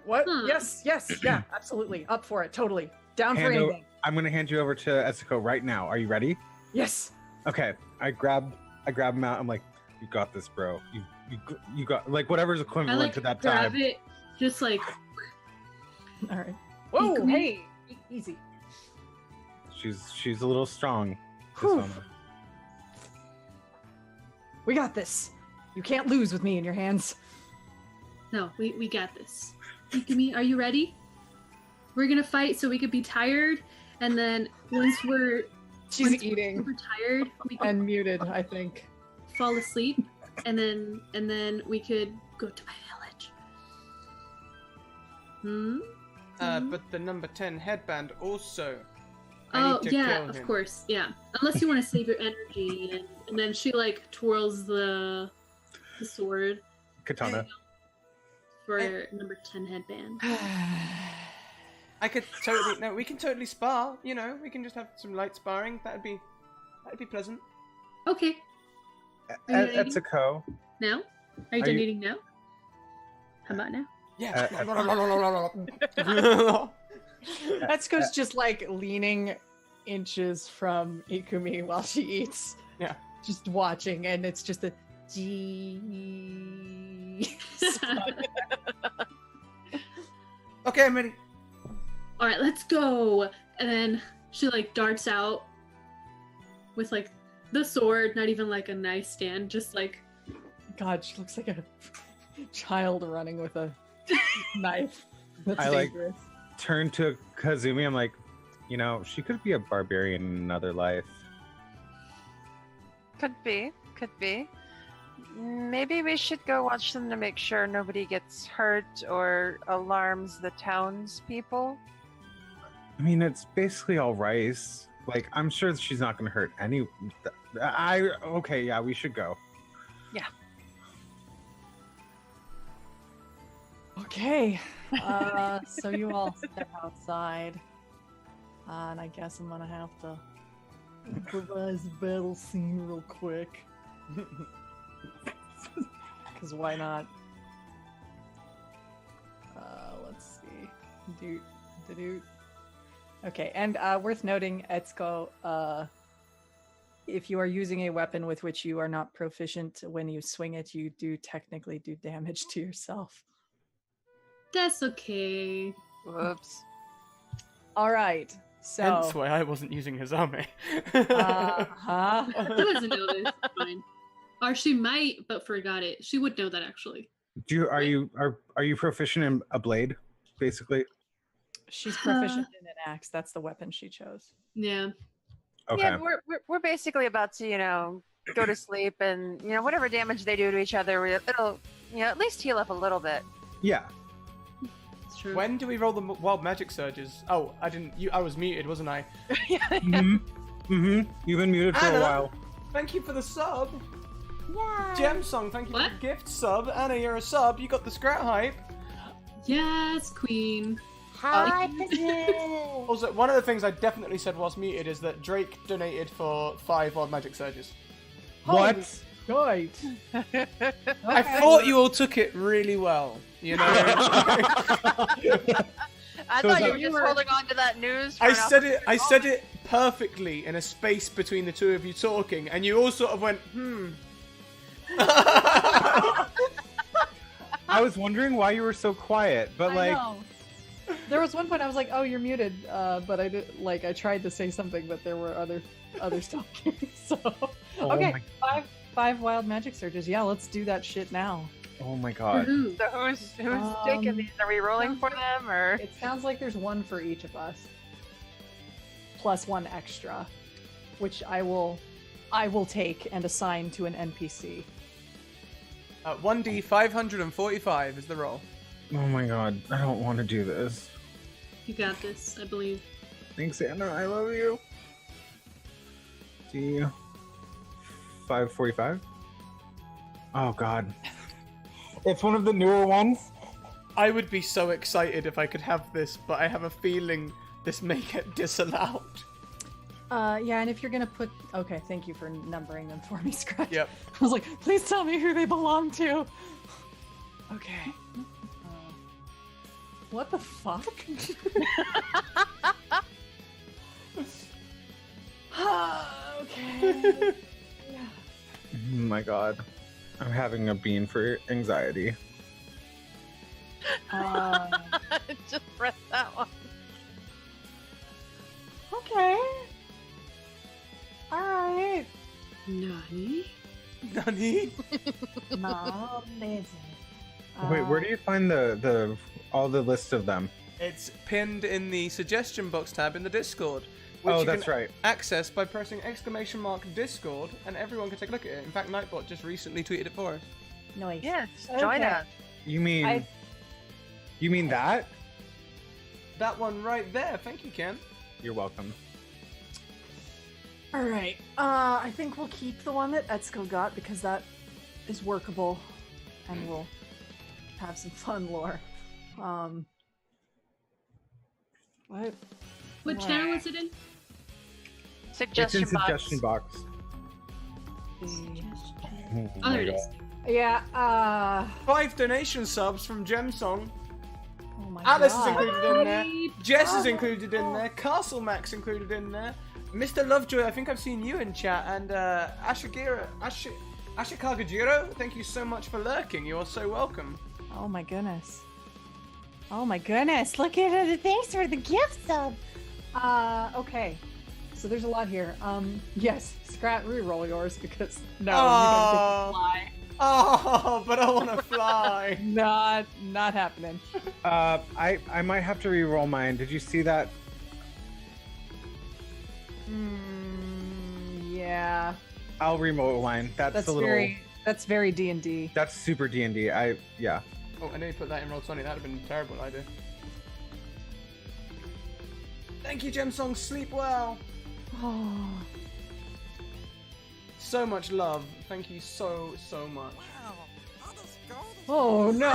What? Huh. Yes, yeah, absolutely. Up for it, totally. Down for Hand o- anything. I'm gonna hand you over to Etsuko right now. Are you ready? Yes. Okay. I grab him out. I'm like, you got this, bro. You got like whatever's I equivalent like to that grab time. it, just like All right. Whoa, Ikumi? hey, easy. She's a little strong. Whew. Hisame. We got this. You can't lose with me in your hands. no, we got this. Ikumi, are you ready? We're gonna fight so we could be tired, and then once we're She's once eating we're tired, we can and muted, I think. fall asleep, and then we could go to my village. But the number 10 headband also. Oh need to yeah, kill of him. course, yeah. Unless you want to save your energy, and then she like twirls the sword Katana. for number 10 headband. I could totally no. We can totally spar. You know, we can just have some light sparring. That'd be pleasant. Okay, Are you ready? Etsuko. now? Are you Are done you- eating now? How about now? Yeah. Etsuko's just like leaning inches from Ikumi while she eats. Yeah. Just watching, and it's just a G. Okay, I'm ready. All right, let's go. And then she like darts out with like the sword, not even like a nice stand, just like God, she looks like a child running with a knife. That's I like- dangerous. Turn to Kazumi. I'm like, you know, she could be a barbarian in another life. Could be. Maybe we should go watch them to make sure nobody gets hurt or alarms the townspeople. I mean, it's basically all rice. Like, I'm sure she's not going to hurt any. Okay, yeah, we should go. Okay, so you all step outside, and I guess I'm gonna have to improvise a battle scene real quick. Because why not? Let's see. Doot. Okay, and worth noting, Etsuko, if you are using a weapon with which you are not proficient, when you swing it, you do technically do damage to yourself. that's okay. Whoops. All right, so. Hence why I wasn't using Hizame. Uh-huh. She doesn't know this. It's fine. Or she might, but forgot it. She would know that actually. Are you proficient in a blade, basically? She's proficient in an axe. That's the weapon she chose. Yeah. Okay. Yeah, we're basically about to, go to sleep, and whatever damage they do to each other, it'll, at least heal up a little bit. Yeah. It's true. When do we roll the wild magic surges? Oh, I didn't. I was muted, wasn't I? Mm-hmm. Mm-hmm. You've been muted for Anna? a while. Thank you for the sub. Yeah. Gem Song, thank you What? for the gift sub. Anna, you're a sub. You got the Scrat hype. Yes, queen. Hi, Brazil. Also, one of the things I definitely said whilst muted is that Drake donated for 5 wild magic surges. What? Right. I thought you all took it really well. You know. I So thought is you that- were just holding on to that news. For I an said it. I opportune said moment. it perfectly in a space between the two of you talking, and you all sort of went, I was wondering why you were so quiet, but I like, know. There was one point I was like, "Oh, you're muted," but I did I tried to say something, but there were others talking. So oh okay, my, five wild magic surges. Yeah, let's do that shit now. oh my god. Woohoo. So who's taking Um, these? Are we rolling for them or? It sounds like there's one for each of us, plus one extra, which I will take and assign to an NPC. 1d 545 is the roll. Oh my god. I don't want to do this. You got this, I believe. Thanks, Anna. I love you. See you. 545. Oh god. It's one of the newer ones. I would be so excited if I could have this, but I have a feeling this may get disallowed. Yeah, and if you're gonna put, okay, thank you for numbering them for me, Scratch. Yep. I was like, please tell me who they belong to. Okay. What the fuck? Okay. Oh my god. I'm having a bean for anxiety. Just press that one. Okay. All right. Nani? Nani? Mom, amazing. Wait, where do you find the all the list of them? It's pinned in the suggestion box tab in the Discord. Which Oh, you that's can right. access by pressing !Discord, and everyone can take a look at it. In fact, Nightbot just recently tweeted it for us. Nice. Yes, join Okay. us. You mean I- you mean that? That one right there. Thank you, Ken. You're welcome. All right. I think we'll keep the one that Etsuko got because that is workable, and we'll have some fun lore. What? What channel was it in? Suggestion it's in box. suggestion box. Oh, my there it God. is. Yeah. 5 donation subs from Gemsong. Oh my Alice is god. included in there. Great. Jess is included in there. Castle Max included in there. Mr. Lovejoy, I think I've seen you in chat. And Ashikagajiro, thank you so much for lurking. You are so welcome. Oh my goodness. Oh my goodness! Look at it. Thanks for the gift sub. Okay. So there's a lot here. Yes, Scrat, re-roll yours because no, Oh. you don't get to fly. Oh, but I want to fly. Not happening. I might have to re-roll mine. Did you see that? Yeah. I'll re-roll mine. That's a little. That's very D&D. That's super D&D. Yeah. Oh, I nearly put that in Roll20. That would have been a terrible idea. Thank you, Gemsong. Sleep well. Oh. So much love. Thank you so much. Wow. All this gold is Oh no.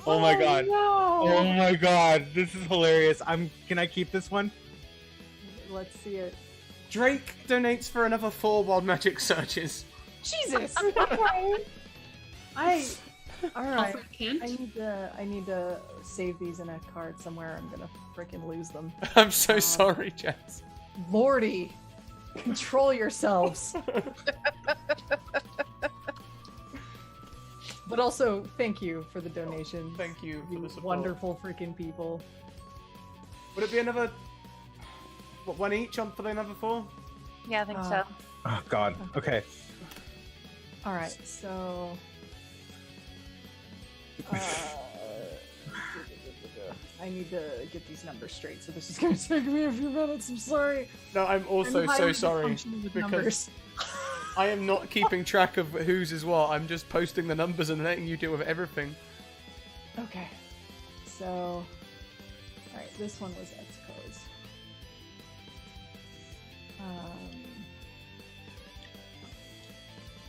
oh my god. No. Oh my god. This is hilarious. Can I keep this one? Let's see it. Drake donates for another 4 wild magic searches. Jesus. Okay. All right. Alfred Kent? I need to save these in a card somewhere. I'm gonna freaking lose them. I'm so sorry, Jess. Lordy, control yourselves. But also, thank you for the donation. Thank you for You the support. wonderful freaking people. Would it be another... What, one each on for the another 4? Yeah, I think so. Oh god. Okay. All right, so. I need to get these numbers straight, so this is going to take me a few minutes. I'm sorry. No, I'm also I'm so highly sorry. dysfunctional with Because numbers. I am not keeping track of whose is what. I'm just posting the numbers and letting you deal with everything. Okay. so all right, this one was Etsuko's.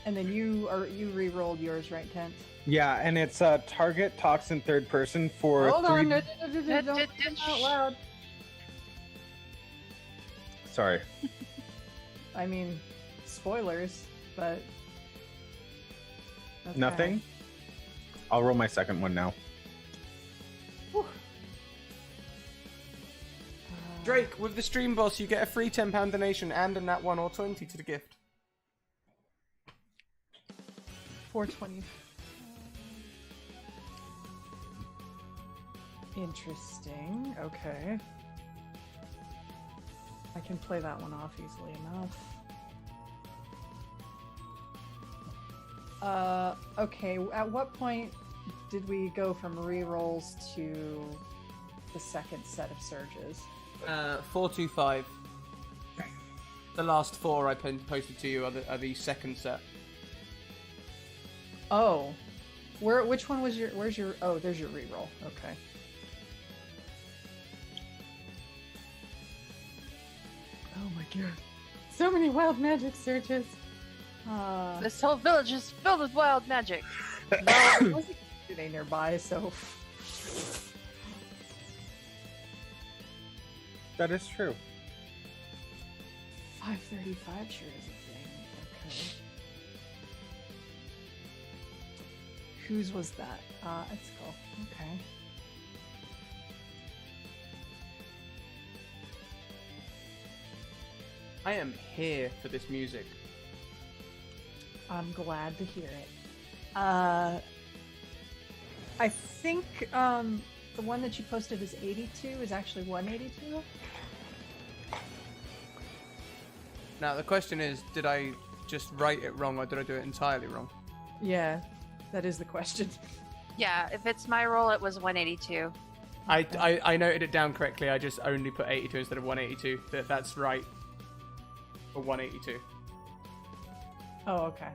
And then you re-rolled yours, right, Kent? Yeah, and it's target talks in third person for Hold 3. on, don't say it out loud. Sorry. I mean, spoilers, but okay. Nothing? I'll roll my second one now. Whew. Drake, with the stream boss, you get a free £10 donation and a nat 1 or 20 to the gift. 420. Interesting. Okay. I can play that one off easily enough. Okay. At what point did we go from re-rolls to the second set of surges? 425. The last 4 I posted to you are the second set. Oh, which one was your? Where's your? Oh, there's your re-roll. Okay. Oh my god, so many wild magic surges. This whole village is filled with wild magic. Well, there wasn't yesterday nearby, so. That is true. 535 sure is a thing. Okay. Whose was that? Let's go. Okay. I am here for this music. I'm glad to hear it. I think the one that you posted is 82 is actually 182. Now the question is, did I just write it wrong or did I do it entirely wrong? Yeah, that is the question. Yeah, if it's my roll, it was 182. I noted it down correctly. I just only put 82 instead of 182. That's right. For 182. Oh, okay.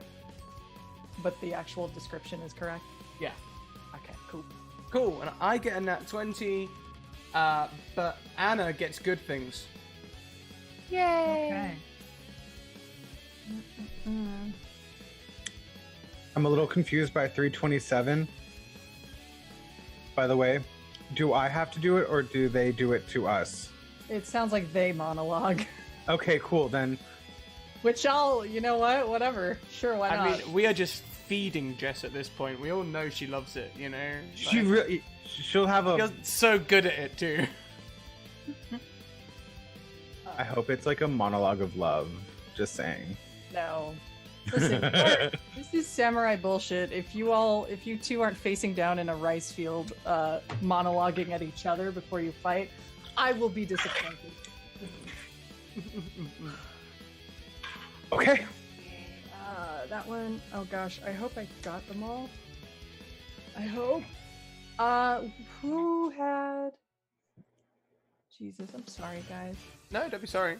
But the actual description is correct? Yeah. Okay, cool. Cool, and I get a nat 20, but Anna gets good things. Yay! Okay. I'm a little confused by 327. By the way, do I have to do it or do they do it to us? It sounds like they monologue. Okay, cool. Then Which you know what? Whatever. Sure, why not? I mean, we are just feeding Jess at this point. We all know she loves it, you know? she'll have She's so good at it, too. I hope it's like a monologue of love. Just saying. No. Listen, this is samurai bullshit. If you two aren't facing down in a rice field, monologuing at each other before you fight, I will be disappointed. Okay. That one, oh gosh, I hope I got them all. I hope. Who had... Jesus, I'm sorry, guys. No, don't be sorry.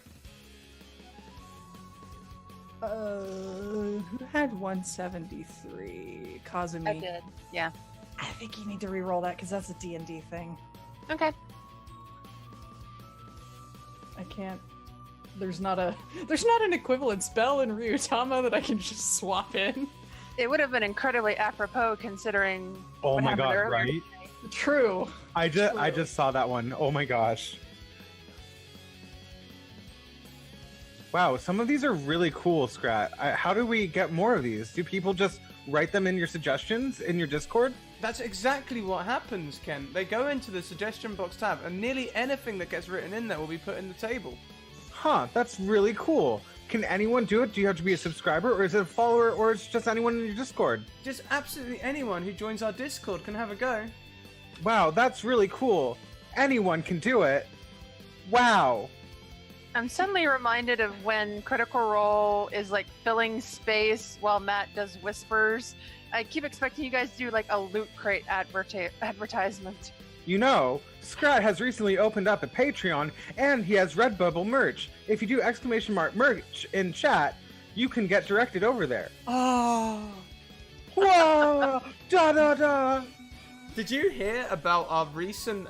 Who had 173? Kazumi. I did, yeah. I think you need to re-roll that because that's a D&D thing. Okay. I can't. There's not an equivalent spell in Ryutama that I can just swap in. It would have been incredibly apropos considering. Oh what my happened god, earlier right? today. True. I just saw that one. Oh my gosh. Wow, some of these are really cool, Scrat. How do we get more of these? Do people just write them in your suggestions in your Discord? That's exactly what happens, Ken. They go into the suggestion box tab, and nearly anything that gets written in there will be put in the table. Huh, that's really cool. Can anyone do it? Do you have to be a subscriber, or is it a follower, or it's just anyone in your Discord? Just absolutely anyone who joins our Discord can have a go. Wow, that's really cool. Anyone can do it. Wow. I'm suddenly reminded of when Critical Role is like filling space while Matt does whispers. I keep expecting you guys to do like a Loot Crate advertisement. You know, Scrat has recently opened up a Patreon, and he has Redbubble merch. If you do !" merch in chat, you can get directed over there. Oh. Whoa! Da da da! Did you hear about our recent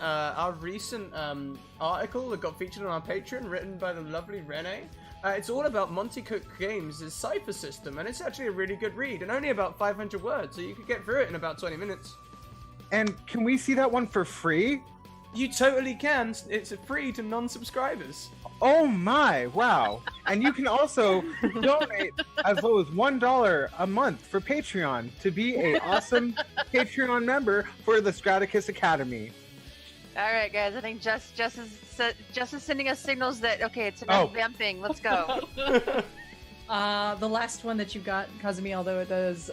article that got featured on our Patreon, written by the lovely Renee? It's all about Monty Cook Games' cipher system, and it's actually a really good read, and only about 500 words, so you could get through it in about 20 minutes. And can we see that one for free? You totally can. It's free to non-subscribers. Oh my, wow. And you can also donate as low as $1 a month for Patreon to be a awesome Patreon member for the Straticus Academy. All right, guys. I think Jess is sending us signals that okay, it's enough vamping. Let's go. The last one that you got, Kazumi, although it does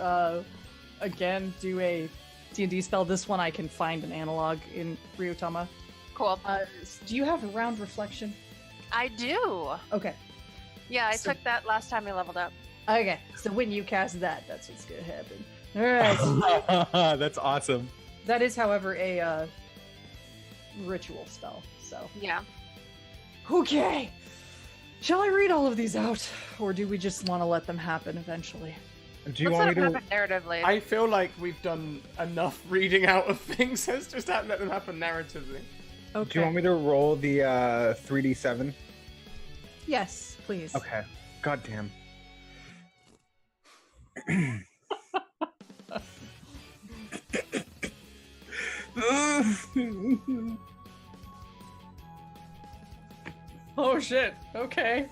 again do a D&D spell. This one I can find an analog in Ryutama. Cool. Do you have round reflection? I do. Okay. Yeah, I took that last time we leveled up. Okay, so when you cast that, that's what's gonna happen. All right. That's awesome. That is, however, a ritual spell. So. Yeah. Okay. Shall I read all of these out, or do we just want to let them happen eventually? Do you Let's want me let to? it happen narratively. I feel like we've done enough reading out of things. Let's just let them happen narratively. Okay. Do you want me to roll the 3d7? Yes, please. Okay. God damn. Oh shit. Okay.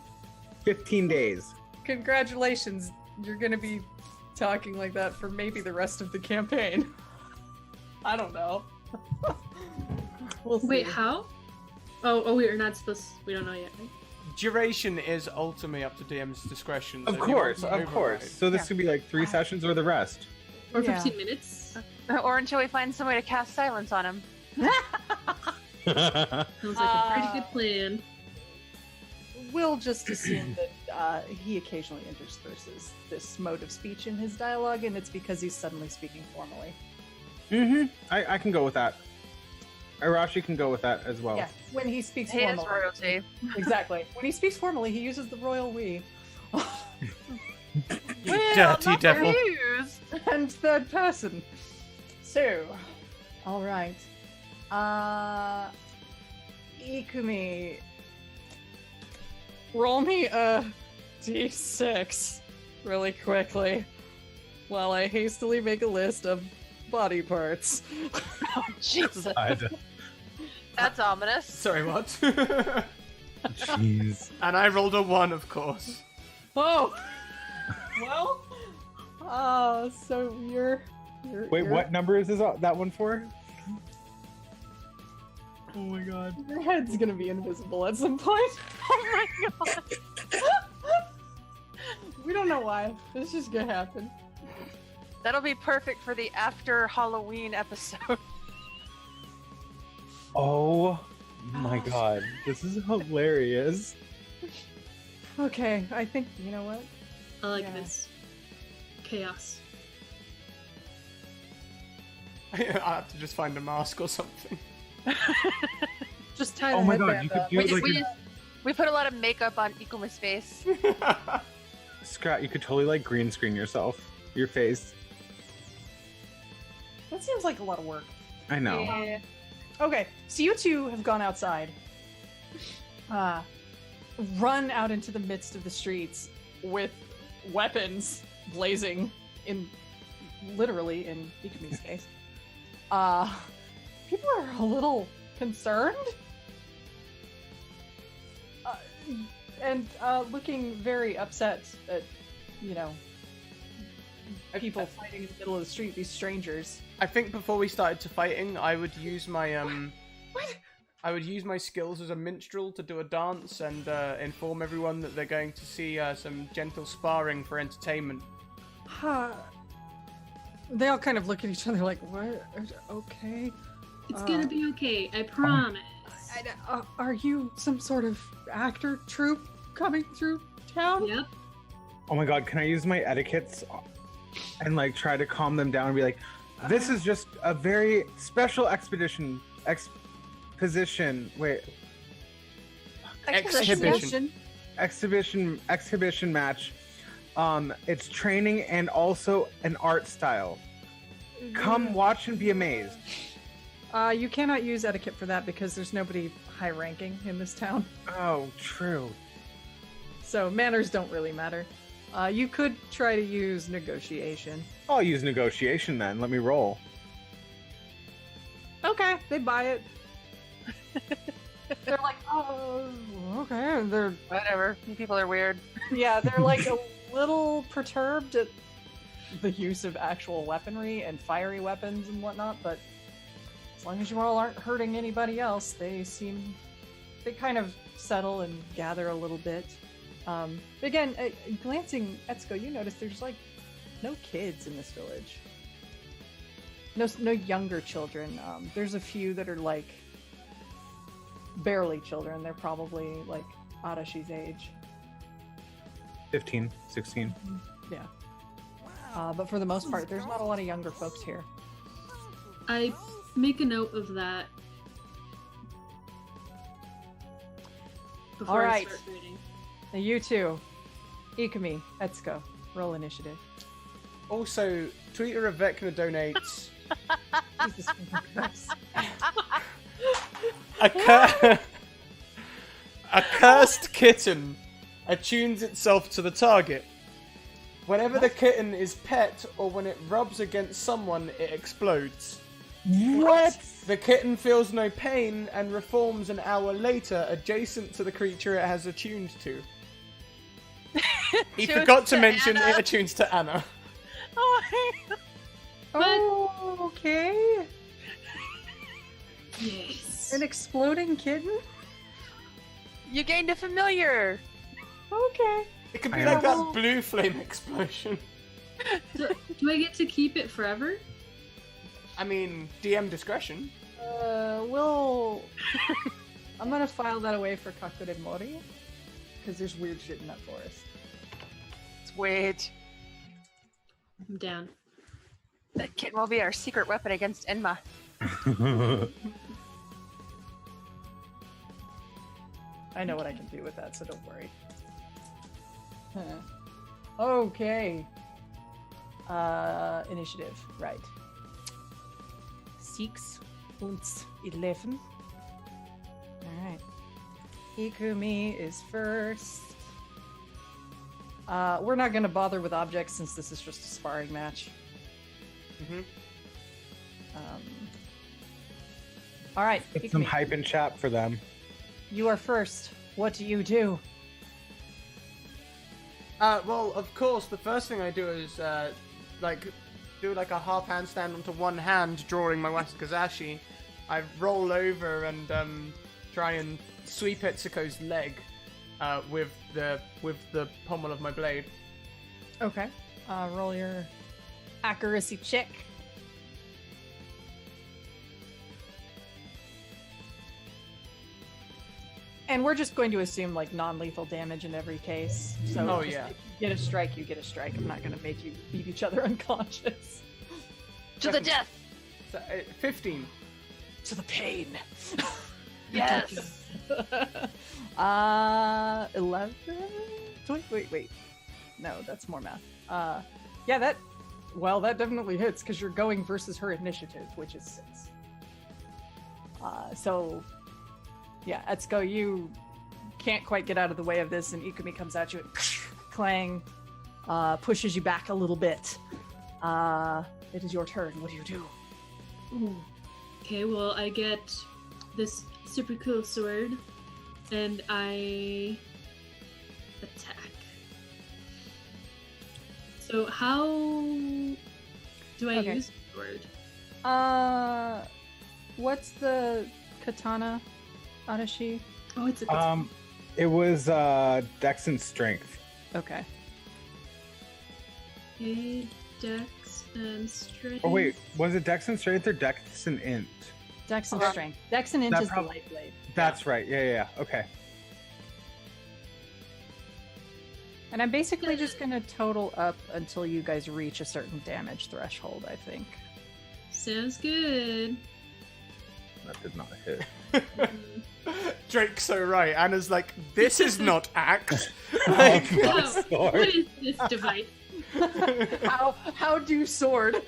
15 days. Congratulations. You're gonna be talking like that for maybe the rest of the campaign. I don't know. We'll see. Wait, how? Oh, we are not supposed. We don't know yet, right? Duration is ultimately up to DM's discretion. so Of if you want course, to of course. override- So this could be like 3 sessions or the rest. Or Yeah. 15 minutes. Or until we find some way to cast silence on him. Sounds like a pretty good plan. We'll just assume that he occasionally intersperses this mode of speech in his dialogue, and it's because he's suddenly speaking formally. I can go with that. Arashi can go with that as well. Yeah, when he speaks He is formally. royalty. Exactly. When he speaks formally, he uses the royal we. You dirty devil. Confused. And third person. So, all right. Ikumi, roll me a d6 really quickly while I hastily make a list of body parts. Oh, Jesus. God. That's ominous. Sorry, what? Jeez. And I rolled a 1, of course. Oh, well. So you're Wait, you're- what number is that one for? Oh my god. Your head's gonna be invisible at some point. Oh my god. We don't know why. It's just gonna happen. That'll be perfect for the after Halloween episode. Oh my god. This is hilarious. Okay, I think you know what. I like Yeah. this. Chaos. I have to just find a mask or something. Just tie Oh the my god, headband you could up. do like We put a lot of makeup on Ikuma's face. Scott, you could totally like green screen yourself. Your face. That seems like a lot of work. I know. Yeah. Okay, so you two have gone outside. Run out into the midst of the streets with weapons blazing literally in Ikumi's case. People are a little concerned. And looking very upset at, people fighting in the middle of the street, these strangers. I think before we started to fighting, I would use my What? I would use my skills as a minstrel to do a dance and inform everyone that they're going to see some gentle sparring for entertainment. They all kind of look at each other like, what? Okay. It's gonna be okay. I promise. Are you some sort of actor troupe coming through town? Yep. Oh my god, can I use my etiquettes and like try to calm them down and be like, this is just a very special exposition exhibition match. It's training and also an art style. Come watch and be amazed. You cannot use etiquette for that because there's nobody high ranking in this town. Oh, true. So manners don't really matter. You could try to use negotiation. I'll use negotiation then. Let me roll. Okay, they buy it. They're like, oh, okay. They're Whatever. You people are weird. yeah, they're like a little perturbed at the use of actual weaponry and fiery weapons and whatnot, but as long as you all aren't hurting anybody else, they kind of settle and gather a little bit. Again, glancing at Etsuko, you notice there's like no kids in this village. No younger children. There's a few that are like barely children. They're probably like Arashi's age. 15, 16. Yeah. But for the most part, there's not a lot of younger folks here. I make a note of that. Before All I right. start reading. Now you two, Ikumi, Etsuko, roll initiative. Also, Tweeter of Vecna donates Jesus Christ. a cursed kitten attunes itself to the target. Whenever the kitten is pet or when it rubs against someone, it explodes. What? The kitten feels no pain and reforms an hour later adjacent to the creature it has attuned to. He Tunes forgot to to mention Anna. it attunes to Anna. Oh my Oh, okay. Yes. An exploding kitten? You gained a familiar. Okay. It could be I like that know. blue flame explosion. Do I get to keep it forever? I mean, DM discretion. I'm gonna file that away for Kakure Mori, because there's weird shit in that forest. Sweet. I'm down. That kitten will be our secret weapon against Enma. I know what I can do with that, so don't worry. Okay. Initiative, right. 6 und 11. Alright. Ikumi is first. We're not gonna bother with objects since this is just a sparring match. Mm-hmm. Alright, Put some Ikumi, hype in chat for them. you are first. What do you do? Well, of course, the first thing I do is, do like a half handstand onto one hand, drawing my wasakizashi. I roll over and, try and sweep Etsuko's leg, with the pommel of my blade. Okay. Roll your accuracy check. And we're just going to assume like non-lethal damage in every case. So Oh, just, yeah. if you get a strike, you get a strike. I'm not going to make you beat each other unconscious. To the death! So, 15. To the pain. Yes! 11? Wait. No, that's more math. Yeah, that definitely hits because you're going versus her initiative, which is 6. So, yeah, Etsuko, you can't quite get out of the way of this, and Ikumi comes at you and clang, pushes you back a little bit. It is your turn. What do you do? Ooh. Okay, well, I get this super cool sword, and I attack. So how do I Okay. use the sword? What's the katana, Arashi? Oh, it's a It was Dex and Strength. Okay. okay, Dex and Strength. Oh wait, was it Dex and Strength or Dex and Int? Dex and Okay. strength. Dex and int That is prob- the light blade. That's right. Yeah. Okay. And I'm basically just gonna total up until you guys reach a certain damage threshold, I think. Sounds good. That did not hit. Drake's so right. Anna's like, this is not axe. Oh, Like, my Oh, sword. what is this device? How do sword?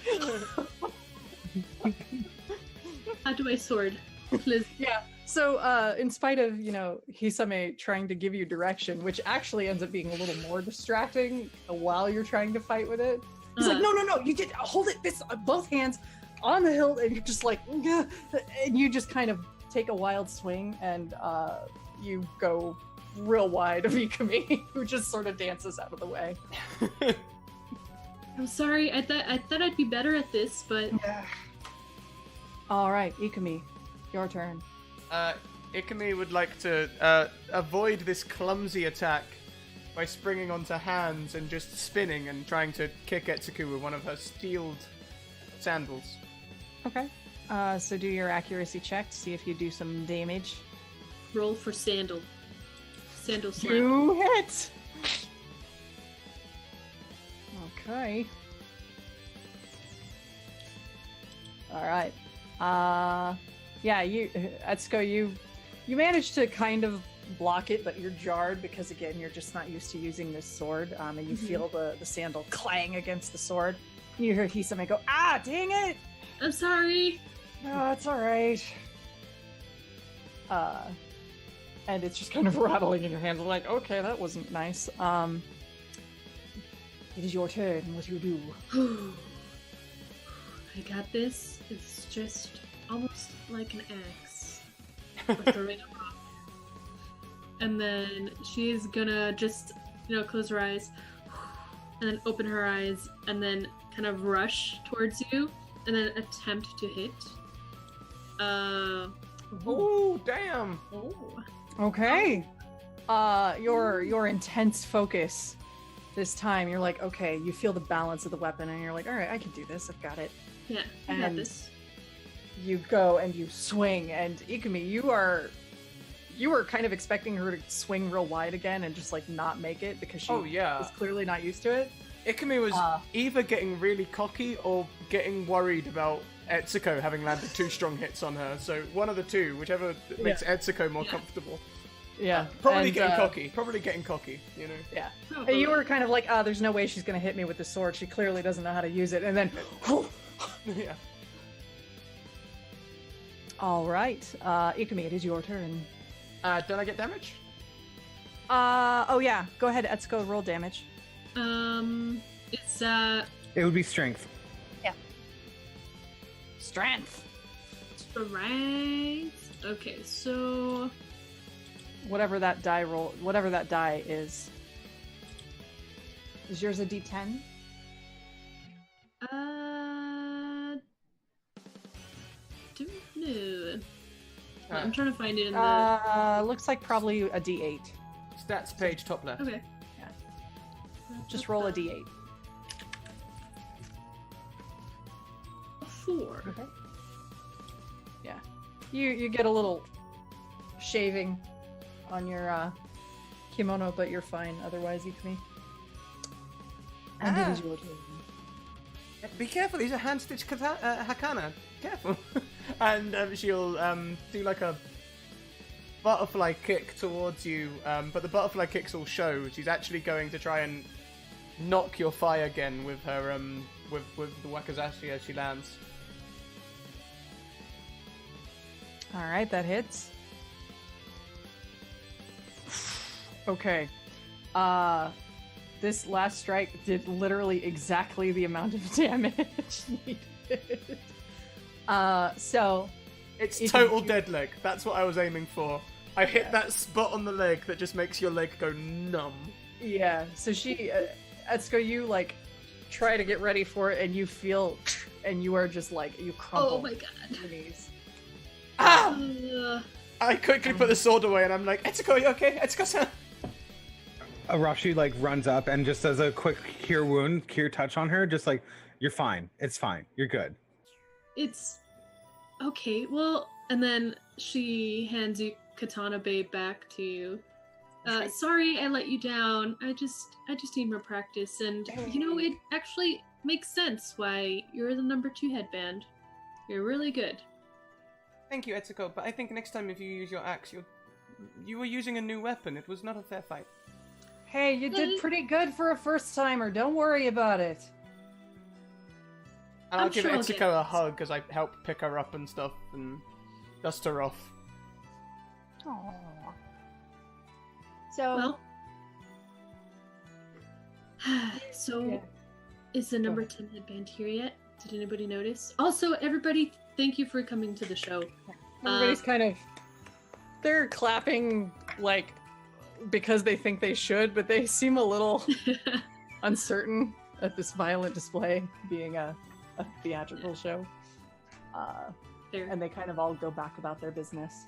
How do I sword? Liz. Yeah. So, in spite of, Hisame trying to give you direction, which actually ends up being a little more distracting while you're trying to fight with it, he's like, no, you get hold it this both hands on the hilt, and you're just like, "Gah," and you just kind of take a wild swing, and you go real wide of Ikumi, who just sort of dances out of the way. I'm sorry. I thought I'd be better at this, but All right, Ikumi, your turn. Ikumi would like to avoid this clumsy attack by springing onto hands and just spinning and trying to kick Etsuko with one of her steeled sandals. Okay. So do your accuracy check to see if you do some damage. roll for sandal. Sandal slap. You hit! Okay. Alright. Yeah, Etsuko, you managed to kind of block it, but you're jarred because, again, you're just not used to using this sword, and you feel the sandal clang against the sword. You hear Hisame go, ah, dang it! I'm sorry. No, it's alright. And it's just kind of rattling in your hands, like, okay, that wasn't nice. It is your turn. What do you do? I got this. It's just almost like an axe. For throwing a rock. And then she's gonna just, close her eyes and then open her eyes and then kind of rush towards you and then attempt to hit. Oh, damn! Okay. Your intense focus this time, you're like, okay, you feel the balance of the weapon and you're like, all right, I can do this. I've got it. Yeah, I got this. You go and you swing, and Ikumi, you were kind of expecting her to swing real wide again and just like not make it because she was clearly not used to it. Ikumi was either getting really cocky or getting worried about Etsuko having landed 2 strong hits on her. So one of the two, whichever makes Etsuko more comfortable. Yeah. Probably getting cocky, Yeah. Probably. You were kind of like, there's no way she's going to hit me with the sword. She clearly doesn't know how to use it. And then, yeah. All right. Ikumi, it is your turn. Don't I get damage? Oh yeah. Go ahead, Etsuko, roll damage. It's It would be strength. Strength. strength. Okay, so Whatever that die is. Is yours a D10? don't know. I'm trying to find it in the. Looks like probably a D8. Stats page, top left. Okay. Yeah. Just roll a D8. 4. Okay. Yeah. You get a little shaving on your kimono, but you're fine otherwise, Ikumi. And it is your turn. Be careful, these are hand-stitched hakana. Careful. And she'll do like a butterfly kick towards you, but the butterfly kicks all show. She's actually going to try and knock your thigh again with her with the wakizashi as she lands. All right, that hits. Okay. This last strike did literally exactly the amount of damage needed. So It's total dead leg. That's what I was aiming for. I hit that spot on the leg that just makes your leg go numb. yeah, so she, Etsuko, you like try to get ready for it, and you feel, and you are just like you crumple. Oh my god. to your knees. Ah! I quickly put the sword away, and I'm like, Etsuko, you okay? Etsuko-san. Arashi like runs up and just does a quick cure touch on her, just like, you're fine. It's fine. You're good. It's okay. Well, and then she hands you Katana Babe back to you. Sorry, I let you down. I just need more practice, and it actually makes sense why you're the number 2 headband. You're really good. Thank you, Etsuko, but I think next time if you use your axe, you were using a new weapon. It was not a fair fight. Hey, you did pretty good for a first timer. Don't worry about it. And I'll I'm give sure I'll Etsuko get a it. hug as I help pick her up and stuff and dust her off. Aww. So, Well, so Yeah. is the number 10 headband here yet? Did anybody notice? Also, everybody, thank you for coming to the show. Everybody's kind of they're clapping like because they think they should, but they seem a little uncertain at this violent display being a theatrical show. Fair. And they kind of all go back about their business.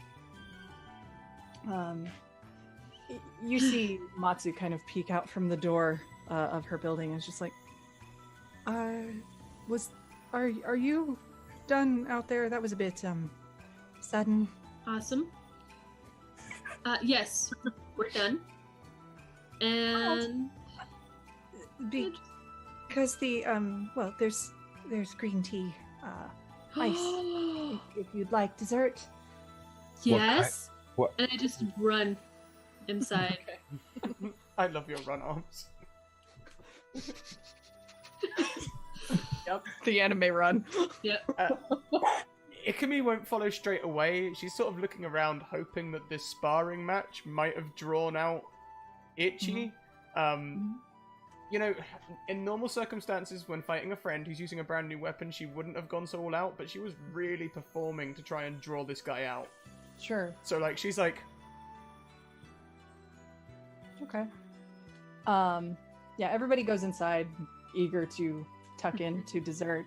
You see Matsu kind of peek out from the door of her building and is just like, are you done out there? That was a bit sudden. Awesome. Yes, we're done. And because the well, there's green tea, ice. if you'd like dessert. yes. What? And I just run inside. I love your run arms. Yep, the anime run. Yep. Ikumi won't follow straight away. She's sort of looking around, hoping that this sparring match might have drawn out Ichi. You know, in normal circumstances, when fighting a friend who's using a brand new weapon, she wouldn't have gone so all out, but she was really performing to try and draw this guy out. Sure. So, like, she's like, Okay. Yeah, everybody goes inside, eager to tuck in to dessert.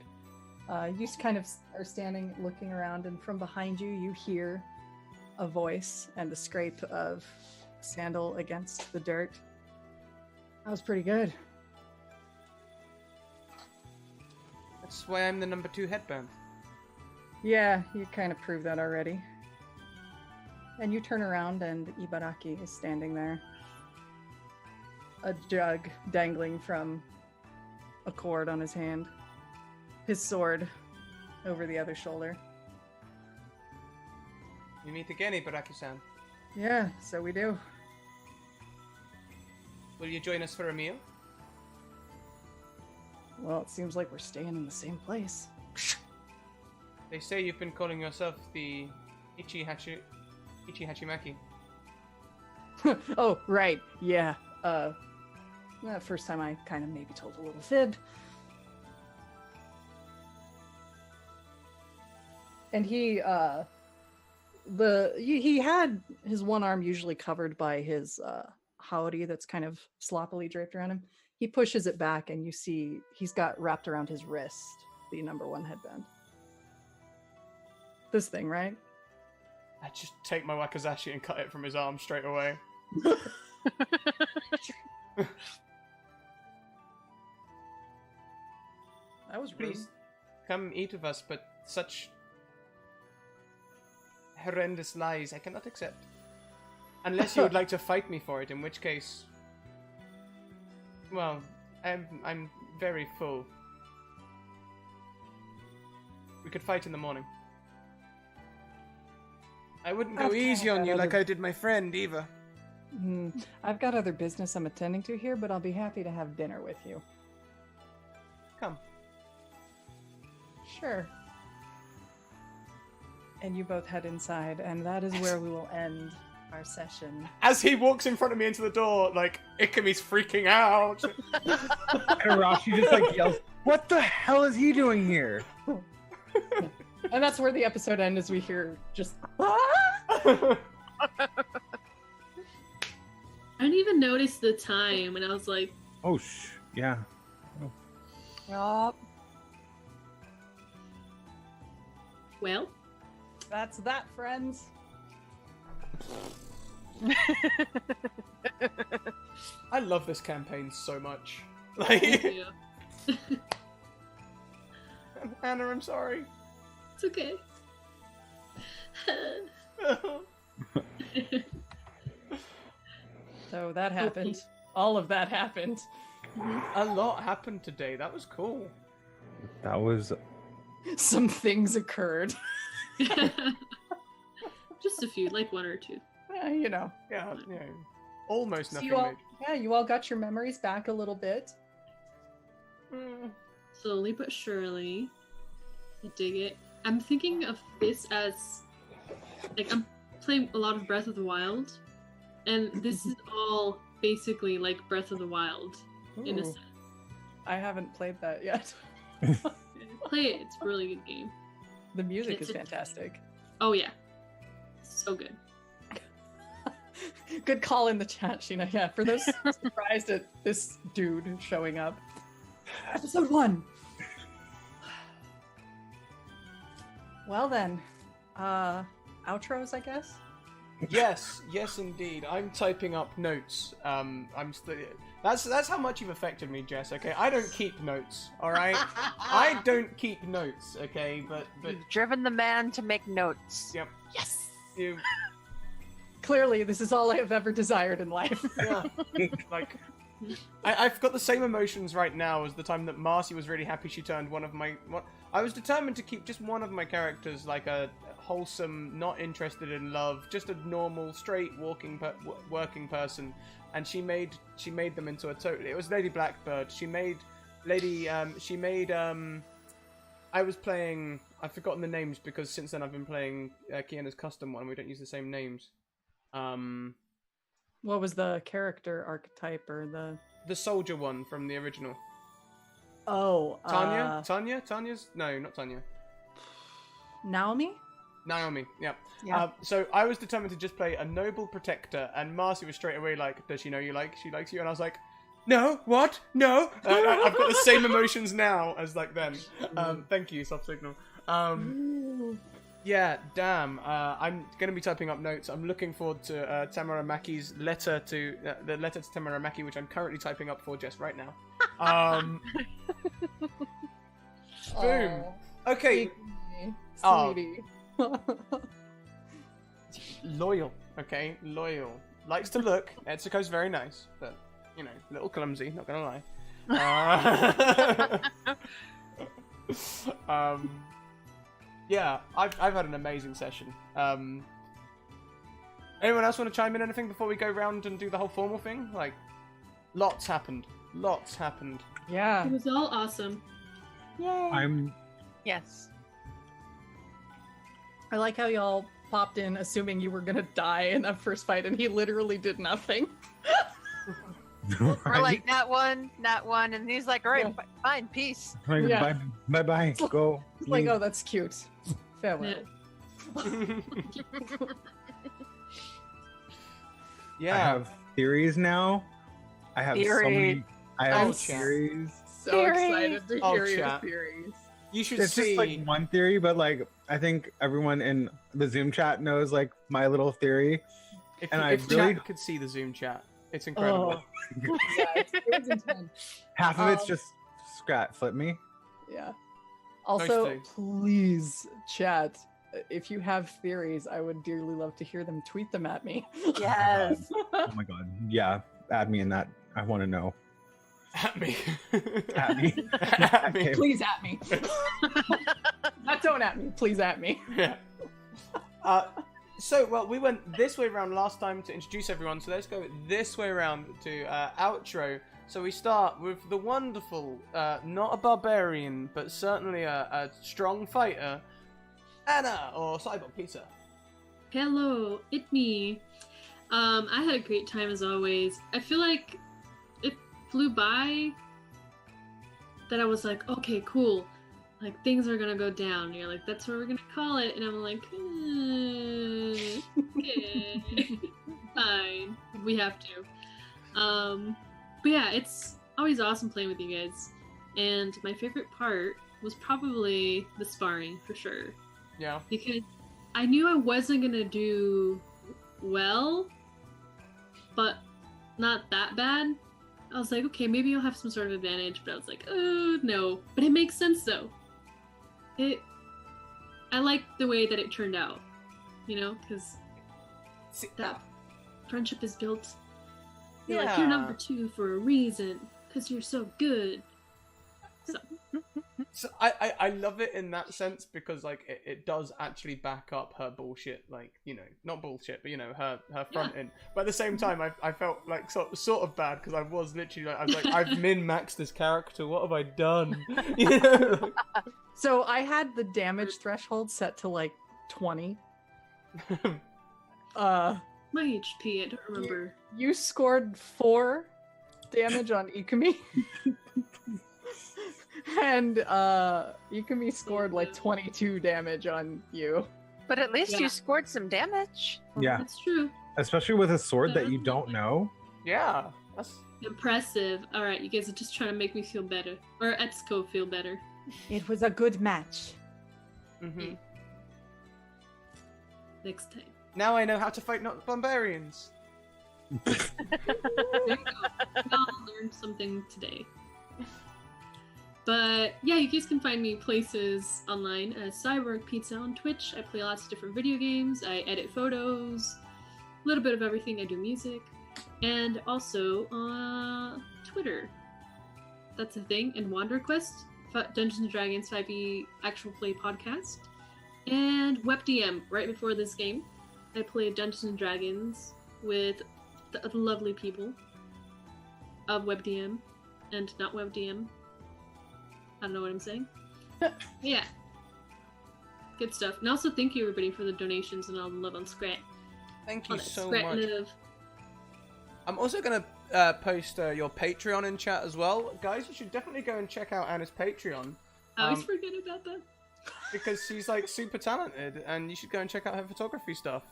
You just kind of are standing, looking around, and from behind you, you hear a voice and the scrape of sandal against the dirt. That was pretty good. that's why I'm the number 2 headband. Yeah, you kind of proved that already. And you turn around, and Ibaraki is standing there. A jug dangling from a cord on his hand. His sword over the other shoulder. We meet again, Ibaraki-san. Yeah, so we do. Will you join us for a meal? Well, it seems like we're staying in the same place. They say you've been calling yourself the Ichi Hachimaki. Oh, right. Yeah. First time I kind of maybe told a little fib. And he had his one arm usually covered by his haori that's kind of sloppily draped around him. He pushes it back, and you see he's got wrapped around his wrist the number 1 headband. This thing, right? I just take my wakizashi and cut it from his arm straight away. That was rude. Please, come eat with us, but such horrendous lies I cannot accept. Unless you would like to fight me for it, in which case... Well, I'm very full. We could fight in the morning. I wouldn't go I've easy got on you other- like I did my friend, Eva. I've got other business I'm attending to here, but I'll be happy to have dinner with you. Come. Sure. And you both head inside, and that is where we will end our session. As he walks in front of me into the door, like, Ikumi's freaking out. And Rashi just like yells, "What the hell is he doing here?" And that's where the episode ends, as we hear just... I didn't even notice the time, and I was like, Oh, yeah. Yup. well, That's that, friends. I love this campaign so much. thank Like, you. Anna, I'm sorry. It's okay. So that happened. All of that happened. A lot happened today. That was cool. That was Some things occurred. Just a few, like 1 or 2. You know. Yeah, yeah. Almost So nothing you all, major. yeah, you all got your memories back a little bit. Mm. Slowly but surely. I dig it. I'm thinking of this as like I'm playing a lot of Breath of the Wild, and this is all basically like Breath of the Wild in a Ooh. sense. I haven't played that yet. Play it; it's a really good game. The music It's is a- fantastic. Oh yeah, so good. Good call in the chat, Sheena. Yeah, for those surprised at this dude showing up. Episode 1. Well then, outros, I guess. Yes, indeed. I'm typing up notes. That's how much you've affected me, Jess. Okay, I don't keep notes. All right, I don't keep notes. Okay, but You've driven the man to make notes. yep, Yes. you Clearly, this is all I have ever desired in life. yeah, like. I've got the same emotions right now as the time that Marcy was really happy she turned one of my... I was determined to keep just one of my characters like a wholesome, not interested in love, just a normal, straight, working person, and she made them into a total... It was Lady Blackbird. She made... I was playing... I've forgotten the names because since then I've been playing Kiana's custom one. We don't use the same names. What was the character archetype or The soldier one from the original. Oh, Tanya's? No, not Tanya. Naomi? Naomi, yeah. Yeah. So I was determined to just play a noble protector, and Marcy was straight away like, does she know you like? She likes you? And I was like, no, what? No? I've got the same emotions now as like then. Thank you, Soft Signal. Yeah, damn. I'm going to be typing up notes. I'm looking forward to Tamara Maki's letter to... the letter to Tamara Maki, which I'm currently typing up for Jess right now. Boom. Okay. Oh. Sweetie. Loyal, okay? Loyal. Likes to look. Etsuko's very nice, but, you know, a little clumsy, not gonna lie. Yeah, I've had an amazing session. Anyone else want to chime in anything before we go round and do the whole formal thing? Like, lots happened. Lots happened. Yeah. It was all awesome. Yay. Yes. I like how y'all popped in assuming you were gonna die in that first fight, and he literally did nothing. We're like, not one, and he's like, all right, fine, peace. Like, Yeah. bye, go. It's like, leave. oh, that's cute. Farewell. Yeah. I have theories now. I have so many. I I'm have chat. theories. So Theories. excited to Oh, hear your chat. theories. You should It's see. just like one theory, but like I think everyone in the Zoom chat knows like my little theory. if and I if really- chat could see the Zoom chat, it's incredible. Oh. Yeah, it was intense. Half of it's Um, just flip me. Yeah. Also, things. please, chat, if you have theories, I would dearly love to hear them. Tweet them at me. Yes. Oh my god. Yeah, add me in that. I want to know. At me. At me. At me. Please at me. Not don't at me. Please at me. Yeah. Well, we went this way around last time to introduce everyone, so let's go this way around to outro. So we start with the wonderful, not a barbarian, but certainly a strong fighter, Anna, or Cyborg Peter. Hello, it's me. I had a great time as always. I feel like it flew by that I was like, okay, cool. Like, things are gonna go down. And you're like, that's what we're gonna call it. And I'm like, okay. Fine. We have to. But yeah, it's always awesome playing with you guys. And my favorite part was probably the sparring, for sure. Yeah. Because I knew I wasn't gonna do well, but not that bad. I was like, okay, maybe I'll have some sort of advantage, but I was like, oh no. But it makes sense though. I like the way that it turned out, you know, because that friendship is built. You're like, you're number 2 for a reason, because you're so good. So I love it in that sense because like it does actually back up her bullshit, like, you know, not bullshit, but you know, her front end. But at the same time, I felt like sort of bad because I was literally like, I was like, I've min-maxed this character. What have I done? You know? So I had the damage threshold set to like 20. My HP, I don't remember. You scored 4 damage on Ikumi. And Ikumi scored like 22 damage on you. But at least Yeah. you scored some damage. Yeah, That's true. especially with a sword that you don't know. Yeah, that's Impressive. Alright, you guys are just trying to make me feel better. Or Etsuko feel better. It was a good match. mhm. Next time. Now I know how to fight not barbarians. There you go. We all learned something today. But yeah, you guys can find me places online as Cyborg Pizza on Twitch. I play lots of different video games. I edit photos, a little bit of everything. I do music, and also Twitter. That's a thing. And Wander Quest, Dungeons and Dragons 5e actual play podcast, and WebDM. Right before this game, I played Dungeons and Dragons with the lovely people of WebDM and not WebDM. I don't know what I'm saying. Yeah. Good stuff. And also thank you everybody for the donations and all the love on Scrat. Thank All you that so Scrat much. love. I'm also gonna post your Patreon in chat as well, guys. You should definitely go and check out Anna's Patreon I always forget about that. because she's like super talented, and you should go and check out her photography stuff.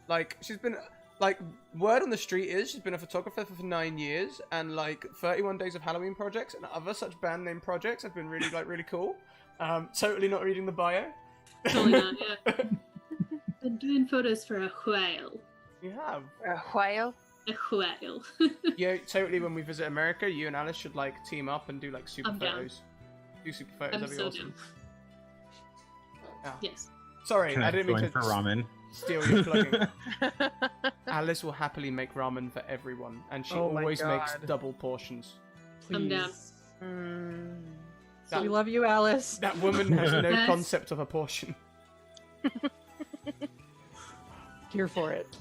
Like she's been like word on the street is she's been a photographer for 9 years, and like 31 Days of Halloween projects and other such band name projects have been really cool. Totally not reading the bio. Totally not, yeah. Been doing photos for a while. You have. A while. A while. Yeah, totally. When we visit America, you and Alice should like team up and do like super I'm down. photos. Do super photos. I'm That'd be so awesome. down. Yes. Sorry, Can I I didn't mean join to for ramen? steal your plugging. Alice will happily make ramen for everyone, and she Oh my always makes God. double portions. I'm down. Please. Mm. That, We love you, Alice. that woman has no Yes. concept of a portion. Here for it.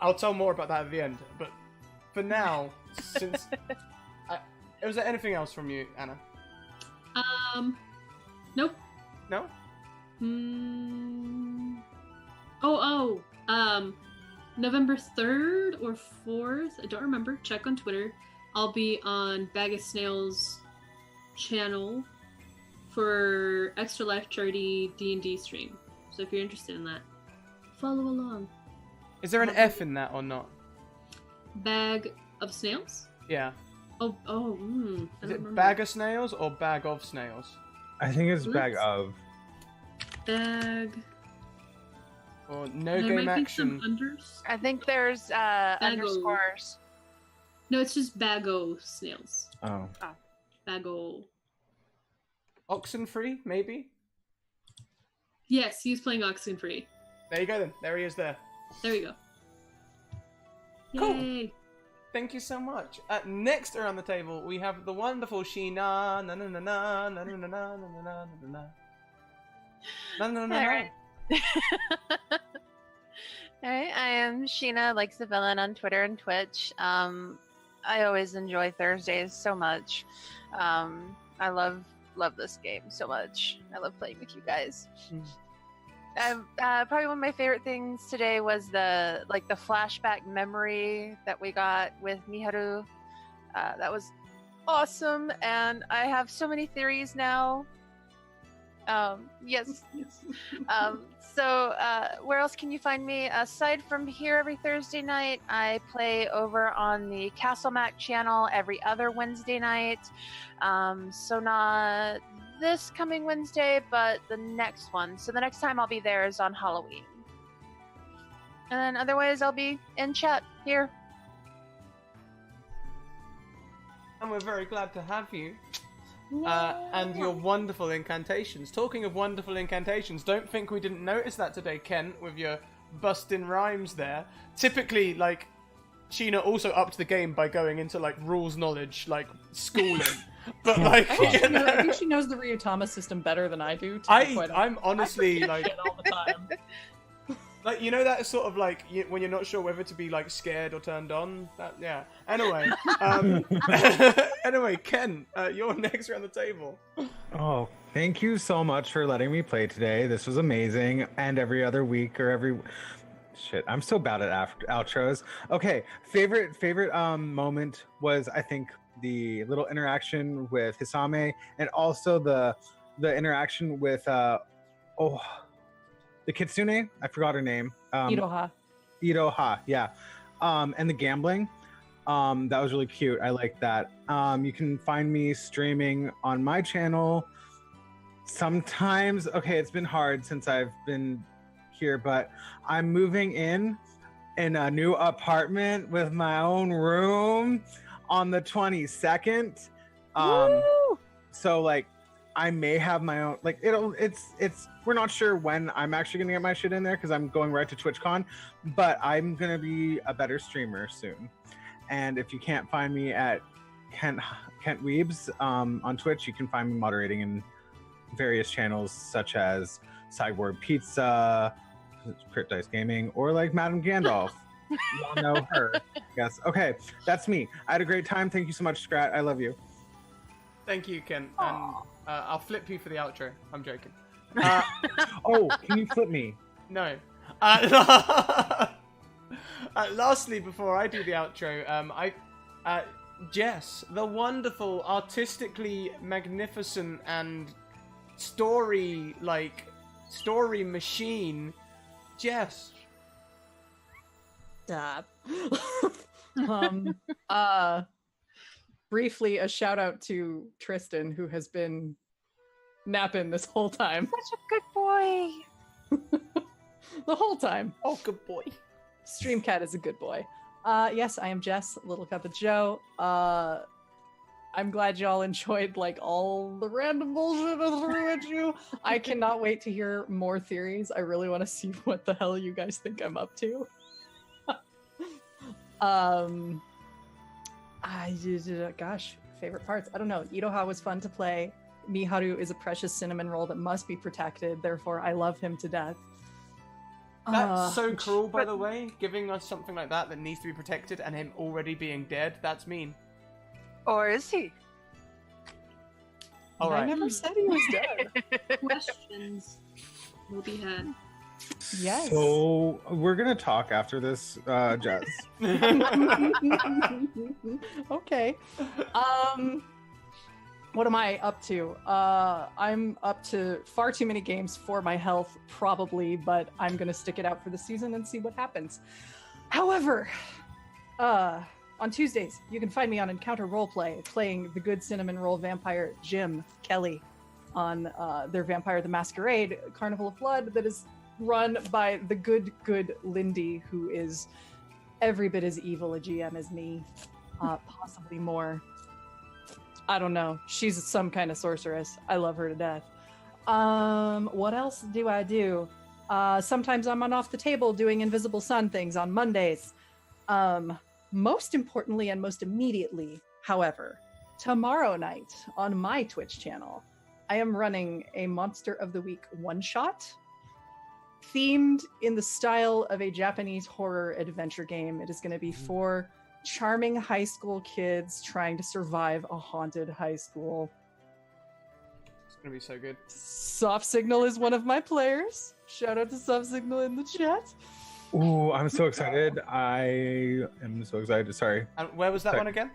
I'll tell more about that at the end, but for now, since was there anything else from you, Anna? Nope. No? November 3rd or 4th, I don't remember, check on Twitter. I'll be on Bag of Snails channel for Extra Life Charity D&D stream. So if you're interested in that, follow along. Is there an F in that or not? Bag of Snails? Yeah. I Is don't it remember. bag of snails or bag of snails? I think it's bag of. Bag. Or no There game might be action? some unders. I think there's underscores. No, it's just Bago Snails. Oh. Bago. Oxenfree, maybe? Yes, he's playing Oxenfree. There you go then. There he is there. There we go. Cool. Yay. Thank you so much. Next around the table, we have the wonderful Sheena. Na na na na na na na na na na na na na na na. All right. Alright, I am Sheena, likes the villain on Twitter and Twitch. I always enjoy Thursdays so much. I love this game so much. I love playing with you guys. Probably one of my favorite things today was the flashback memory that we got with Miharu. That was awesome, and I have so many theories now. Yes. So where else can you find me? Aside from here every Thursday night, I play over on the Castle Mac channel every other Wednesday night. So not this coming Wednesday, but the next one. So the next time I'll be there is on Halloween. And then otherwise I'll be in chat here. And we're very glad to have you. And your wonderful incantations. Talking of wonderful incantations, don't think we didn't notice that today, Ken, with your busting rhymes there. Typically, like, Sheena also upped the game by going into, like, rules knowledge, like, schooling. But, like, I think, you she knows, I know, think she knows the Ryutama system better than I do. To be quite honest. I'm honestly, I like, forget all the time. like, you know that sort of, like, when you're not sure whether to be, like, scared or turned on? That, yeah. Anyway, anyway, Ken, you're next around the table. Oh, Thank you so much for letting me play today. This was amazing. And every other week or every shit, I'm so bad at outros. Okay, favorite moment was, I think, the little interaction with Hisame, and also the interaction with the kitsune. I forgot her name. Iroha. Iroha, yeah. And the gambling. That was really cute. I like that. You can find me streaming on my channel sometimes. Okay, it's been hard since I've been here, but I'm moving in a new apartment with my own room on the 22nd. So like I may have my own, like it's we're not sure when I'm actually gonna get my shit in there because I'm going right to TwitchCon, but I'm gonna be a better streamer soon. And if you can't find me at Kent Weebs on Twitch, you can find me moderating in various channels such as Sideboard Pizza, Crit Dice Gaming, or like Madame Gandalf. You all know her. Yes. Okay, that's me. I had a great time. Thank you so much, Scrat. I love you. Thank you, Ken. And I'll flip you for the outro. I'm joking. Oh, can you flip me? No. Lastly, before I do the outro, Jess, the wonderful, artistically magnificent and story machine, Jess. Stop. Briefly, a shout out to Tristan, who has been napping this whole time. Such a good boy. The whole time. Oh, good boy. Streamcat is a good boy. Yes, I am Jess, Little Cup of Joe. I'm glad y'all enjoyed like all the random bullshit I threw at you. I cannot wait to hear more theories. I really want to see what the hell you guys think I'm up to. Gosh, favorite parts. I don't know. Iroha was fun to play. Miharu is a precious cinnamon roll that must be protected. Therefore, I love him to death. That's so cruel, by the way, giving us something like that needs to be protected and him already being dead. That's mean. Or is he? All right. I never said he was dead. Questions will be had. Yes. So we're gonna talk after this, Jess. Okay. What am I up to? I'm up to far too many games for my health, probably, but I'm gonna stick it out for the season and see what happens. However, on Tuesdays, you can find me on Encounter Roleplay, playing the good cinnamon roll vampire Jim Kelly on their Vampire the Masquerade Carnival of Blood that is run by the good Lindy, who is every bit as evil a GM as me, possibly more. I don't know. She's some kind of sorceress. I love her to death. What else do I do? Sometimes I'm on Off the Table doing Invisible Sun things on Mondays. Most importantly and most immediately, however, tomorrow night on my Twitch channel, I am running a Monster of the Week one-shot themed in the style of a Japanese horror adventure game. It is going to be 4 charming high school kids trying to survive a haunted high school. It's going to be so good. Soft Signal is one of my players. Shout out to Soft Signal in the chat. Ooh, I'm so excited. I am so excited. Sorry. And where was that Sorry. one again?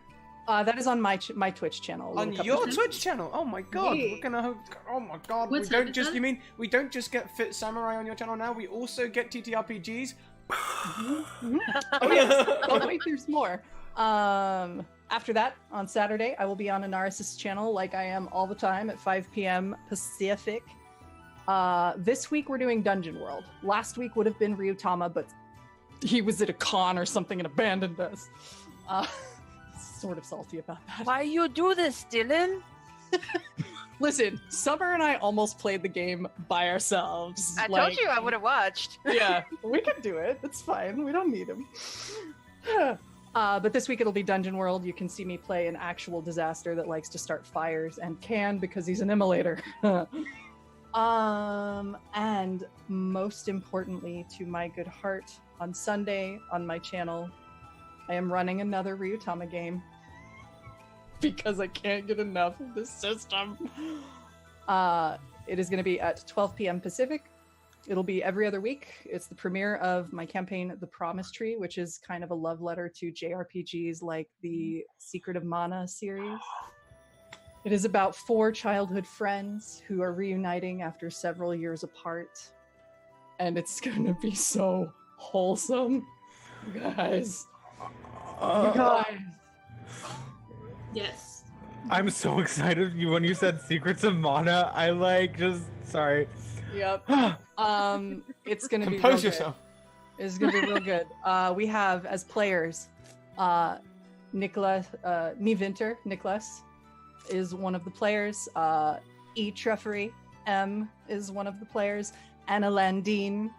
That is on my Twitch channel. On your Twitch channel? Oh my god, Yeah. we're gonna. Oh my god, What's we don't that? just. You mean we don't just get Fit Samurai on your channel now? We also get TTRPGs. Oh yes. Oh wait, there's more. After that, on Saturday, I will be on Anaris' channel like I am all the time at 5 p.m. Pacific. This week we're doing Dungeon World. Last week would have been Ryutama, but he was at a con or something and abandoned us. Sort of salty about that. Why you do this, Dylan? Listen, Summer and I almost played the game by ourselves. I told you I would have watched. Yeah, we can do it. It's fine. We don't need him. Yeah. But this week it'll be Dungeon World. You can see me play an actual disaster that likes to start fires and can because he's an immolator. And most importantly, to my good heart, on Sunday on my channel, I am running another Ryutama game because I can't get enough of this system. It is going to be at 12 p.m. Pacific. It'll be every other week. It's the premiere of my campaign, The Promise Tree, which is kind of a love letter to JRPGs like the Secret of Mana series. It is about 4 childhood friends who are reuniting after several years apart. And it's going to be so wholesome. You guys. You guys. Yes. I'm so excited when you said Secrets of Mana. I sorry. Yep. It's gonna be Compose real yourself. Good. It's gonna be real good. We have as players, Nicholas, Nivinter. Nicholas is one of the players. E. Treffery M is one of the players. Anna Landine,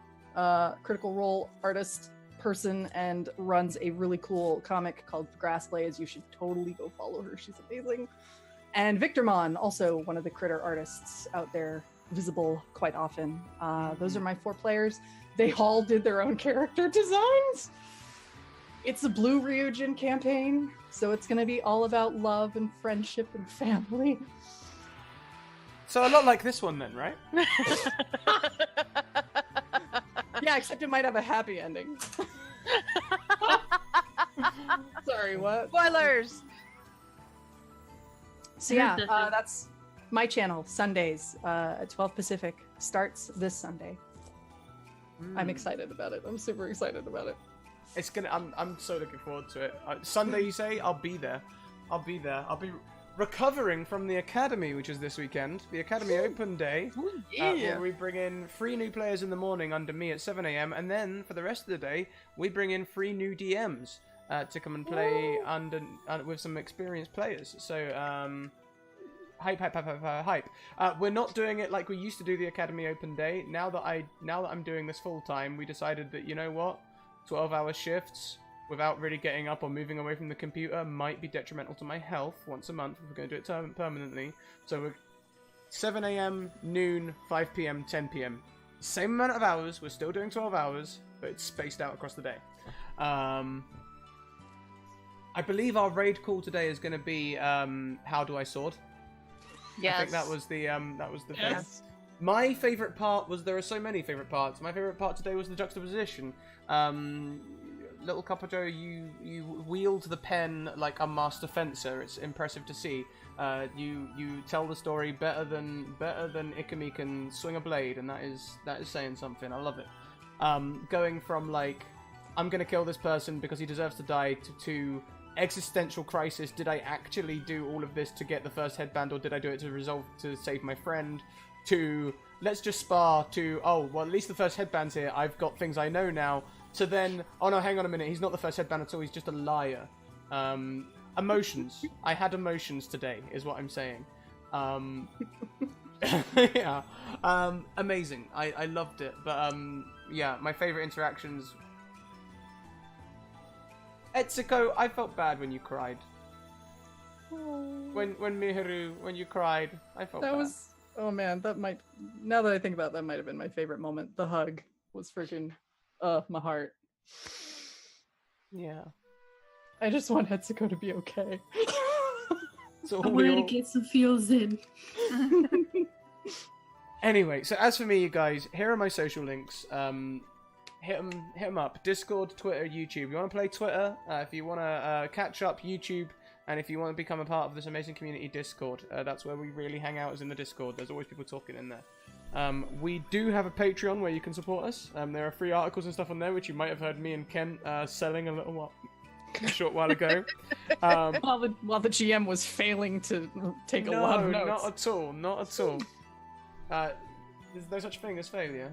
Critical Role artist person, and runs a really cool comic called Grass Blades. You should totally go follow her. She's amazing. And Victor Mon, also one of the critter artists out there, visible quite often. Those are my 4 players. They all did their own character designs. It's a Blue Ryujin campaign, so it's going to be all about love and friendship and family. So a lot like this one then, right? Yeah, except it might have a happy ending. Sorry, what? Spoilers! So yeah, that's my channel, Sundays at 12 Pacific. Starts this Sunday. I'm excited about it. I'm super excited about it. It's gonna. I'm so looking forward to it. Sunday, you say? I'll be there. I'll be recovering from the academy, which is this weekend. The academy open day. Where we bring in 3 new players in the morning under me at 7 a.m. and then for the rest of the day, we bring in 3 new DMs to come and play with some experienced players. So hype. We're not doing it like we used to do the academy open day. Now that I'm doing this full time, we decided that, you know what, 12-hour shifts without really getting up or moving away from the computer might be detrimental to my health once a month if we're going to do it permanently. So we're 7 a.m., noon, 5 p.m., 10 p.m. Same amount of hours. We're still doing 12 hours, but it's spaced out across the day. I believe our raid call today is going to be How Do I Sword? Yes. I think that was the thing. Yes. My favourite part was, there are so many favourite parts. My favourite part today was the juxtaposition. Little Copperjoe, you wield the pen like a master fencer. It's impressive to see. You tell the story better than Ikumi can swing a blade, and that is saying something. I love it. Going from like, I'm gonna kill this person because he deserves to die, to existential crisis. Did I actually do all of this to get the first headband, or did I do it to save my friend? To let's just spar. To, oh well, at least the first headband's here. I've got things I know now. To then, oh no, hang on a minute. He's not the first headband at all. He's just a liar. Emotions. I had emotions today, is what I'm saying. Yeah. Amazing. I loved it. But yeah, my favorite interactions. Etsuko, I felt bad when you cried. When Miharu, when you cried, I felt bad. That was, oh man, that might, now that I think about it, that might have been my favorite moment. The hug was freaking, my heart. Yeah. I just want Etsuko to be okay. So I wanted to get some feels in. Anyway, so as for me, you guys, here are my social links. Hit them up. Discord, Twitter, YouTube. You want to play Twitter? If you want to catch up, YouTube. And if you want to become a part of this amazing community, Discord. That's where we really hang out, is in the Discord. There's always people talking in there. We do have a Patreon where you can support us. There are free articles and stuff on there, which you might have heard me and Ken selling a short while ago. While the GM was failing to take a lot of notes. Not at all. There's no such thing as failure.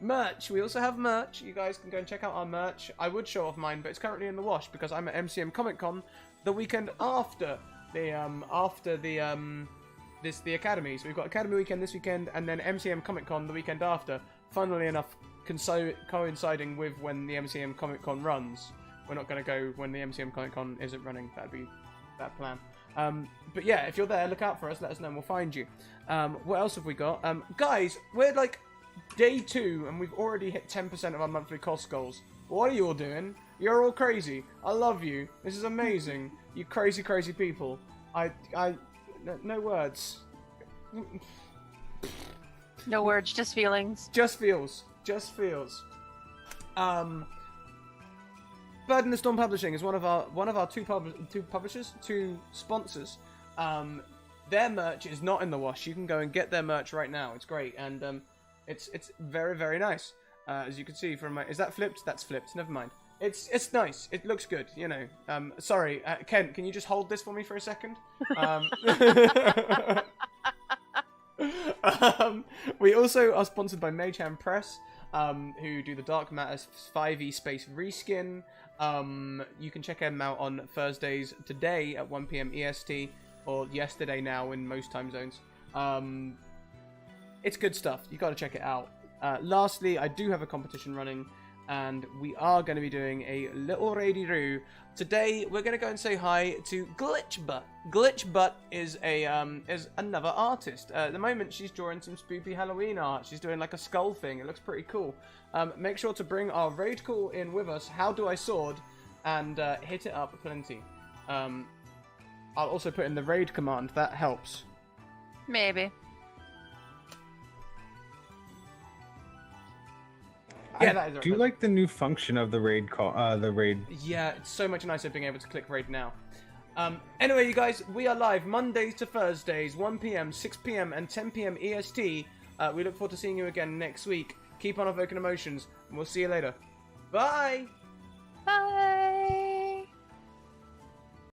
Merch. We also have merch. You guys can go and check out our merch. I would show off mine, but it's currently in the wash because I'm at MCM Comic Con the weekend after the Academy. So we've got Academy weekend this weekend, and then MCM Comic Con the weekend after. Funnily enough, coinciding with when the MCM Comic Con runs. We're not going to go when the MCM Comic Con isn't running. That'd be that plan. But yeah, if you're there, look out for us. Let us know and we'll find you. What else have we got? Guys, we're like day 2 and we've already hit 10% of our monthly cost goals. What are you all doing? You're all crazy. I love you. This is amazing. You crazy, crazy people. No words. No words, just feelings. Just feels. Just feels. Bird in the Storm Publishing is one of our two publishers, two sponsors. Their merch is not in the wash. You can go and get their merch right now. It's great, and it's very, very nice. As you can see from my... Is that flipped? That's flipped. Never mind. It's nice. It looks good, you know. Sorry, Ken, can you just hold this for me for a second? We also are sponsored by Mezame Press, who do the Dark Matters 5e Space reskin. You can check them out on Thursdays today at 1 PM EST, or yesterday now in most time zones. It's good stuff. You got to check it out. Lastly, I do have a competition running, and we are going to be doing a little raidy-roo. Today, we're going to go and say hi to Glitchbutt. Glitchbutt is another artist. At the moment, she's drawing some spooky Halloween art. She's doing like a skull thing. It looks pretty cool. Make sure to bring our raid call in with us, How Do I Sword, and hit it up plenty. I'll also put in the raid command. That helps. Maybe. Yeah, that is. Do you like the new function of the raid call? The raid. Yeah, it's so much nicer being able to click raid now. Anyway, you guys, we are live Mondays to Thursdays, 1 PM, 6 PM, and 10 PM EST. We look forward to seeing you again next week. Keep on evoking emotions, and we'll see you later. Bye!